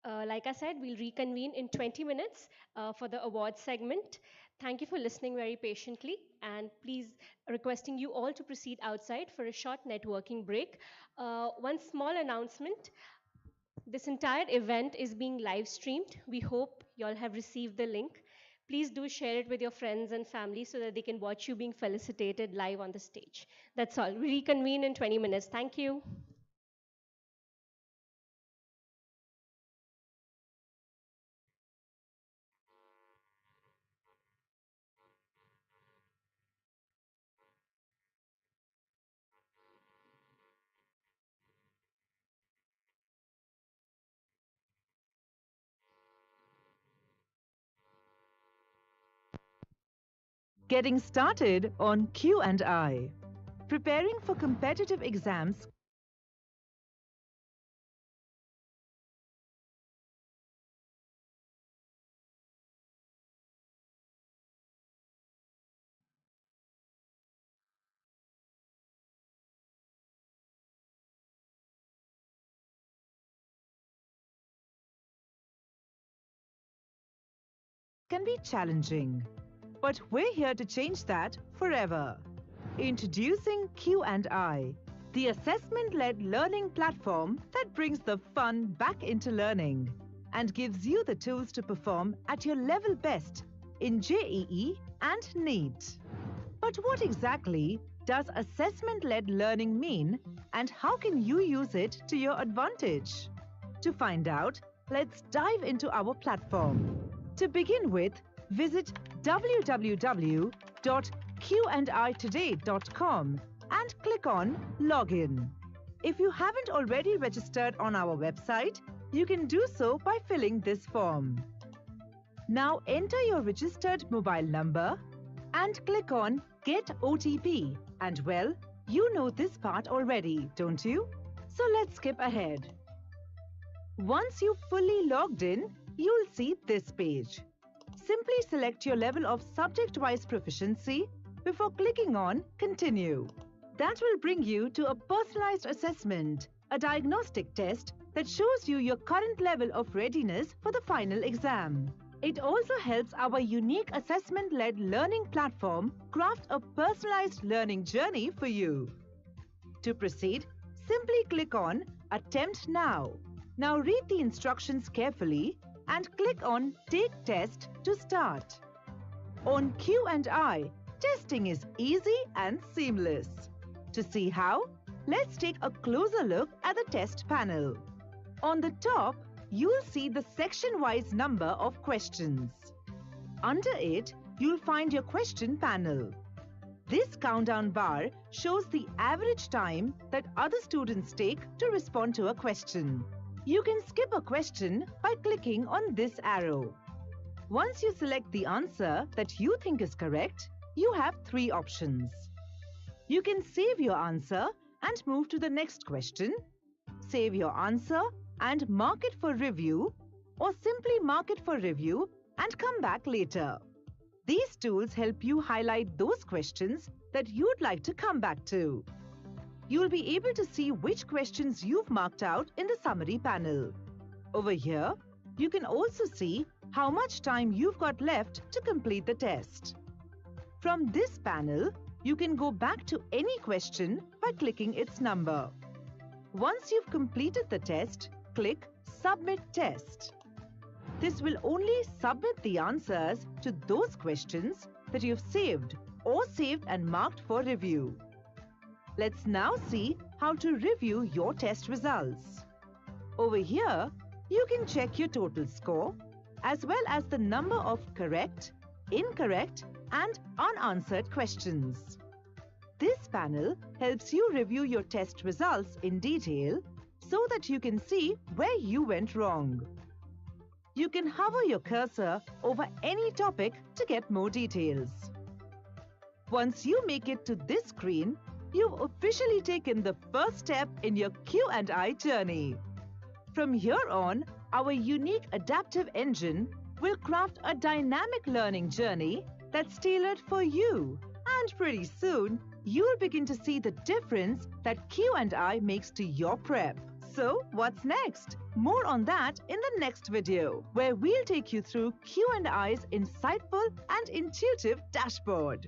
Like I said, we'll reconvene in 20 minutes for the awards segment. Thank you for listening very patiently, and please requesting you all to proceed outside for a short networking break. One small announcement. This entire event is being live streamed. We hope you all have received the link. Please do share it with your friends and family so that they can watch you being felicitated live on the stage. That's all. We reconvene in 20 minutes. Thank you. Getting started on Q&I. Preparing for competitive exams can be challenging, but we're here to change that forever. Introducing Q&I, the assessment-led learning platform that brings the fun back into learning and gives you the tools to perform at your level best in JEE and NEET. But what exactly does assessment-led learning mean, and how can you use it to your advantage? To find out, let's dive into our platform. To begin with, visit www.qanditoday.com and click on Login. If you haven't already registered on our website, you can do so by filling this form. Now enter your registered mobile number and click on Get OTP. And well, you know this part already, don't you? So let's skip ahead. Once you've fully logged in, you'll see this page. Simply select your level of subject-wise proficiency before clicking on Continue. That will bring you to a personalized assessment, a diagnostic test that shows you your current level of readiness for the final exam. It also helps our unique assessment-led learning platform craft a personalized learning journey for you. To proceed, simply click on Attempt Now. Now read the instructions carefully and click on Take Test to start. On Q&I, testing is easy and seamless. To see how, let's take a closer look at the test panel. On the top, you'll see the section-wise number of questions. Under it, you'll find your question panel. This countdown bar shows the average time that other students take to respond to a question. You can skip a question by clicking on this arrow. Once you select the answer that you think is correct, you have 3 options. You can save your answer and move to the next question, save your answer and mark it for review, or simply mark it for review and come back later. These tools help you highlight those questions that you'd like to come back to. You'll be able to see which questions you've marked out in the summary panel. Over here, you can also see how much time you've got left to complete the test. From this panel, you can go back to any question by clicking its number. Once you've completed the test, click Submit Test. This will only submit the answers to those questions that you've saved or saved and marked for review. Let's now see how to review your test results. Over here, you can check your total score as well as the number of correct, incorrect, and unanswered questions. This panel helps you review your test results in detail so that you can see where you went wrong. You can hover your cursor over any topic to get more details. Once you make it to this screen, you've officially taken the first step in your Q&I journey. From here on, our unique adaptive engine will craft a dynamic learning journey that's tailored for you. And pretty soon, you'll begin to see the difference that Q&I makes to your prep. So, what's next? More on that in the next video, where we'll take you through Q&I's insightful and intuitive dashboard.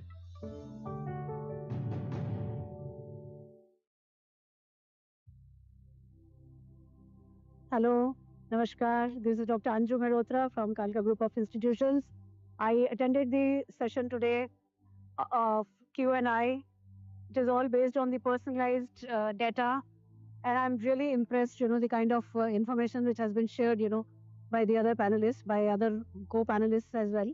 Hello, Namaskar. This is Dr. Anju Mehrotra from Kalka Group of Institutions. I attended the session today of Q&I. It is all based on the personalized data, and I'm really impressed, the kind of information which has been shared, by the other panelists, by other co-panelists as well.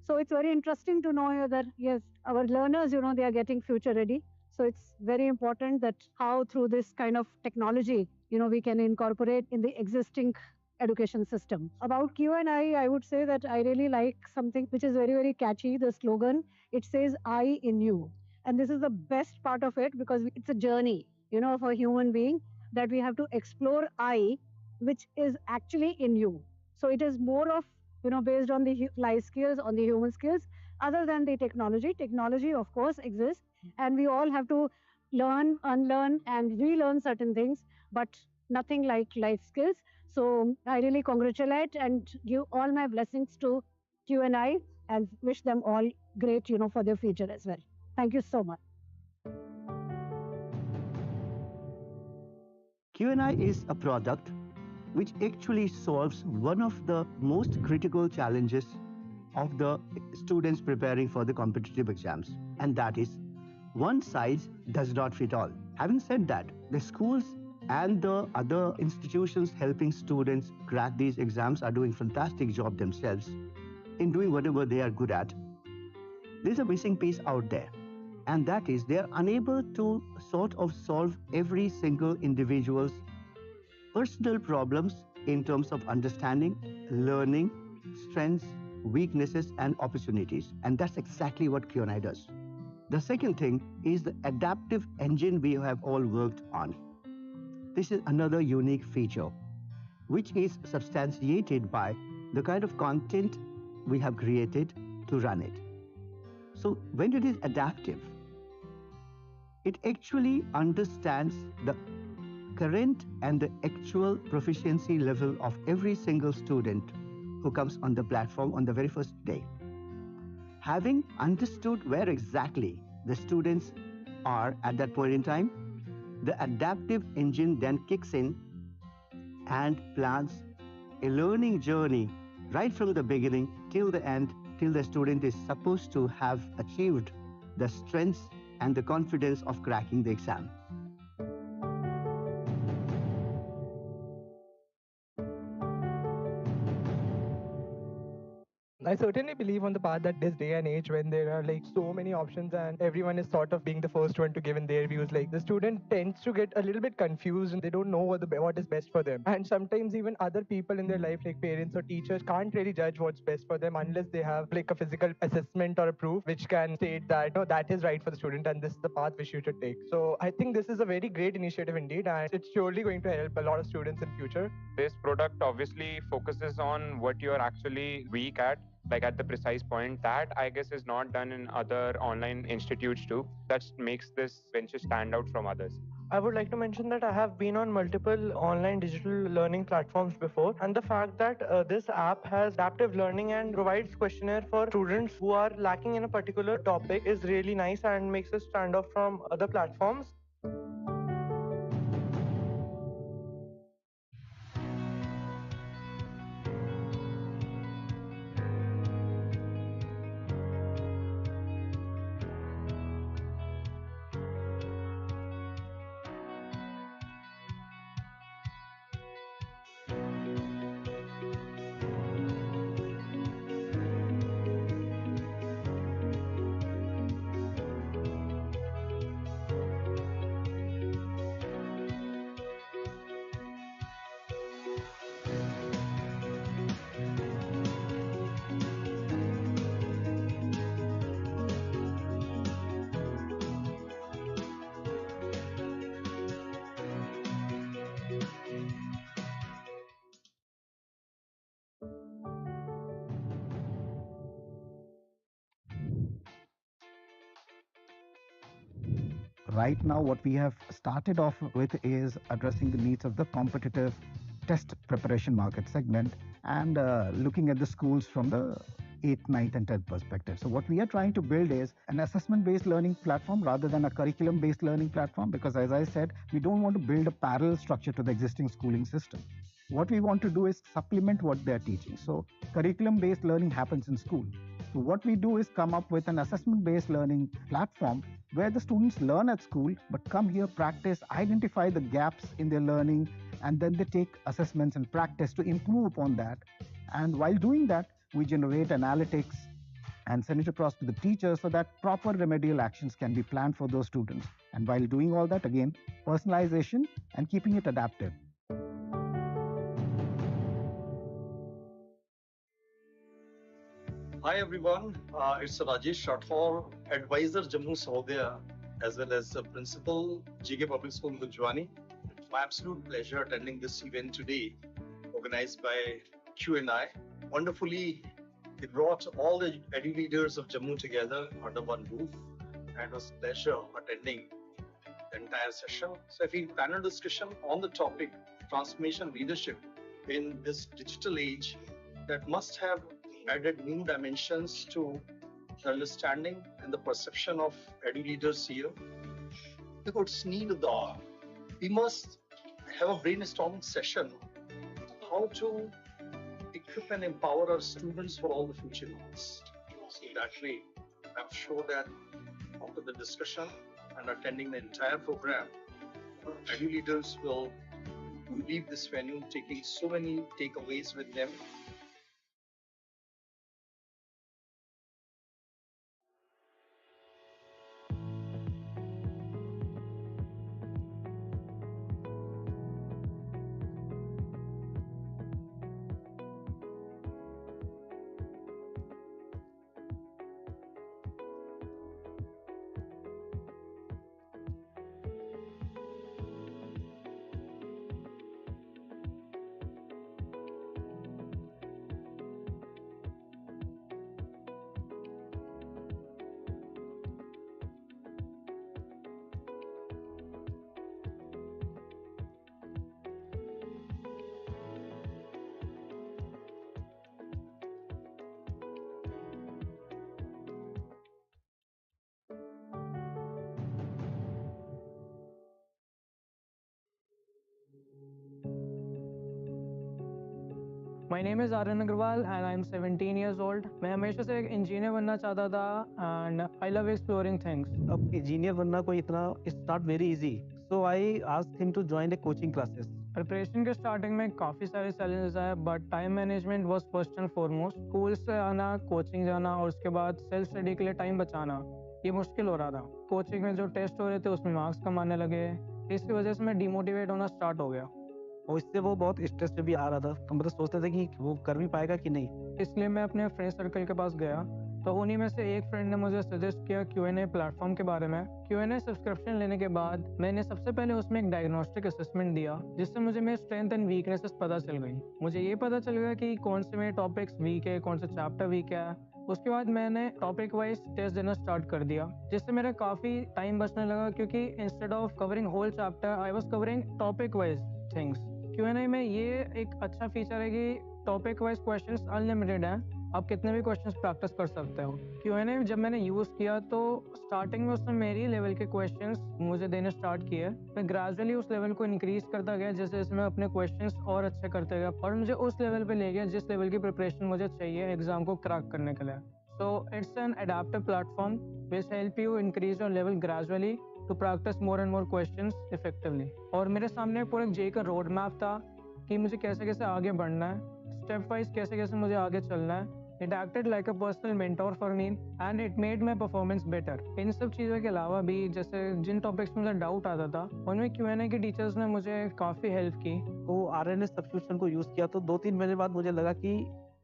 So it's very interesting to know that, yes, our learners, they are getting future ready. So it's very important that how through this kind of technology, we can incorporate in the existing education system. About Q&I, I would say that I really like something which is very, very catchy, the slogan. It says, I in you. And this is the best part of it because it's a journey, of a human being that we have to explore I, which is actually in you. So it is more of, based on the life skills, on the human skills, other than the technology. Technology, of course, exists, and we all have to learn, unlearn, and relearn certain things, but nothing like life skills. So I really congratulate and give all my blessings to Q&I and wish them all great, for their future as well. Thank you so much. Q&I is a product which actually solves one of the most critical challenges of the students preparing for the competitive exams, and that is one size does not fit all. Having said that, the schools and the other institutions helping students crack these exams are doing fantastic job themselves in doing whatever they are good at. There's a missing piece out there, and that is they are unable to sort of solve every single individual's personal problems in terms of understanding, learning, strengths, weaknesses, and opportunities. And that's exactly what Q&I does. The second thing is the adaptive engine we have all worked on. This is another unique feature, which is substantiated by the kind of content we have created to run it. So when it is adaptive, it actually understands the current and the actual proficiency level of every single student who comes on the platform on the very first day. Having understood where exactly the students are at that point in time, the adaptive engine then kicks in and plans a learning journey right from the beginning till the end, till the student is supposed to have achieved the strengths and the confidence of cracking the exam. I certainly believe on the path that this day and age when there are like so many options and everyone is sort of being the first one to give in their views, like the student tends to get a little bit confused and they don't know what is best for them. And sometimes even other people in their life, like parents or teachers, can't really judge what's best for them unless they have like a physical assessment or a proof which can state that no, that is right for the student and this is the path which you should take. So I think this is a very great initiative indeed, and it's surely going to help a lot of students in future. This product obviously focuses on what you're actually weak at, like at the precise point. That I guess is not done in other online institutes too. That makes this venture stand out from others. I would like to mention that I have been on multiple online digital learning platforms before, and the fact that this app has adaptive learning and provides questionnaire for students who are lacking in a particular topic is really nice and makes us stand out from other platforms. Right now, what we have started off with is addressing the needs of the competitive test preparation market segment and looking at the schools from the 8th, 9th, and 10th perspective. So what we are trying to build is an assessment-based learning platform rather than a curriculum-based learning platform, because as I said, we don't want to build a parallel structure to the existing schooling system. What we want to do is supplement what they're teaching. So curriculum-based learning happens in school. So what we do is come up with an assessment-based learning platform where the students learn at school, but come here, practice, identify the gaps in their learning, and then they take assessments and practice to improve upon that. And while doing that, we generate analytics and send it across to the teachers so that proper remedial actions can be planned for those students. And while doing all that, again, personalization and keeping it adaptive. Hi everyone, it's Rajesh Rathore, advisor Jammu Sahodaya, as well as principal GK Public School Gujwani. It's my absolute pleasure attending this event today, organized by Q&I. Wonderfully, they brought all the edu leaders of Jammu together under one roof, and it was a pleasure attending the entire session. So I feel panel discussion on the topic transformation leadership in this digital age that must have added new dimensions to the understanding and the perception of edu leaders here. Because we must have a brainstorming session how to equip and empower our students for all the future needs. So that way, I'm sure that after the discussion and attending the entire program, edu leaders will leave this venue taking so many takeaways with them. My name is Aryan Agrawal and I'm 17 years old. मैं हमेशा से एक engineer बनना चाहता था and I love exploring things. अब engineer बनना कोई इतना it's not very easy. So I asked him to join a coaching classes. Preparation के स्टार्टिंग में काफ़ी सारे चैलेंजेस आए but time management was first and foremost. School से आना, कोचिंग जाना और उसके बाद सेल्फ स्टडी के लिए टाइम बचाना ये मुश्किल हो रहा था। कोचिंग में जो टेस्ट हो रहे थे उसमें मार्क्स कम आने लगे, इसकी वजह से मैं डिमोटिवेट होना स्टार्ट हो गया और इससे वो बहुत स्ट्रेस में भी आ रहा था। तो मतलब सोचते थे कि वो कर भी पाएगा कि नहीं। इसलिए मैं अपने फ्रेंड सर्कल के पास गया तो उन्हीं में से एक फ्रेंड ने मुझे सजेस्ट किया Q&A प्लेटफॉर्म के बारे में। Q&A सब्सक्रिप्शन लेने के बाद मैंने सबसे पहले उसमें एक डायग्नोस्टिक असेसमेंट दिया जिससे मुझे मेरे स्ट्रेंथ एंड वीकनेसेस पता चल गई। मुझे ये पता चल गया कि कौन से मेरे टॉपिक्स वीक है, कौन सा चैप्टर वीक है। उसके बाद मैंने टॉपिक वाइज टेस्ट देना स्टार्ट कर दिया जिससे मेरा काफ़ी टाइम बचने लगा क्योंकि instead of covering whole chapter I was covering topic wise things. Q&A में ये एक अच्छा फीचर है कि टॉपिक वाइज क्वेश्चंस अनलिमिटेड हैं, आप कितने भी क्वेश्चंस प्रैक्टिस कर सकते हो। Q&A जब मैंने यूज़ किया तो स्टार्टिंग में उसने मेरी लेवल के क्वेश्चंस मुझे देने स्टार्ट किए। मैं ग्रेजुअली उस लेवल को इंक्रीज करता गया जैसे जैसे मैं अपने क्वेश्चंस और अच्छे करते गया और मुझे उस लेवल पे ले गया जिस लेवल की प्रिपरेशन मुझे चाहिए एग्जाम को क्रैक करने के लिए। So it's an adaptive platform which help you increase your level gradually to practise more and more questions effectively. और मेरे सामने पूरा जे का रोड मैप था कि मुझे कैसे कैसे आगे बढ़ना है, स्टेप वाइज कैसे कैसे मुझे आगे चलना है। It acted like a personal mentor for me and it made my performance better. इन सब चीज़ों के अलावा भी जैसे जिन टॉपिक्स में मुझे डाउट आता था उनमें Q&A के टीचर्स ने मुझे काफ़ी हेल्प की। तो RNS सब्सक्रिप्शन को यूज़ किया तो 2-3 महीने बाद मुझे लगा कि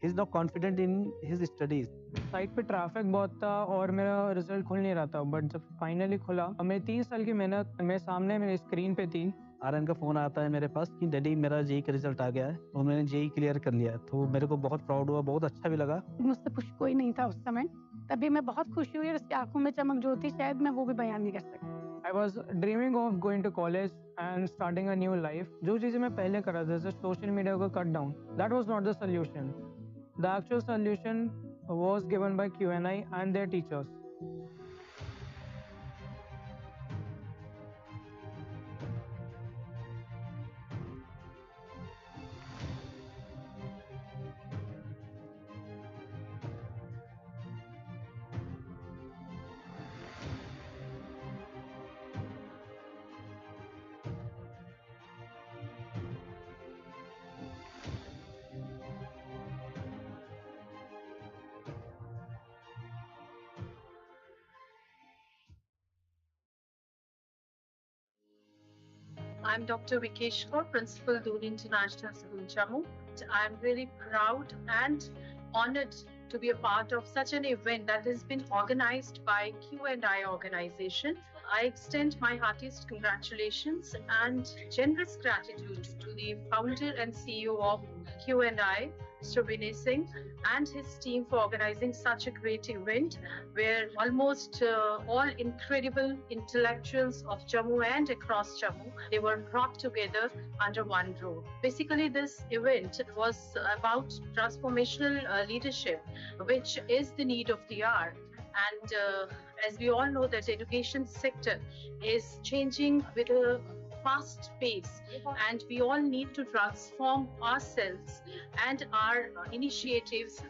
he is not confident in his studies. Site पे ट्रैफिक बहुत था और मेरा रिजल्ट खुल नहीं रहा था बट जब फाइनली खुला और मेरी 3 साल की मेहनत मेरे सामने मेरी स्क्रीन पे थी। आर्यन का फ़ोन आता है मेरे पास कि डैडी मेरा जेई का रिजल्ट आ गया है और मैंने जेई क्लियर कर लिया है। तो मेरे को बहुत प्राउड हुआ, बहुत अच्छा भी लगा। मुझसे खुश कोई नहीं था उस समय, तभी मैं बहुत खुशी हुई और उसकी आंखों में चमक जो थी शायद मैं वो भी बयान नहीं कर सकती। I was dreaming of going to college and starting a new life. जो चीज़ें मैं पहले कर रहा था जैसे सोशल मीडिया को cut down, that was not the solution. The actual solution was given by Q&I and their teachers. I'm Dr. Vikesh Kaur, Principal Doon International School, Jammu. I'm really proud and honored to be a part of such an event that has been organized by Q&I organization. I extend my heartiest congratulations and generous gratitude to the founder and CEO of Q&I, Mr. Vinay Singh, and his team for organizing such a great event where almost all incredible intellectuals of Jammu and across Jammu, they were brought together under one roof. Basically, this event was about transformational leadership, which is the need of the hour. And as we all know that education sector is changing with a fast pace and we all need to transform ourselves and our initiatives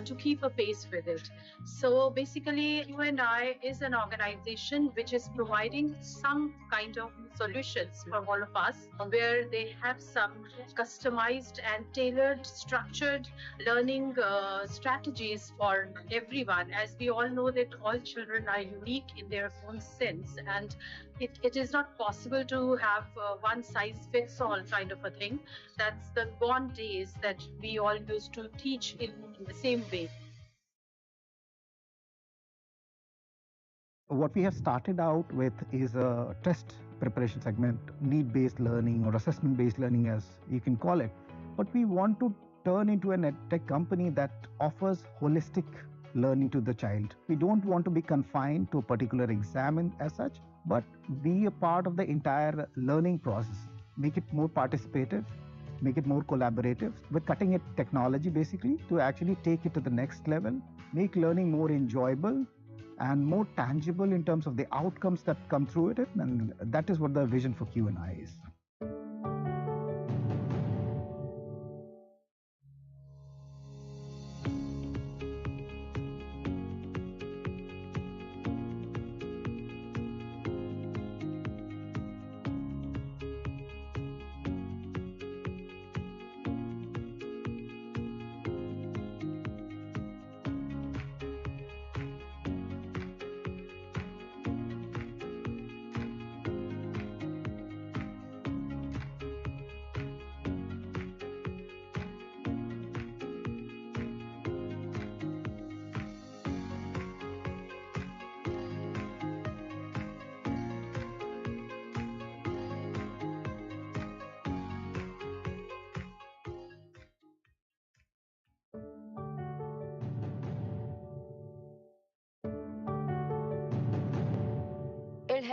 to keep a pace with it. So basically Q&I is an organization which is providing some kind of solutions for all of us where they have some customized and tailored structured learning strategies for everyone. As we all know that all children are unique in their own sense and it is not possible to have one size fits all kind of a thing. That's the gone days that we all used to teach in the same way. What we have started out with is a test preparation segment, need-based learning or assessment-based learning as you can call it. But we want to turn into an edtech company that offers holistic learning to the child. We don't want to be confined to a particular exam as such, but be a part of the entire learning process. Make it more participative, make it more collaborative with cutting edge technology basically to actually take it to the next level, make learning more enjoyable and more tangible in terms of the outcomes that come through it. And that is what the vision for Q&I is.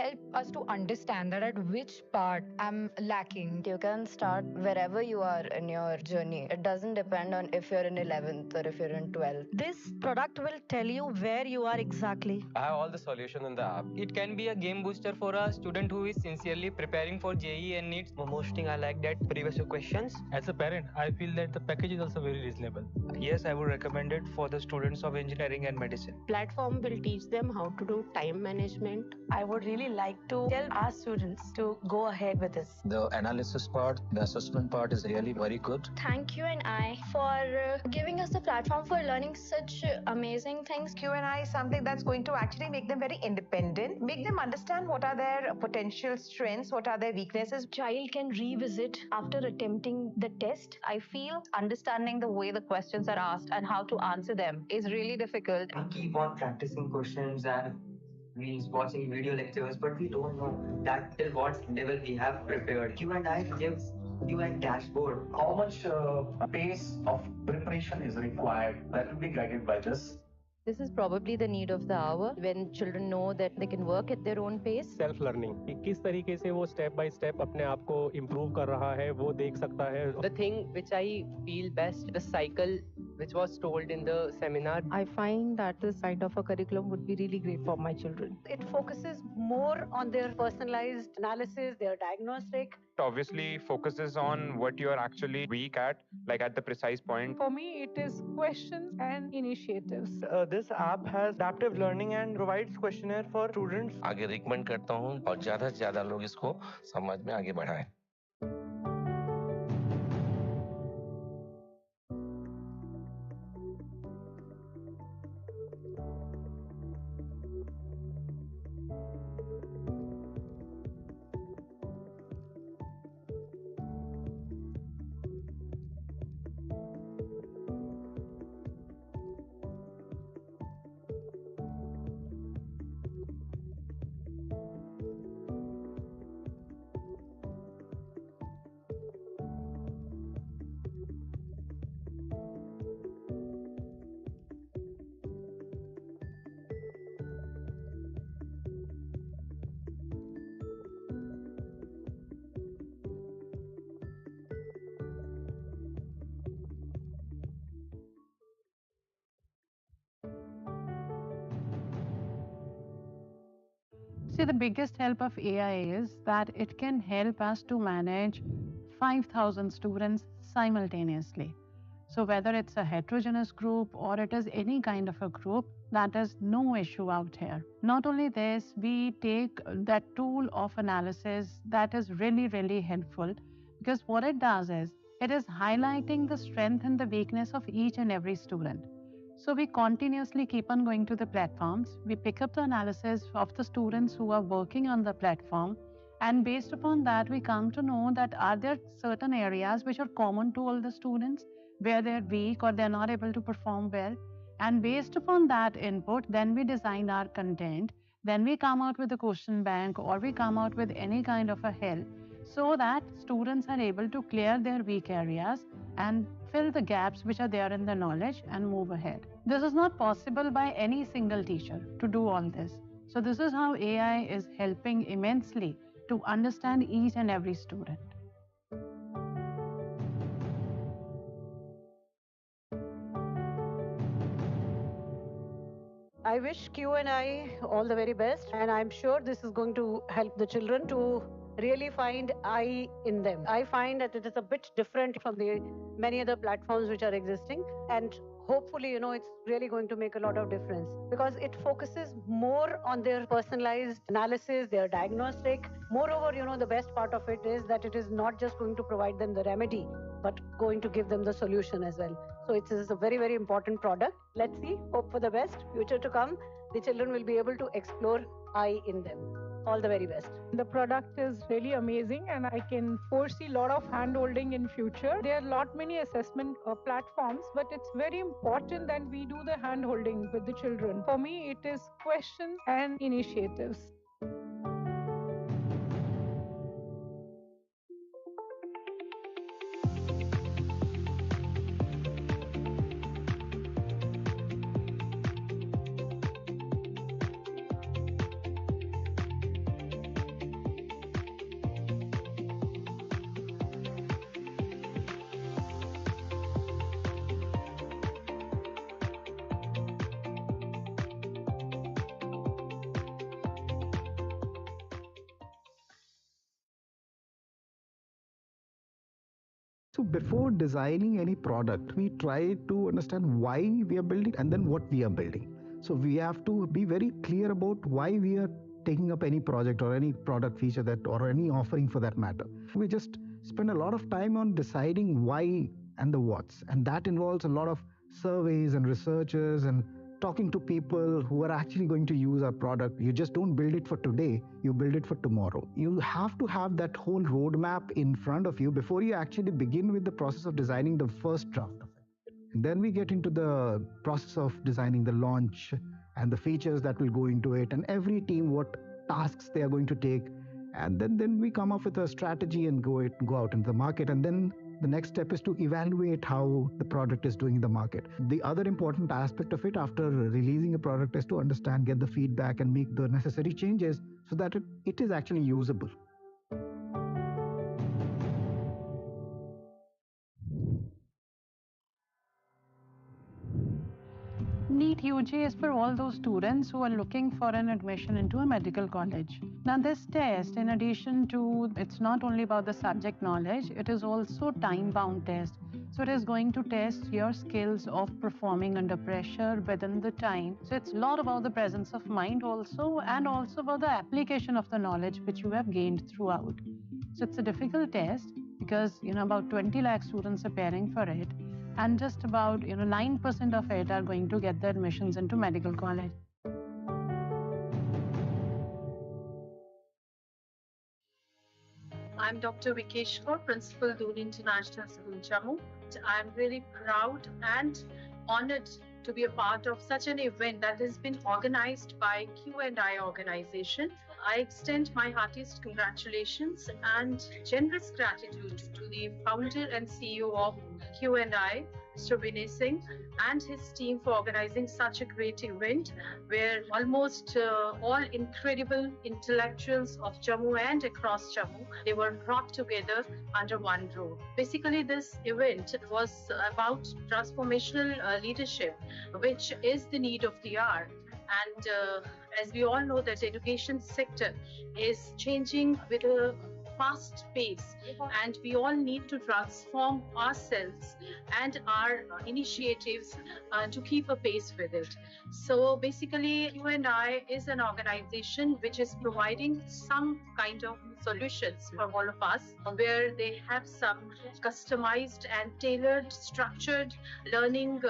help us to understand that at which part I'm lacking? You can start wherever you are in your journey. It doesn't depend on if you're in 11th or if you're in 12th. This product will tell you where you are exactly. I have all the solutions in the app. It can be a game booster for a student who is sincerely preparing for JEE and needs. Most thing I like that previous questions. As a parent, I feel that the package is also very reasonable. Yes, I would recommend it for the students of engineering and medicine. Platform will teach them how to do time management. I would really like to tell our students to go ahead with this. The analysis part, the assessment part is really very good. Thank Q&I for giving us the platform for learning such amazing things. Q&I is something that's going to actually make them very independent, make them understand what are their potential strengths, what are their weaknesses. Child can revisit after attempting the test. I feel understanding the way the questions are asked and how to answer them is really difficult. We keep on practicing questions and means watching video lectures, but we don't know that till what level we have prepared. Q&I gives you a dashboard. How much pace of preparation is required? That will be guided by this. This is probably the need of the hour when children know that they can work at their own pace. Self learning कि किस तरीके से वो step by step अपने आप को improve कर रहा है वो देख सकता है. The thing which I feel best, the cycle which was told in the seminar. I find that this kind of a curriculum would be really great for my children. It focuses more on their personalized analysis, their diagnostic. It obviously focuses on what you're actually weak at, like at the precise point. For me, it is questions and initiatives. This app has adaptive learning and provides questionnaire for students. आगे recommend करता हूँ और ज़्यादा से ज़्यादा लोग इसको समाज में आगे बढ़ाएं. See, the biggest help of AI is that it can help us to manage 5,000 students simultaneously. So whether it's a heterogeneous group or it is any kind of a group, that is no issue out here. Not only this, we take that tool of analysis that is really, really helpful, because what it does is, it is highlighting the strength and the weakness of each and every student. So we continuously keep on going to the platforms. We pick up the analysis of the students who are working on the platform, and based upon that, we come to know that are there certain areas which are common to all the students, where they're weak or they're not able to perform well. And based upon that input, then we design our content. Then we come out with a question bank, or we come out with any kind of a help, so that students are able to clear their weak areas and fill the gaps which are there in the knowledge and move ahead. This is not possible by any single teacher to do all this. So this is how AI is helping immensely to understand each and every student. I wish Q&I all the very best, and I'm sure this is going to help the children to really find I in them. I find that it is a bit different from the many other platforms which are existing, and hopefully, it's really going to make a lot of difference, because it focuses more on their personalized analysis, their diagnostic. Moreover, the best part of it is that it is not just going to provide them the remedy, but going to give them the solution as well. So it is a very, very important product. Let's see, hope for the best. Future to come, the children will be able to explore I in them. All the very best. The product is really amazing, and I can foresee a lot of hand-holding in future. There are many assessment platforms, but it's very important that we do the hand-holding with the children. For me, it is questions and initiatives. So before designing any product, we try to understand why we are building and then what we are building. So we have to be very clear about why we are taking up any project or any product feature that or any offering for that matter. We just spend a lot of time on deciding why and the what's, and that involves a lot of surveys and researchers and talking to people who are actually going to use our product. You just don't build it for today, you build it for tomorrow. You have to have that whole roadmap in front of you before you actually begin with the process of designing the first draft of it. And then we get into the process of designing the launch and the features that will go into it, and every team what tasks they are going to take. And then we come up with a strategy and go out into the market. And then the next step is to evaluate how the product is doing in the market. The other important aspect of it after releasing a product is to understand, get the feedback, and make the necessary changes so that it is actually usable. NEET UG is for all those students who are looking for an admission into a medical college. Now this test, in addition to, it's not only about the subject knowledge, it is also time-bound test. So it is going to test your skills of performing under pressure within the time. So it's a lot about the presence of mind also, and also about the application of the knowledge which you have gained throughout. So it's a difficult test because about 20 lakh students are preparing for it, and just about 9% of it are going to get the admissions into medical college. I'm Dr. Vikesh Kaur, Principal, Doon International School, Jammu. I'm really proud and honored to be a part of such an event that has been organized by Q&I organization. I extend my heartiest congratulations and generous gratitude to the founder and CEO of Q&I, Mr. Vinay Singh, and his team for organizing such a great event where almost all incredible intellectuals of Jammu and across Jammu, they were brought together under one roof. Basically, this event was about transformational leadership, which is the need of the hour. And as we all know, that the education sector is changing with a fast pace, and we all need to transform ourselves and our initiatives to keep a pace with it. So basically, Q&I is an organization which is providing some kind of solutions for all of us, where they have some customized and tailored, structured learning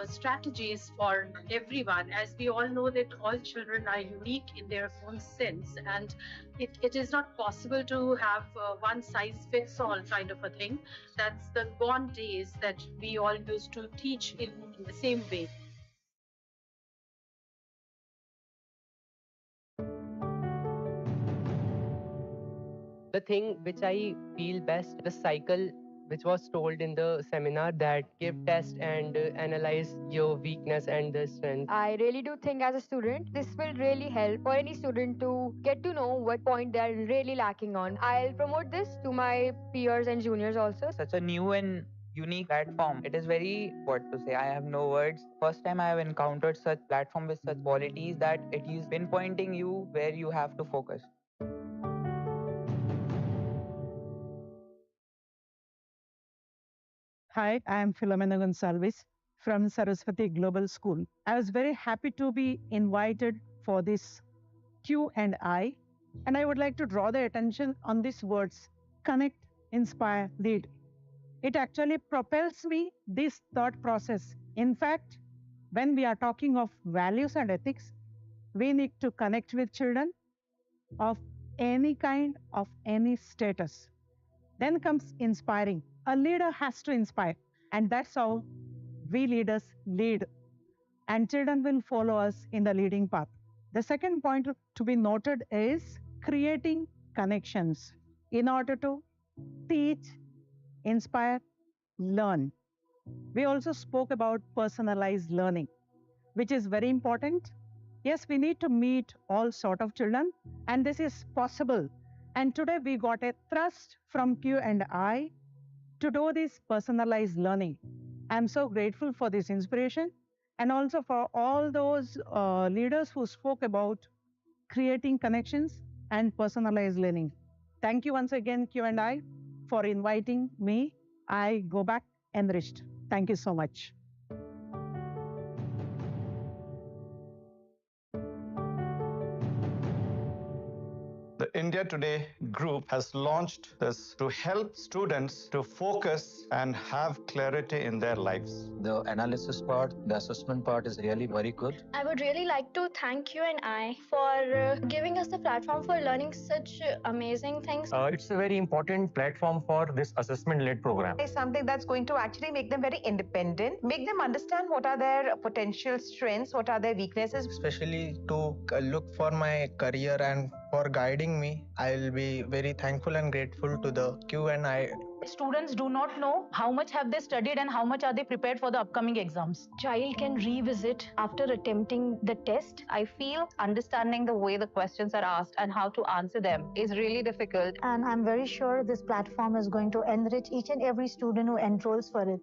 strategies for everyone. As we all know that all children are unique in their own sense, and it is not possible to have one size fits all kind of a thing. That's the gone days that we all used to teach in the same way. The thing which I feel best, the cycle which was told in the seminar, that give test and analyze your weakness and the strength. I really do think as a student, this will really help for any student to get to know what point they're really lacking on. I'll promote this to my peers and juniors also. Such a new and unique platform. It is very, what to say, I have no words. First time I have encountered such platform with such qualities that it is pinpointing you where you have to focus. Hi, I am Filomena Gonsalves from Saraswati Global School. I was very happy to be invited for this Q&I, and I would like to draw the attention on these words: connect, inspire, lead. It actually propels me this thought process. In fact, when we are talking of values and ethics, we need to connect with children of any kind, of any status. Then comes inspiring. A leader has to inspire, and that's how we leaders lead, and children will follow us in the leading path. The second point to be noted is creating connections in order to teach, inspire, learn. We also spoke about personalized learning, which is very important. Yes, we need to meet all sort of children, and this is possible. And today we got a thrust from Q&I to do this personalized learning. I'm so grateful for this inspiration, and also for all those leaders who spoke about creating connections and personalized learning. Thank you once again, Q&I, for inviting me I go back enriched. Thank you so much. The India Today group has launched this to help students to focus and have clarity in their lives. The analysis part, the assessment part is really very good. I would really like to thank Q&I for giving us the platform for learning such amazing things. It's a very important platform for this assessment-led program. Is something that's going to actually make them very independent, make them understand what are their potential strengths, what are their weaknesses. Especially to look for my career and for guiding me. I'll be very thankful and grateful to the Q&I. Students do not know how much have they studied and how much are they prepared for the upcoming exams. Child can revisit after attempting the test. I feel understanding the way the questions are asked and how to answer them is really difficult. And I'm very sure this platform is going to enrich each and every student who enrolls for it.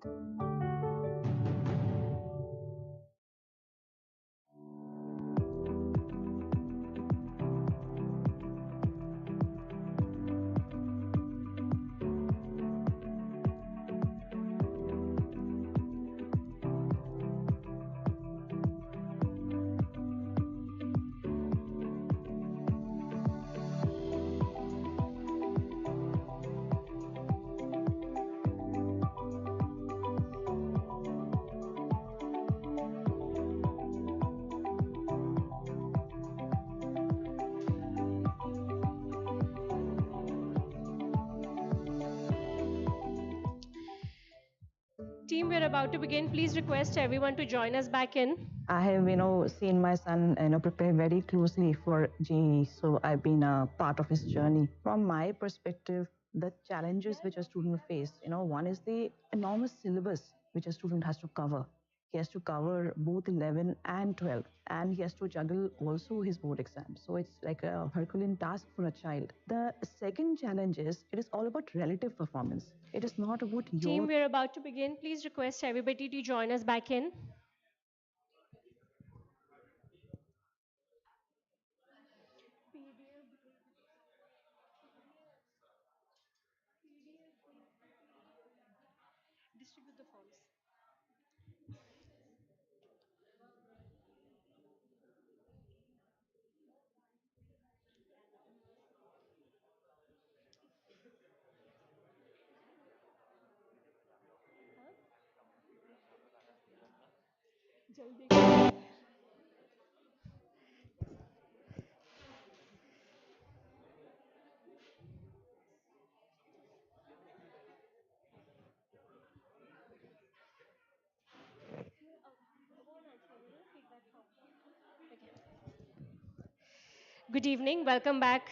Team, we're about to begin. Please request everyone to join us back in. I have, seen my son, prepare very closely for JEE, so I've been a part of his journey. From my perspective, the challenges which a student face, one is the enormous syllabus which a student has to cover. He has to cover both 11 and 12, and he has to juggle also his board exams. So it's like a Herculean task for a child. The second challenge is, it is all about relative performance. It is not about your... Team, we're about to begin. Please request everybody to join us back in. Distribute the forms. Good evening. Welcome back,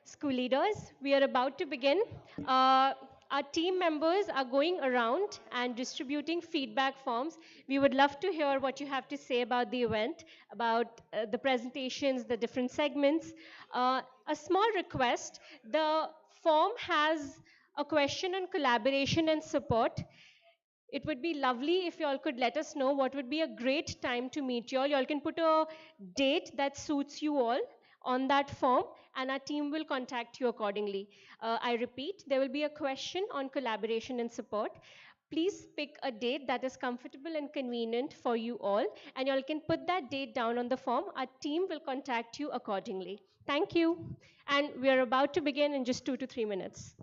school leaders. We are about to begin. Our team members are going around and distributing feedback forms. We would love to hear what you have to say about the event, about the presentations, the different segments. A small request, the form has a question on collaboration and support. It would be lovely if you all could let us know what would be a great time to meet you all. You all can put a date that suits you all on that form, and our team will contact you accordingly. I repeat, there will be a question on collaboration and support. Please pick a date that is comfortable and convenient for you all, and you all can put that date down on the form. Our team will contact you accordingly. Thank you. And we are about to begin in just 2 to 3 minutes.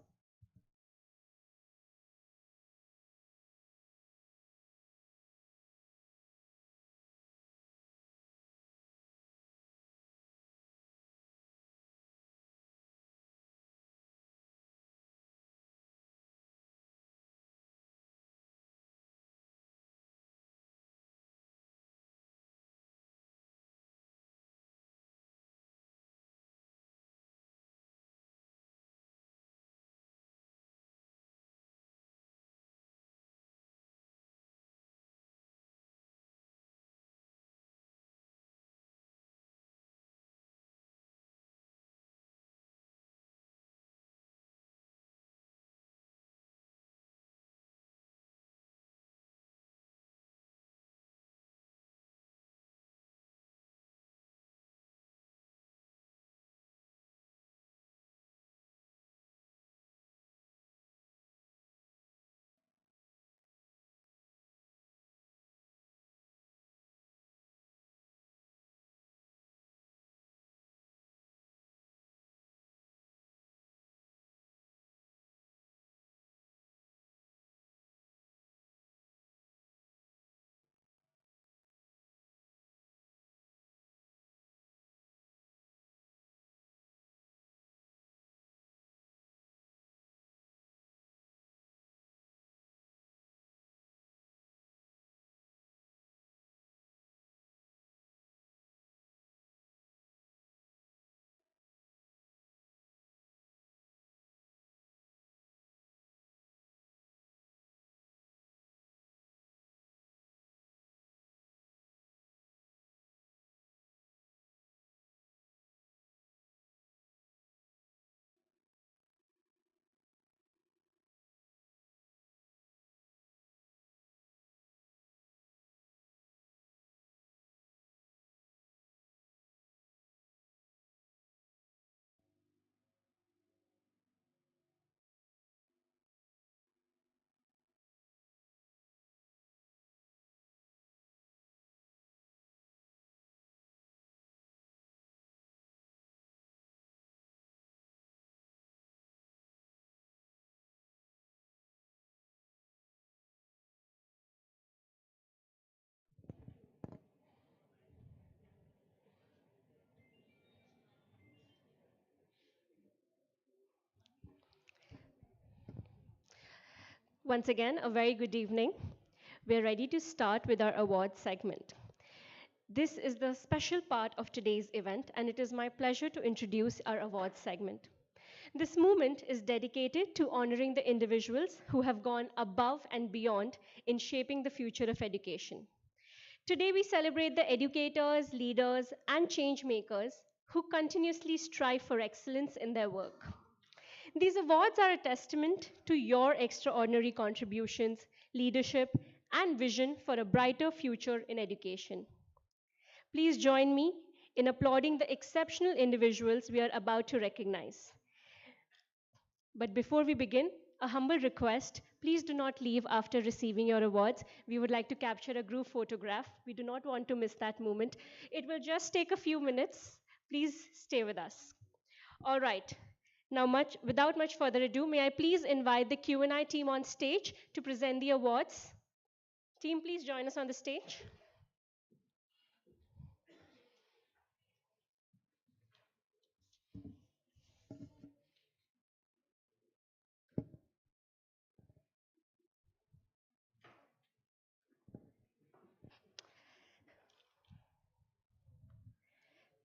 Once again, a very good evening. We're ready to start with our awards segment. This is the special part of today's event, and it is my pleasure to introduce our awards segment. This movement is dedicated to honoring the individuals who have gone above and beyond in shaping the future of education. Today, we celebrate the educators, leaders, and change makers who continuously strive for excellence in their work. These awards are a testament to your extraordinary contributions, leadership, and vision for a brighter future in education. Please join me in applauding the exceptional individuals we are about to recognize. But before we begin, a humble request, please do not leave after receiving your awards. We would like to capture a group photograph. We do not want to miss that moment. It will just take a few minutes. Please stay with us. All right. Now, without much further ado, may I please invite the Q&I team on stage to present the awards. Team, please join us on the stage.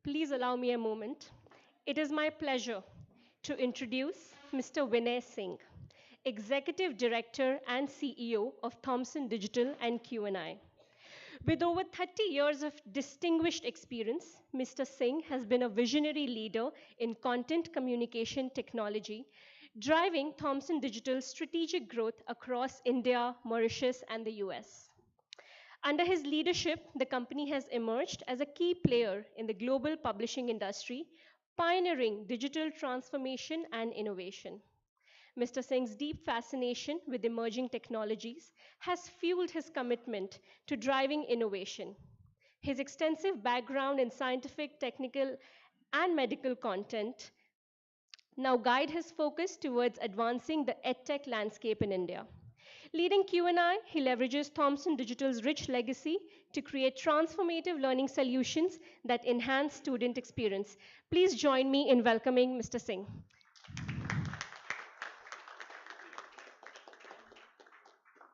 Please allow me a moment. It is my pleasure to introduce Mr. Vinay Singh, Executive Director and CEO of Thomson Digital and Q&I. With over 30 years of distinguished experience, Mr. Singh has been a visionary leader in content communication technology, driving Thomson Digital's strategic growth across India, Mauritius, and the US. Under his leadership, the company has emerged as a key player in the global publishing industry, pioneering digital transformation and innovation. Mr. Singh's deep fascination with emerging technologies has fueled his commitment to driving innovation. His extensive background in scientific, technical, and medical content now guide his focus towards advancing the edtech landscape in India. Leading Q&I, he leverages Thomson Digital's rich legacy to create transformative learning solutions that enhance student experience. Please join me in welcoming Mr. Singh.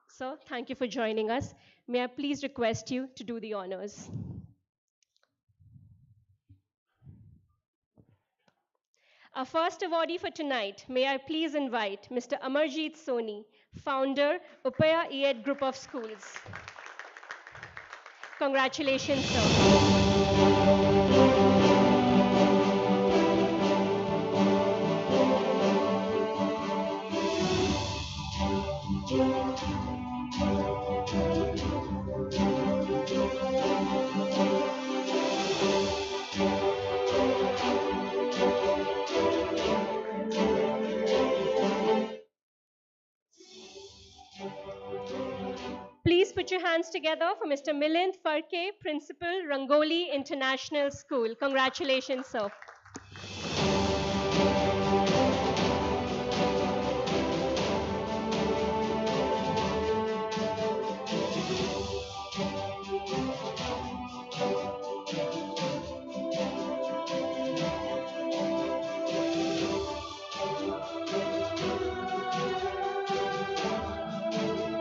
Sir, thank you for joining us. May I please request you to do the honors. Our first awardee for tonight, may I please invite Mr. Amarjeet Soni, founder, Upaya EED Group of Schools. Congratulations, sir. Please put your hands together for Mr. Milind Farke, Principal, Rangoli International School. Congratulations, sir.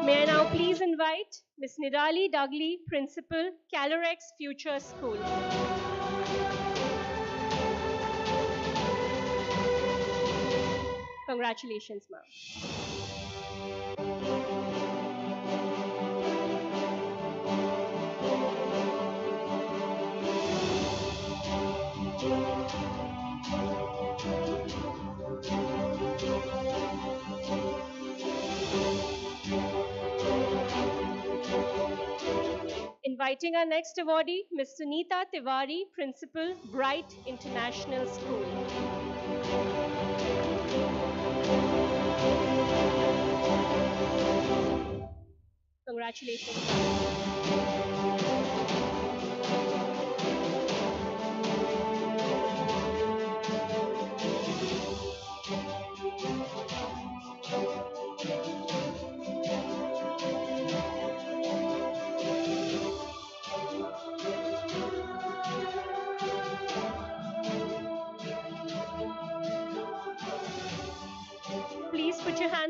May I now please invite Ms. Nidali Dugley, Principal, Calorex Future School. Congratulations, ma'am. Inviting our next awardee, Ms. Sunita Tiwari, Principal, Bright International School. Congratulations.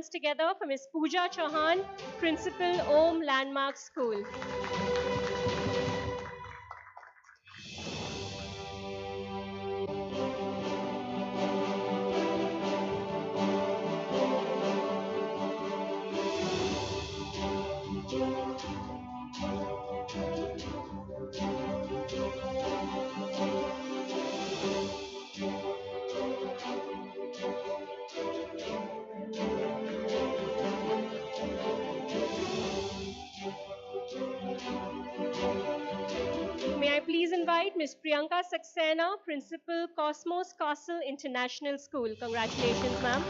hands together for Ms. Pooja Chauhan, Principal, Om Landmark School. May I please invite Ms. Priyanka Saxena, Principal, Cosmos Castle International School. Congratulations, ma'am.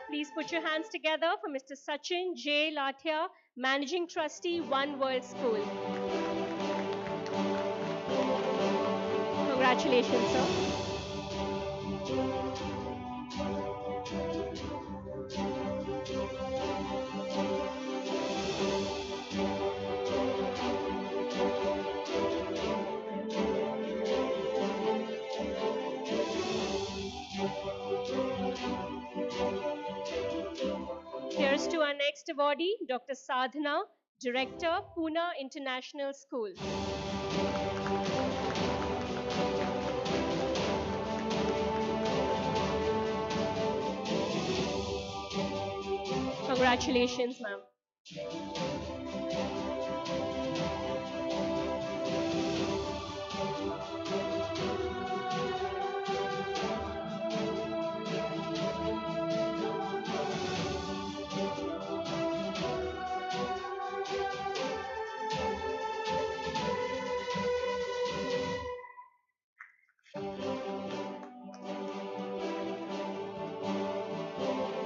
Please put your hands together for Mr. Sachin J. Lathia, Managing Trustee, One World School. Congratulations, sir. Here's to our next awardee, Dr. Sadhana, Director, Pune International School. Congratulations, ma'am.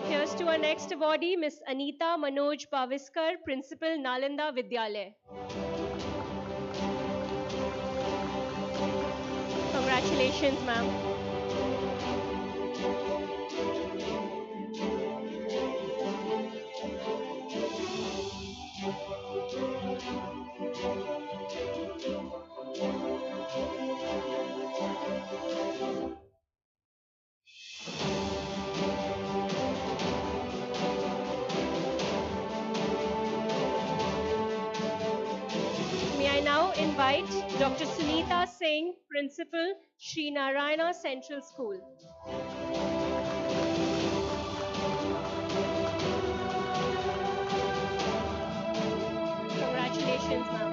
Here's to our next awardee, Miss Anita Manoj Paviskar, Principal, Nalanda Vidyalaya. Congratulations, ma'am. May I now invite Dr. Sunita Singh, Principal, Sri Narayana Central School. Congratulations, ma'am.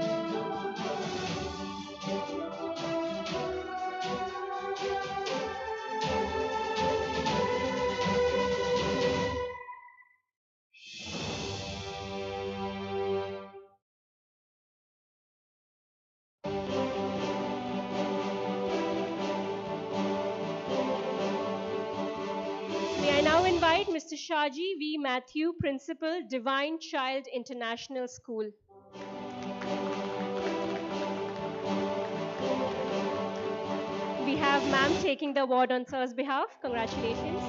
May I now invite Mr. Shaji V. Matthew, Principal, Divine Child International School. We have ma'am taking the award on sir's behalf. Congratulations.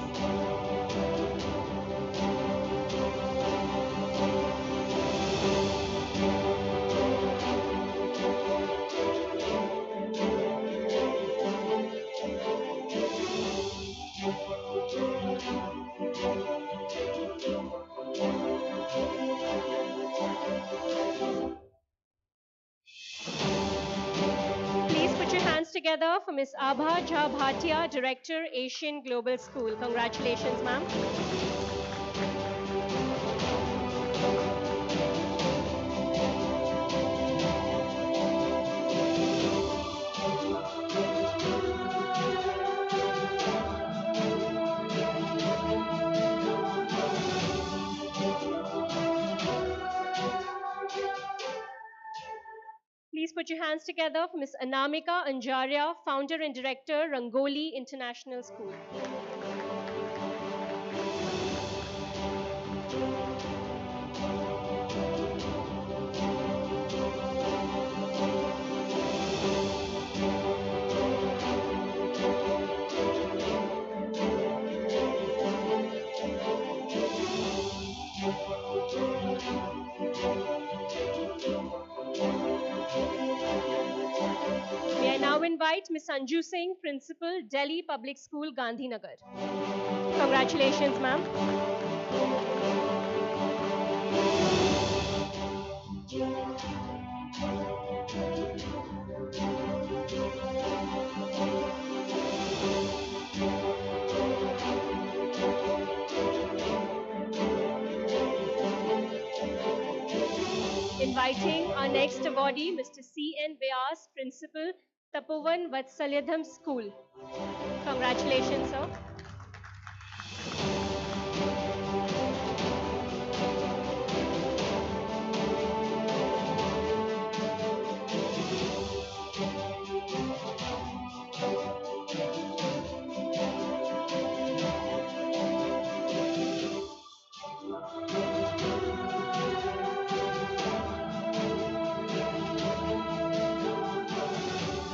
Please put your hands together for Ms. Abha Jha Bhatia, Director, Asian Global School. Congratulations, ma'am. Please put your hands together for Ms. Anamika Anjaria, Founder and Director, Rangoli International School. invite Ms. Anju Singh, Principal, Delhi Public School, Gandhinagar. Congratulations, ma'am. Inviting our next awardee, Mr. C.N. Vyas, Principal, Tapovan Vatsalyadham School. Congratulations, sir.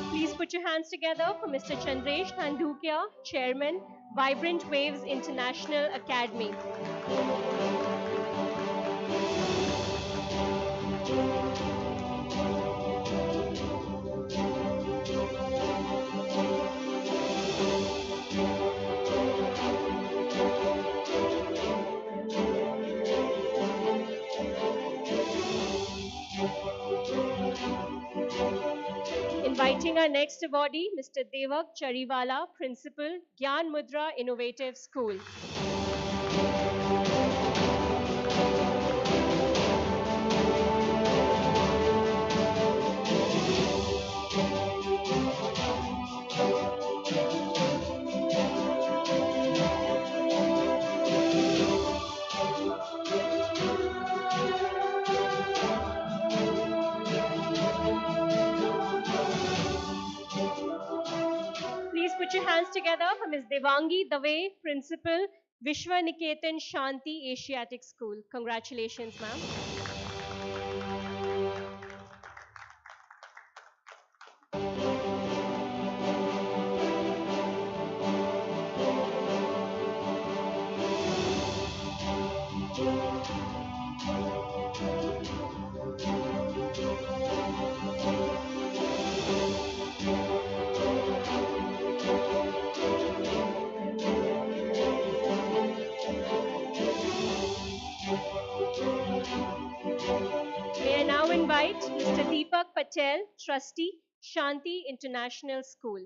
Please put your hands together for Mr. Chandresh Thandukia, Chairman, Vibrant Waves International Academy. Inviting our next awardee, Mr. Devak Chariwala, Principal, Gyan Mudra Innovative School. Please put your hands together for Ms. Devangi Dave, Principal, Vishwa Niketan Shanti Asiatic School. Congratulations, ma'am. May I now invite Mr. Deepak Patel, Trustee, Shanti International School.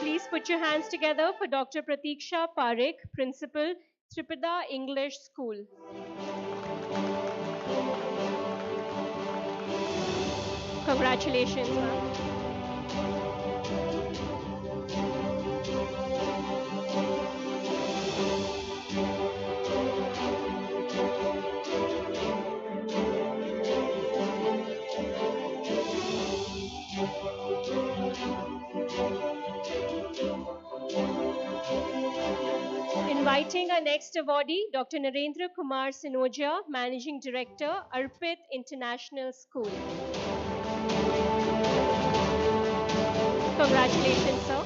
Please put your hands together for Dr. Pratiksha Parekh, Principal, Tripada English School. Congratulations, ma'am. Inviting our next awardee, Dr. Narendra Kumar Sinoja, Managing Director, Arpit International School. Congratulations, sir.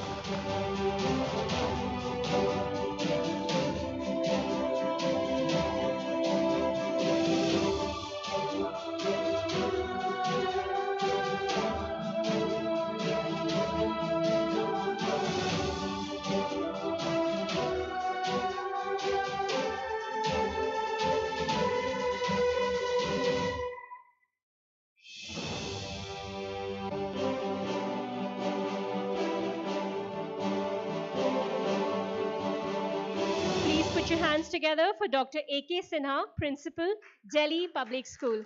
Please put your hands together for Dr. A.K. Sinha, Principal, Delhi Public School.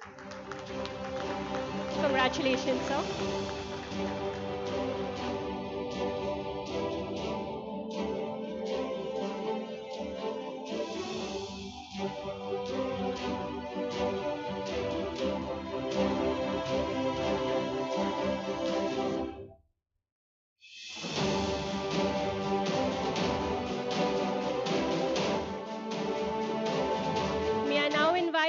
Congratulations, sir.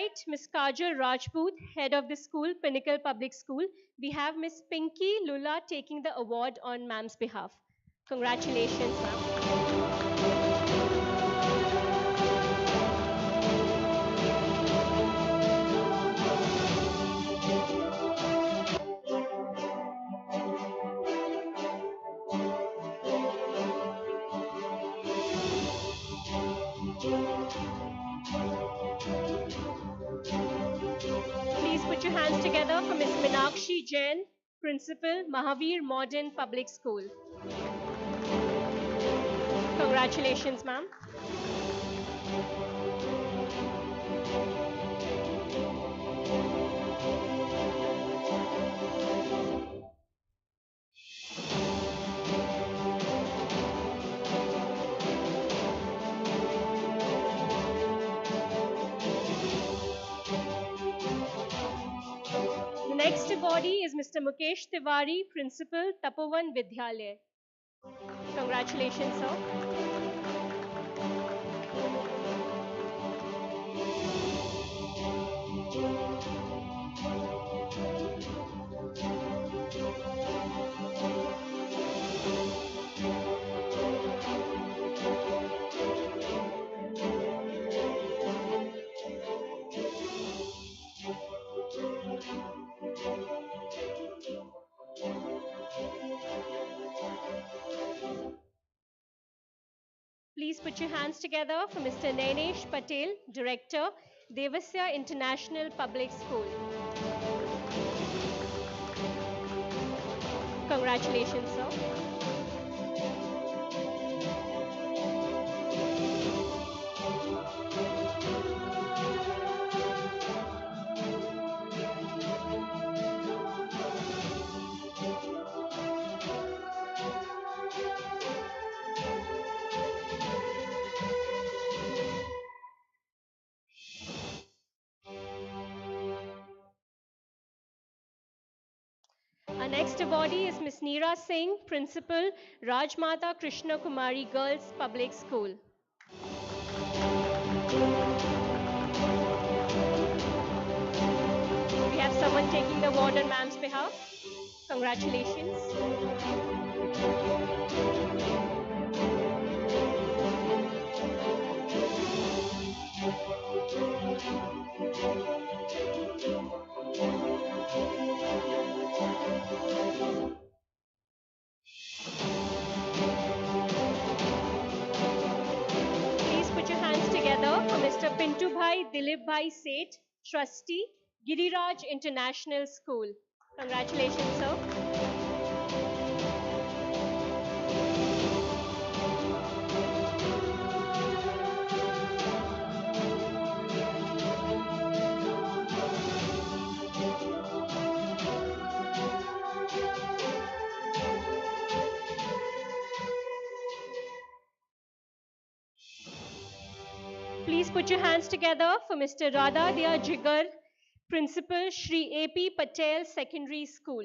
invite Ms. Kajal Rajput, head of the school, Pinnacle Public School. We have Ms. Pinky Lula taking the award on ma'am's behalf. Congratulations, ma'am. Please put your hands together for Ms. Minakshi Jain, Principal, Mahavir Modern Public School. Congratulations, ma'am. The next awardee is Mr. Mukesh Tiwari, Principal, Tapovan Vidyalaya. Congratulations, sir. Please put your hands together for Mr. Nainesh Patel, Director, Devasya International Public School. Congratulations, sir. Our next awardee is Ms. Neera Singh, Principal, Rajmata Krishna Kumari Girls Public School. We have someone taking the award on ma'am's behalf. Congratulations. Please put your hands together for Mr. Pintu Bhai Dilip Bhai Seth, Trustee, Giriraj International School. Congratulations, sir. Please put your hands together for Mr. Radha Dia Jigar, Principal, Shri A.P. Patel Secondary School.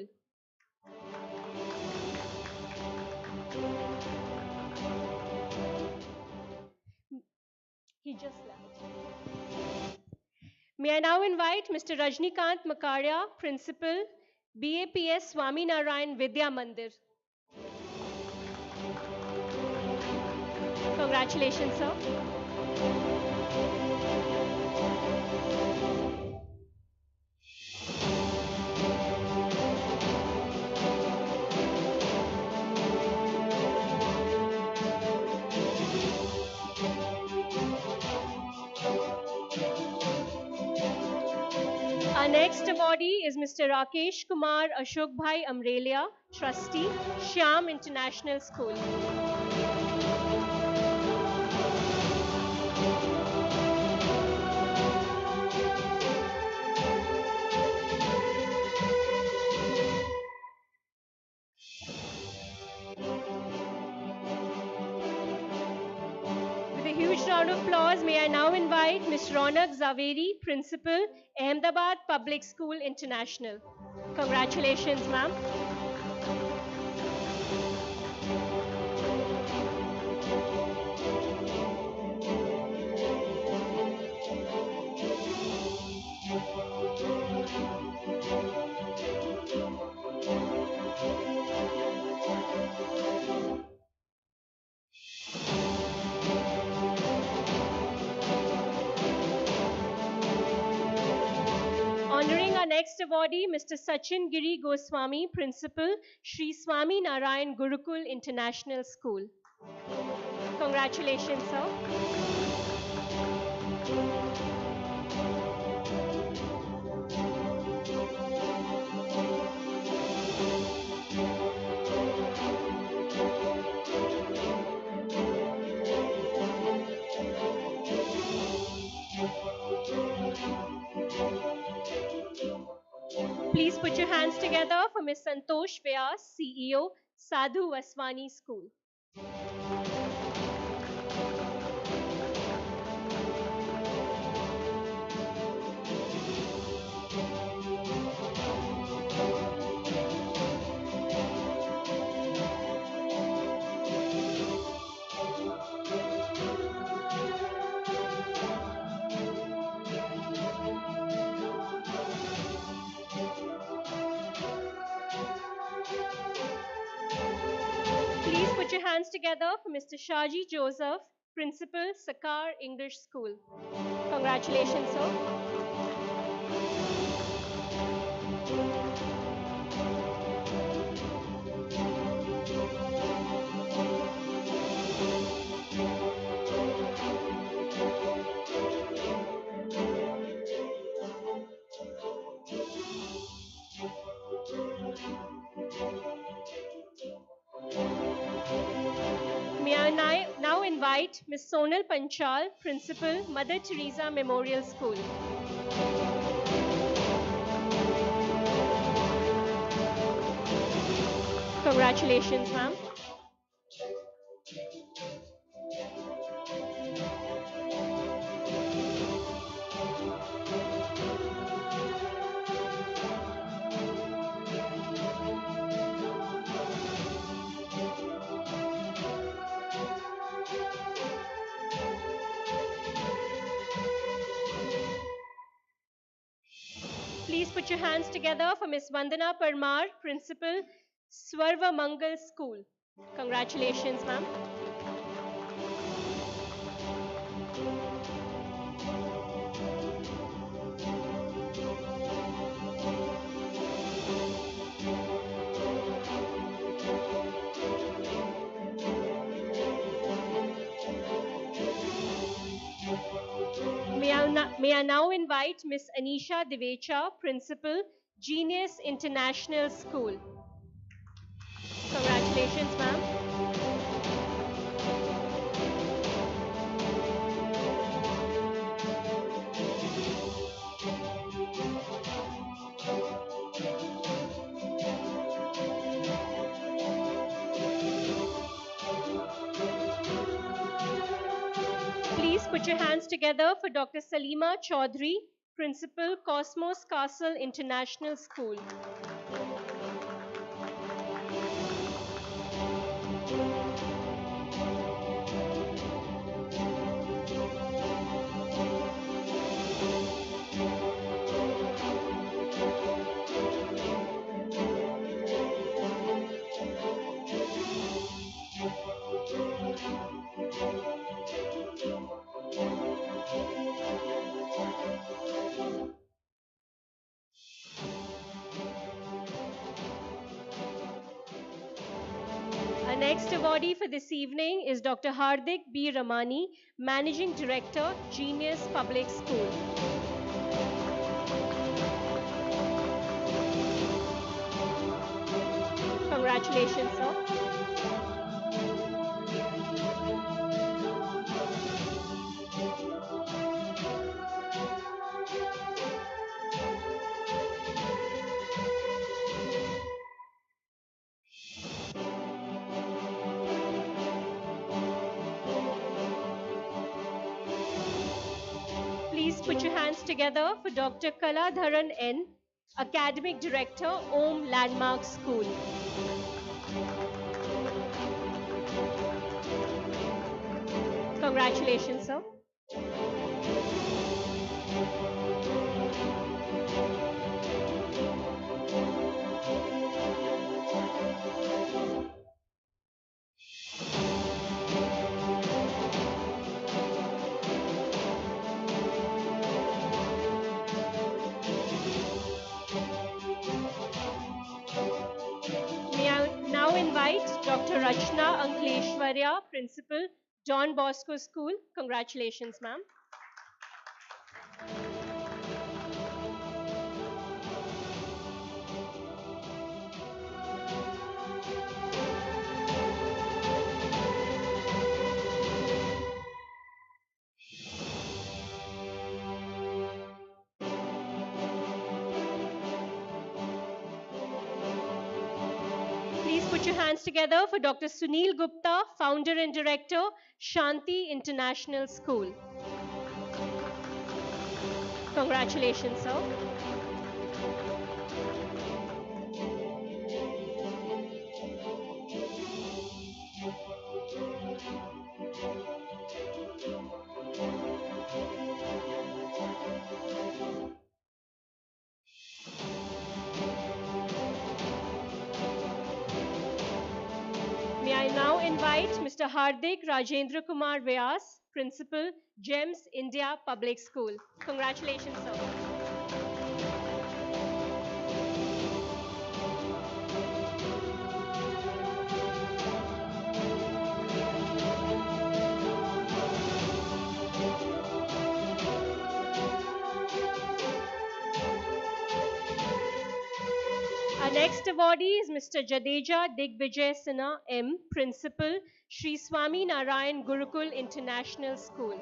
He just left. May I now invite Mr. Rajnikant Makaria, Principal, BAPS Swami Narayan Vidya Mandir. Congratulations, sir. Our next awardee is Mr. Rakesh Kumar Ashok Bhai Amrelia, Trustee, Shyam International School. With a huge round of applause, may I now invite Ms. Ronak Zaveri, Principal, Ahmedabad Public School International. Congratulations, ma'am. next awardee, Mr. Sachin Giri Goswami, Principal, Sri Swami Narayan Gurukul International School. Congratulations, sir. Please put your hands together for Ms. Santosh Vyas, CEO, Sadhu Vaswani School. Please put your hands together for Mr. Shaji Joseph, Principal, Sakar English School. Congratulations, sir. May I now invite Ms. Sonal Panchal, Principal, Mother Teresa Memorial School. Congratulations, ma'am. Please put your hands together for Ms. Vandana Parmar, Principal, Swarva Mangal School. Congratulations, ma'am. May I now invite Ms. Anisha Devecha, Principal, Genius International School. Congratulations, ma'am. Please put your hands together for Dr. Salima Chaudhary, Principal, Cosmos Castle International School. Our next awardee for this evening is Dr. Hardik B. Ramani, Managing Director, Genius Public School. Congratulations, sir. Please put your hands together for Dr. Kaladharan N., Academic Director, Om Landmark School. Congratulations, sir. invite Dr. Rachna Ankleshwarya, Principal, Don Bosco School. Congratulations, ma'am. Please put your hands together for Dr. Sunil Gupta, Founder and Director, Shanti International School. Congratulations, sir. May I now invite Mr. Hardik Rajendra Kumar Vyas, Principal, GEMS India Public School. Congratulations, sir. Our next awardee is Mr. Jadeja Digvijay Sinha M, Principal, Sri Swami Narayan Gurukul International School.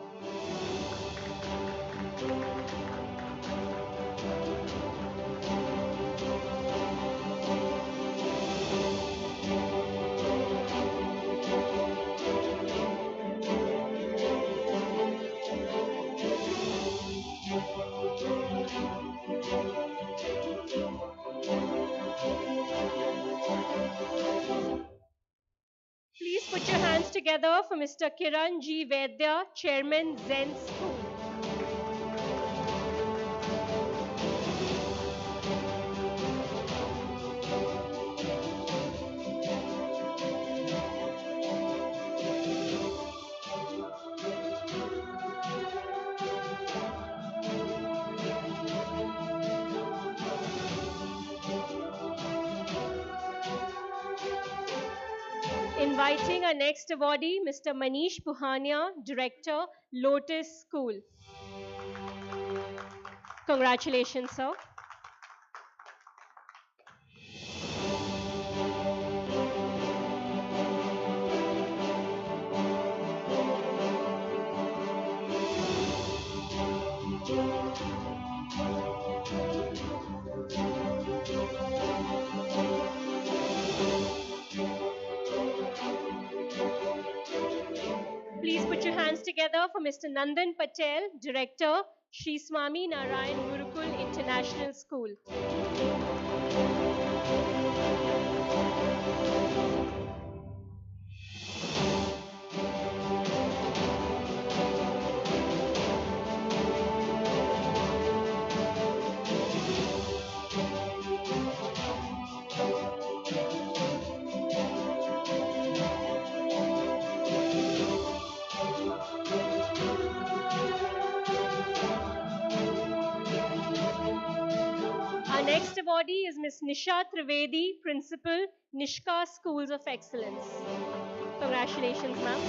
Please put your hands together for Mr. Kiran G. Vaidya, Chairman, Zen School. Inviting our next awardee, Mr. Manish Puhania, Director, Lotus School. Congratulations, sir. Please put your hands together for Mr. Nandan Patel, Director, Sri Swami Narayan Gurukul International School. Our next awardee is Ms. Nisha Trivedi, Principal, Nishka Schools of Excellence. Congratulations, ma'am.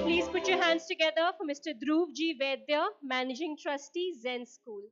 Please put your hands together for Mr. Dhruv G. Vaidya, Managing Trustee, Zen School.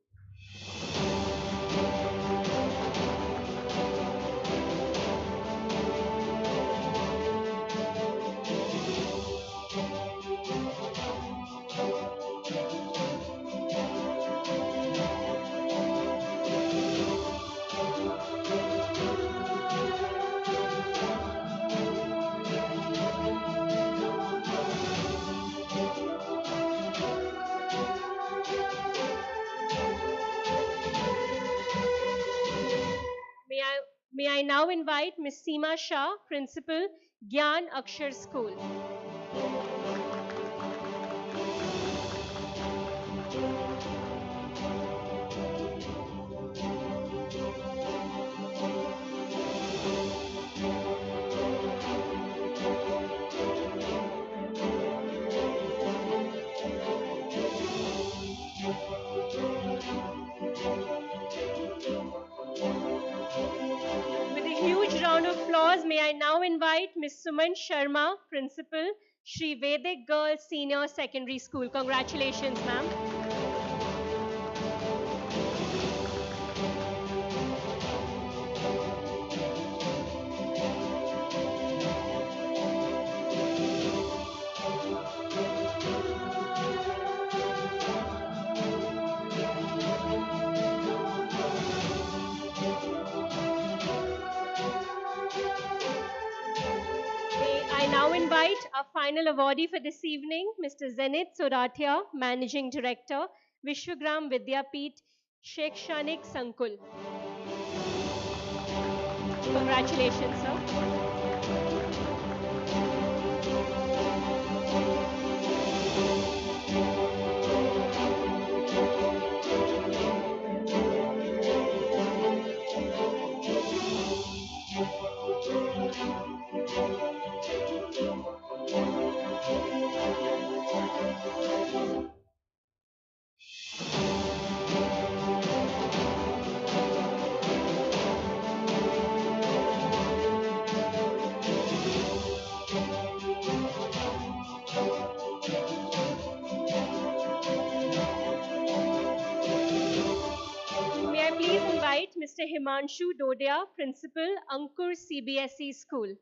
May I now invite Ms. Seema Shah, Principal, Gyan Akshar School. invite Ms. Suman Sharma, Principal, Shri Vedic Girls Senior Secondary School. Congratulations, ma'am. I now invite our final awardee for this evening, Mr. Zenit Sorathia, Managing Director, Vishwagram Vidyapeeth, Shaikshanik Sankul. Congratulations, sir. May I please invite Mr. Himanshu Dodia, Principal, Ankur CBSE School.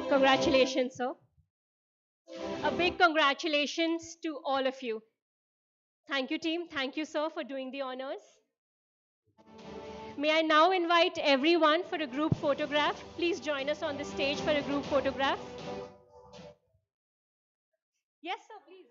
Congratulations, sir. A big congratulations to all of you. Thank you, team. Thank you, sir, for doing the honors. May I now invite everyone for a group photograph. Please join us on the stage for a group photograph. Yes, sir, please.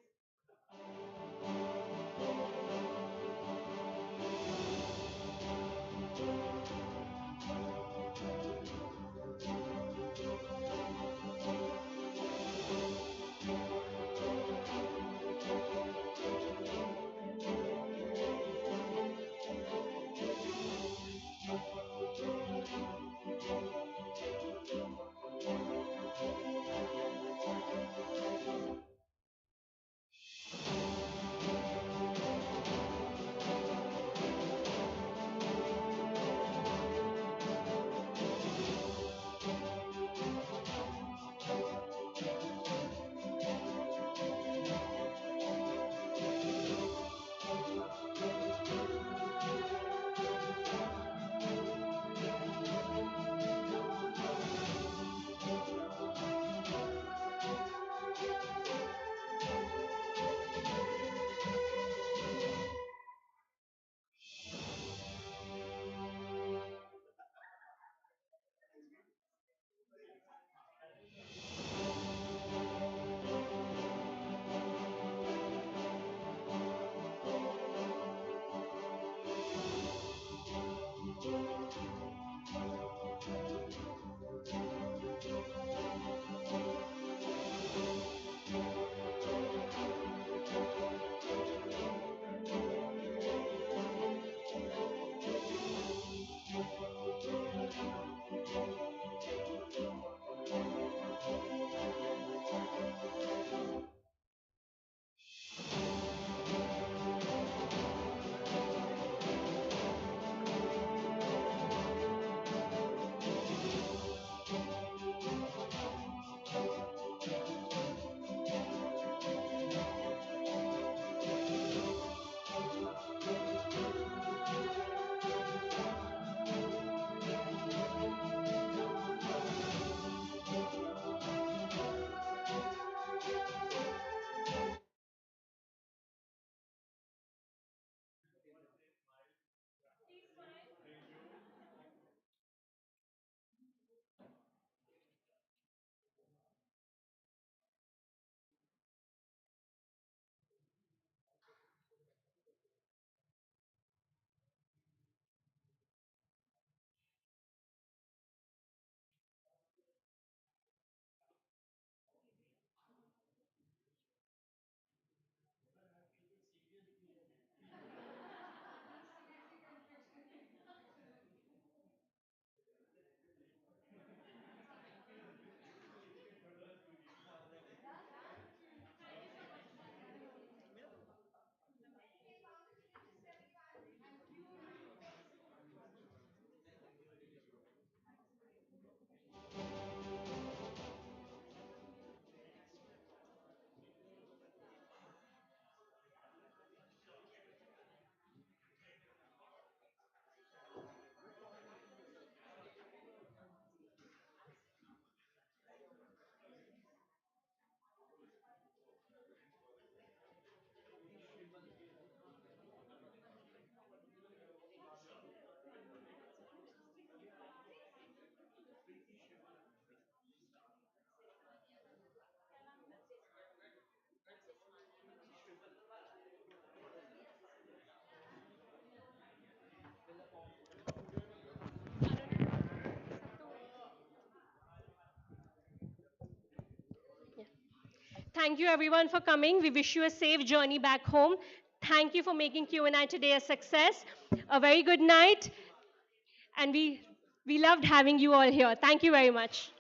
Thank you everyone for coming. We wish you a safe journey back home. Thank you for making Q&I today a success. A very good night. And we loved having you all here. Thank you very much.